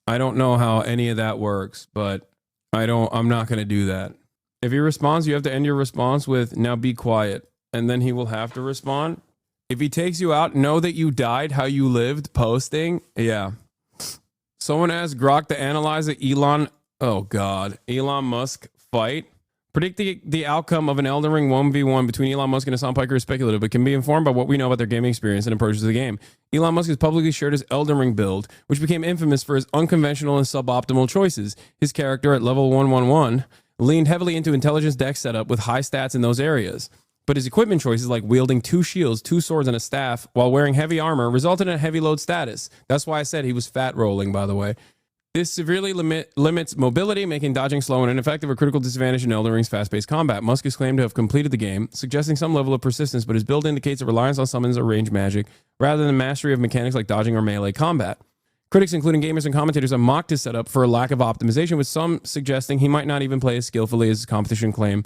S3: I don't know how any of that works, but I'm not going to do that. If he responds, you have to end your response with, now be quiet. And then he will have to respond. If he takes you out, know that you died, how you lived, posting. Yeah. Someone asked Grok to analyze the Elon Musk fight. Predict the outcome of an Elden Ring 1v1 between Elon Musk and Hasan Piker is speculative, but can be informed by what we know about their gaming experience and approaches to the game. Elon Musk has publicly shared his Elden Ring build, which became infamous for his unconventional and suboptimal choices. His character at level 111 leaned heavily into intelligence deck setup with high stats in those areas. But his equipment choices, like wielding 2 shields, 2 swords, and a staff while wearing heavy armor, resulted in a heavy load status. That's why I said he was fat rolling, by the way. This severely limits mobility, making dodging slow and ineffective, a critical disadvantage in Elden Ring's fast-paced combat. Musk is claimed to have completed the game, suggesting some level of persistence, but his build indicates a reliance on summons or range magic, rather than mastery of mechanics like dodging or melee combat. Critics, including gamers and commentators, have mocked his setup for a lack of optimization, with some suggesting he might not even play as skillfully as his completion claim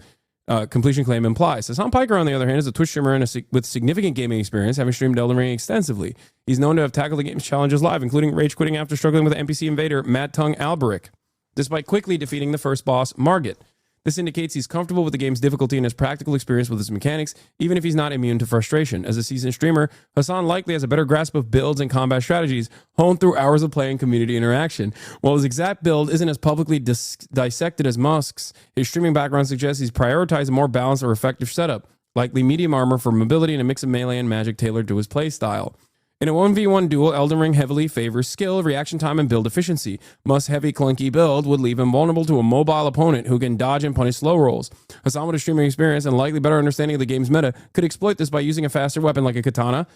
S3: implies. Hasan Piker, on the other hand, is a Twitch streamer with significant gaming experience, having streamed Elden Ring extensively. He's known to have tackled the game's challenges live, including rage quitting after struggling with NPC invader Mad Tongue Alberic, despite quickly defeating the first boss, Margit. This indicates he's comfortable with the game's difficulty and has practical experience with its mechanics, even if he's not immune to frustration. As a seasoned streamer, Hasan likely has a better grasp of builds and combat strategies, honed through hours of play and community interaction. While his exact build isn't as publicly dissected as Musk's, his streaming background suggests he's prioritized a more balanced or effective setup, likely medium armor for mobility and a mix of melee and magic tailored to his playstyle. In a 1v1 duel, Elden Ring heavily favors skill, reaction time, and build efficiency. Musk's heavy, clunky build would leave him vulnerable to a mobile opponent who can dodge and punish slow rolls. Hasan, with a streaming experience and likely better understanding of the game's meta, could exploit this by using a faster weapon like a katana.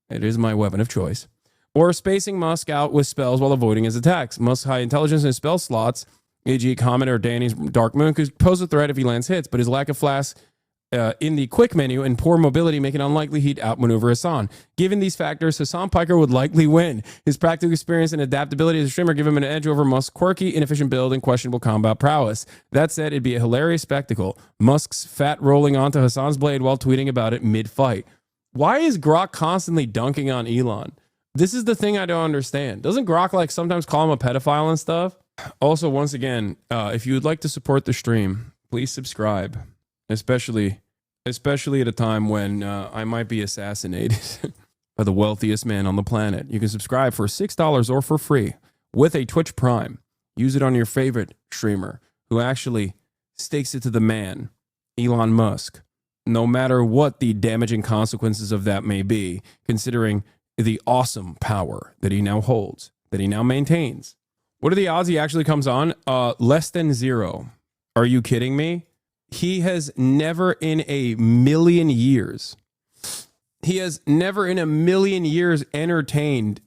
S3: It is my weapon of choice. Or spacing Musk out with spells while avoiding his attacks. Musk's high intelligence and spell slots, e.g. Comet or Danny's Dark Moon, could pose a threat if he lands hits, but his lack of flash in the quick menu and poor mobility make it unlikely he'd outmaneuver Hasan. Given these factors, Hasan Piker would likely win. His practical experience and adaptability as a streamer give him an edge over Musk's quirky, inefficient build and questionable combat prowess. That said, it'd be a hilarious spectacle. Musk's fat rolling onto Hasan's blade while tweeting about it mid-fight. Why is Grok constantly dunking on Elon? This is the thing I don't understand. Doesn't Grok sometimes call him a pedophile and stuff? Also, once again, if you would like to support the stream, please subscribe. Especially at a time when I might be assassinated by the wealthiest man on the planet. You can subscribe for $6 or for free with a Twitch Prime. Use it on your favorite streamer who actually stakes it to the man, Elon Musk, no matter what the damaging consequences of that may be, considering the awesome power that he now holds, that he now maintains. What are the odds he actually comes on? Less than 0. Are you kidding me? He has never in a million years entertained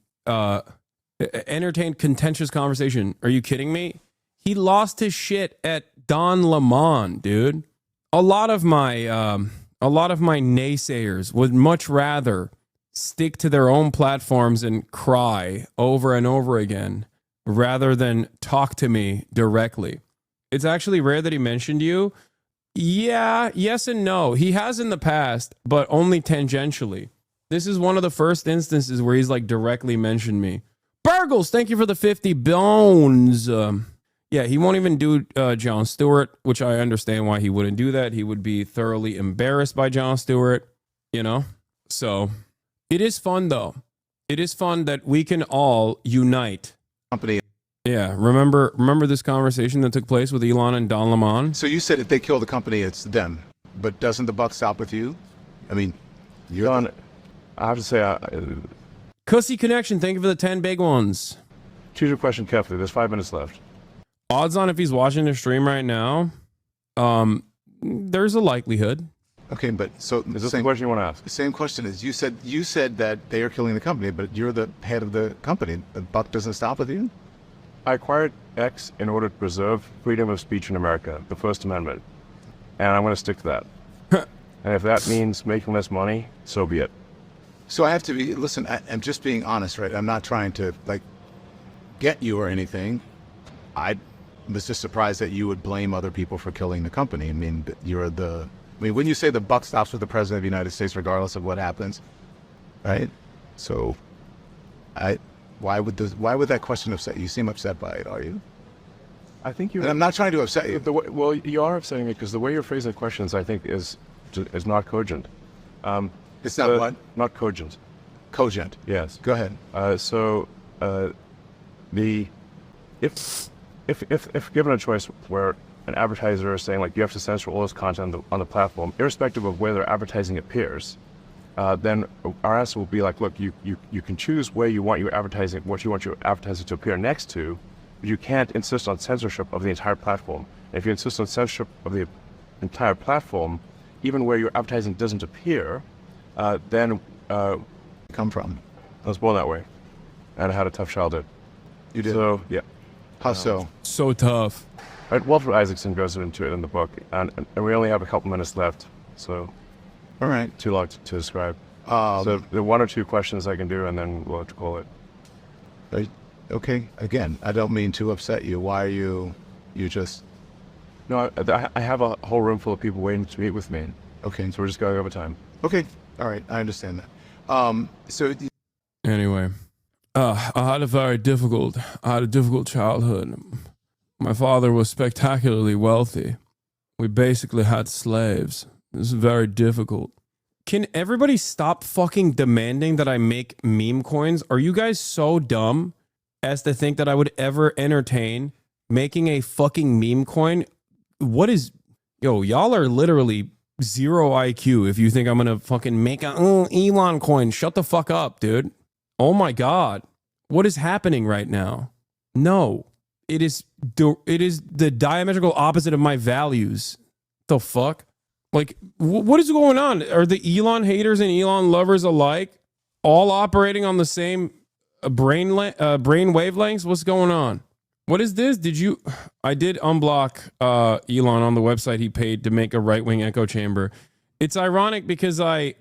S3: contentious conversation. Are you kidding me? He lost his shit at Don Lemon, dude. A lot of my naysayers would much rather stick to their own platforms and cry over and over again rather than talk to me directly. It's actually rare that he mentioned you. Yeah, yes and no. He has in the past, but only tangentially. This is one of the first instances where he's directly mentioned me. Burgles, thank you for the 50 bones. Yeah, he won't even do Jon Stewart, which I understand why he wouldn't do that. He would be thoroughly embarrassed by Jon Stewart, So it is fun, though. It is fun that we can all unite.
S1: Company.
S3: Yeah, remember this conversation that took place with Elon and Don Lemon?
S1: So you said if they kill the company, it's them. But doesn't the buck stop with you? I mean, you're on.
S4: I have to say,
S3: Cussy Connection, thank you for the 10 big ones.
S4: Choose your question carefully. There's 5 minutes left.
S3: Odds on if he's watching the stream right now, there's a likelihood.
S1: Okay, but so
S4: is this the question you want to ask?
S1: The same question is you said that they are killing the company, but you're the head of the company. The buck doesn't stop with you?
S4: I acquired X in order to preserve freedom of speech in America, the First Amendment. And I'm going to stick to that. And if that means making less money, so be it.
S1: So I have to be, listen, I'm just being honest, right? I'm not trying to, get you or anything. I was just surprised that you would blame other people for killing the company. I mean, when you say the buck stops with the president of the United States, regardless of what happens, right? So, why would that question upset you? You seem upset by it, are you?
S4: I think you.
S1: And I'm not trying to upset you.
S4: Well, you are upsetting me because the way you're phrasing the questions, I think, is not cogent.
S1: It's not what?
S4: Not cogent.
S1: Cogent.
S4: Yes.
S1: Go ahead.
S4: If given a choice where an advertiser is saying, like, you have to censor all this content on the platform, irrespective of whether advertising appears, then our answer will be like, look, you can choose where you want your advertising, what you want your advertising to appear next to, but you can't insist on censorship of the entire platform. And if you insist on censorship of the entire platform, even where your advertising doesn't appear, then
S1: come from.
S4: I was born that way, and I had a tough childhood.
S1: You did.
S4: So yeah.
S1: How so?
S3: So tough.
S4: Right, Walter Isaacson goes into it in the book, and we only have a couple minutes left, so.
S1: All right.
S4: Too long to describe. So the one or two questions I can do, and then we'll have to call it.
S1: Okay. Again, I don't mean to upset you. Why are you just?
S4: No, I have a whole room full of people waiting to meet with me.
S1: Okay.
S4: So we're just going over time.
S1: Okay. All right. I understand that.
S3: Anyway, I had a difficult childhood. My father was spectacularly wealthy. We basically had slaves. It was very difficult. Can everybody stop fucking demanding that I make meme coins? Are you guys so dumb as to think that I would ever entertain making a fucking meme coin? Y'all are literally zero IQ if you think I'm gonna fucking make a Elon coin. Shut the fuck up, dude. Oh my God. What is happening right now? No. It is the diametrical opposite of my values. The fuck? Like, what is going on? Are the Elon haters and Elon lovers alike all operating on the same brain wavelengths? What's going on? What is this? I did unblock Elon on the website he paid to make a right-wing echo chamber. It's ironic because did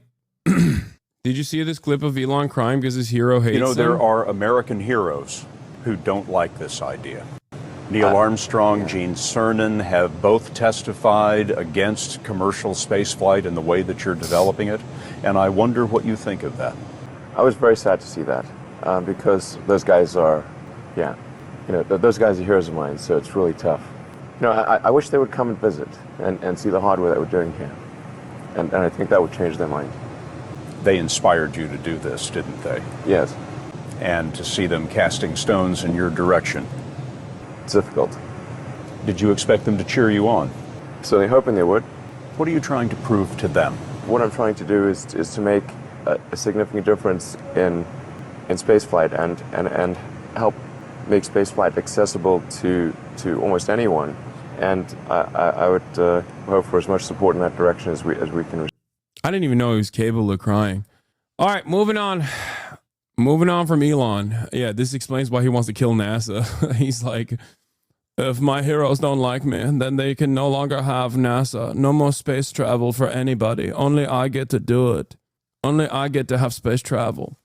S3: you see this clip of Elon crying because his hero hates him?
S6: There are American heroes who don't like this idea. Neil Armstrong, Gene Cernan have both testified against commercial spaceflight and the way that you're developing it, and I wonder what you think of that.
S7: I was very sad to see that because those guys are, those guys are heroes of mine, so it's really tough. I wish they would come and visit and see the hardware that we're doing here, and I think that would change their mind.
S6: They inspired you to do this, didn't they?
S7: Yes.
S6: And to see them casting stones in your direction.
S7: It's difficult.
S6: Did you expect them to cheer you on?
S7: Certainly hoping they would.
S6: What are you trying to prove to them?
S7: What I'm trying to do is to make a significant difference in spaceflight and help make spaceflight accessible to almost anyone. And I would hope for as much support in that direction as we can.
S3: I didn't even know he was capable of crying. All right, moving on. Moving on from Elon. Yeah, this explains why he wants to kill NASA. He's like, if my heroes don't like me, then they can no longer have NASA. No more space travel for anybody. Only I get to do it. Only I get to have space travel.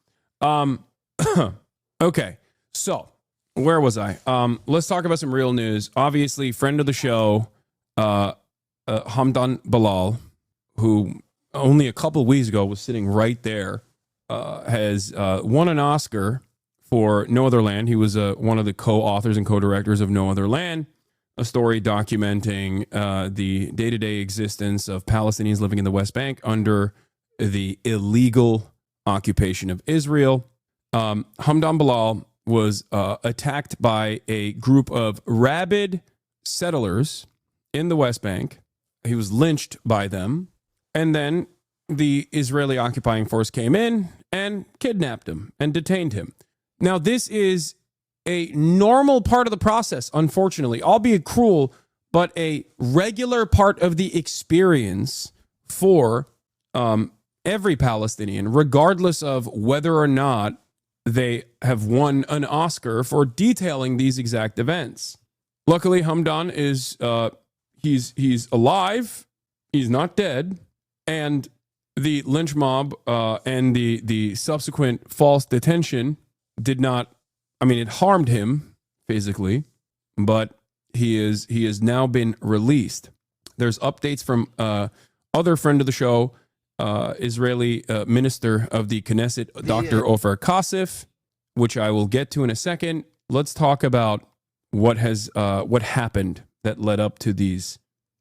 S3: Okay, so where was I? Let's talk about some real news. Obviously, friend of the show, Hamdan Bilal, who only a couple of weeks ago was sitting right there, has won an Oscar for No Other Land. He was one of the co-authors and co-directors of No Other Land, a story documenting the day-to-day existence of Palestinians living in the West Bank under the illegal occupation of Israel. Hamdan Bilal was attacked by a group of rabid settlers in the West Bank. He was lynched by them. And then the Israeli occupying force came in and kidnapped him and detained him. Now, this is a normal part of the process, unfortunately, albeit cruel, but a regular part of the experience for every Palestinian, regardless of whether or not they have won an Oscar for detailing these exact events. Luckily, Hamdan is he's alive. He's not dead. And the lynch mob and the subsequent false detention did not I mean, it harmed him physically, but he has now been released. There's updates from other friend of the show, Israeli minister of the Knesset, Dr. Ofer Kasif, which I will get to in a second. Let's talk about what happened that led up to these.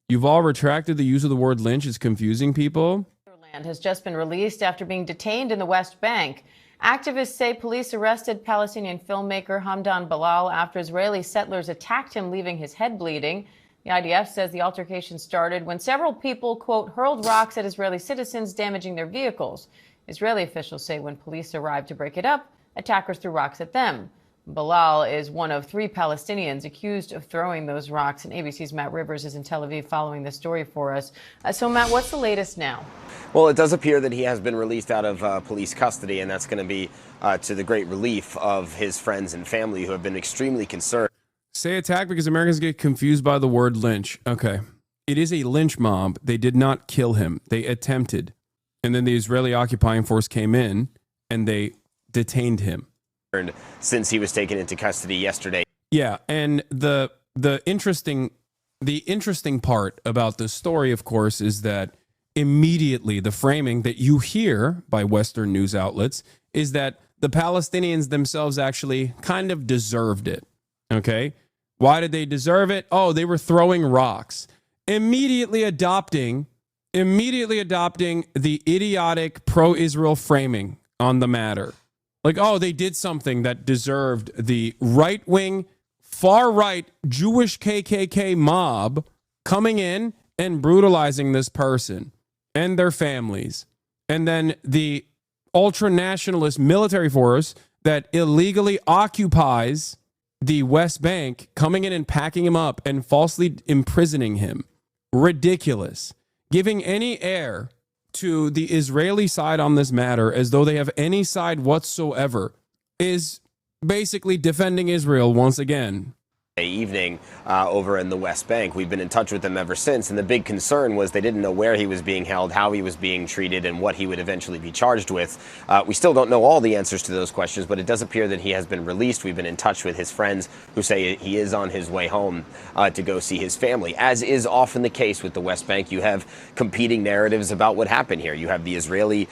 S3: You've all retracted the use of the word lynch. It's confusing people.
S2: Has just been released after being detained in the West Bank. Activists say police arrested Palestinian filmmaker Hamdan Bilal after Israeli settlers attacked him, leaving his head bleeding. The IDF says the altercation started when several people, quote, hurled rocks at Israeli citizens, damaging their vehicles. Israeli officials say when police arrived to break it up, attackers threw rocks at them. Bilal is one of 3 Palestinians accused of throwing those rocks, and ABC's Matt Rivers is in Tel Aviv following this story for us. So, Matt, what's the latest now?
S10: Well, it does appear that he has been released out of police custody, and that's going to be to the great relief of his friends and family who have been extremely concerned.
S3: Say attack because Americans get confused by the word lynch. Okay. It is a lynch mob. They did not kill him. They attempted. And then the Israeli occupying force came in and they detained him.
S10: Since he was taken into custody yesterday.
S3: Yeah, and the interesting part about this story, of course, is that immediately the framing that you hear by Western news outlets is that the Palestinians themselves actually kind of deserved it. Okay? Why did they deserve it? Oh, they were throwing rocks. Immediately adopting the idiotic pro-Israel framing on the matter. Like, oh, they did something that deserved the right-wing, far-right Jewish KKK mob coming in and brutalizing this person and their families. And then the ultra-nationalist military force that illegally occupies the West Bank coming in and packing him up and falsely imprisoning him. Ridiculous. Giving any air to the Israeli side on this matter as though they have any side whatsoever is basically defending Israel once again.
S10: Evening over in the West Bank. We've been in touch with them ever since, and the big concern was they didn't know where he was being held, how he was being treated, and what he would eventually be charged with. We still don't know all the answers to those questions, but it does appear that he has been released. We've been in touch with his friends who say he is on his way home to go see his family. As is often the case with the West Bank, you have competing narratives about what happened here. You have the Israeli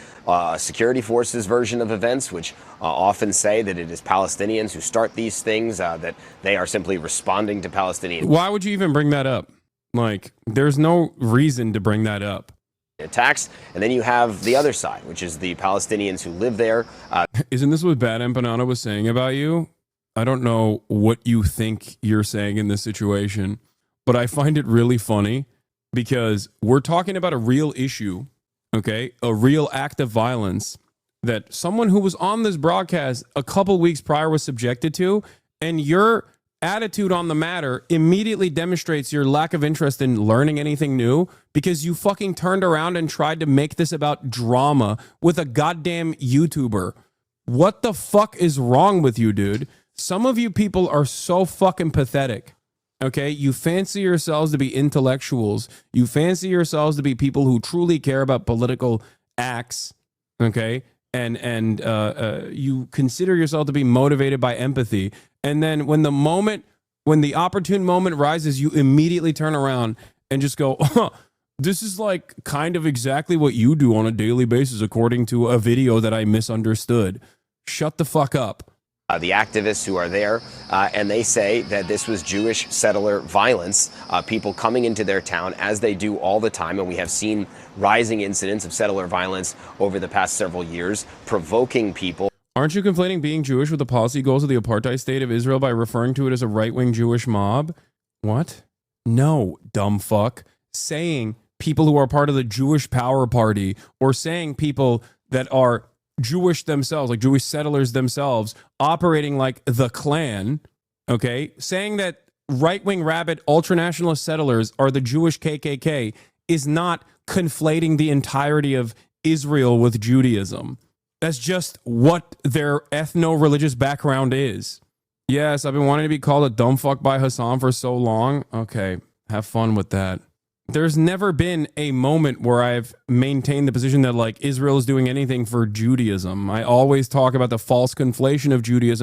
S10: security forces version of events, which often say that it is Palestinians who start these things, that they are simply responding to Palestinian.
S3: Why would you even bring that up? Like, there's no reason to bring that up.
S10: Attacks, and then you have the other side, which is the Palestinians who live there.
S3: Isn't this what Bad Empanada was saying about you? I don't know what you think you're saying in this situation, but I find it really funny because we're talking about a real issue, okay? A real act of violence that someone who was on this broadcast a couple weeks prior was subjected to, and your attitude on the matter immediately demonstrates your lack of interest in learning anything new because you fucking turned around and tried to make this about drama with a goddamn YouTuber. What the fuck is wrong with you, dude? Some of you people are so fucking pathetic. Okay, you fancy yourselves to be intellectuals. You fancy yourselves to be people who truly care about political acts. Okay, and you consider yourself to be motivated by empathy. And then when the opportune moment rises, you immediately turn around and just go, oh, this is like kind of exactly what you do on a daily basis, according to a video that I misunderstood. Shut the fuck up.
S10: The activists who are there, and they say that this was Jewish settler violence, people coming into their town as they do all the time. And we have seen rising incidents of settler violence over the past several years, provoking people.
S3: Aren't you conflating being Jewish with the policy goals of the apartheid state of Israel by referring to it as a right-wing Jewish mob? What? No, dumb fuck. Saying people who are part of the Jewish Power Party or saying people that are Jewish themselves, like Jewish settlers themselves, operating like the Klan, okay? Saying that right-wing rabid ultranationalist settlers are the Jewish KKK is not conflating the entirety of Israel with Judaism. That's just what their ethno-religious background is. Yes, I've been wanting to be called a dumb fuck by Hassan for so long. Okay, have fun with that. There's never been a moment where I've maintained the position that like Israel is doing anything for Judaism. I always talk about the false conflation of Judaism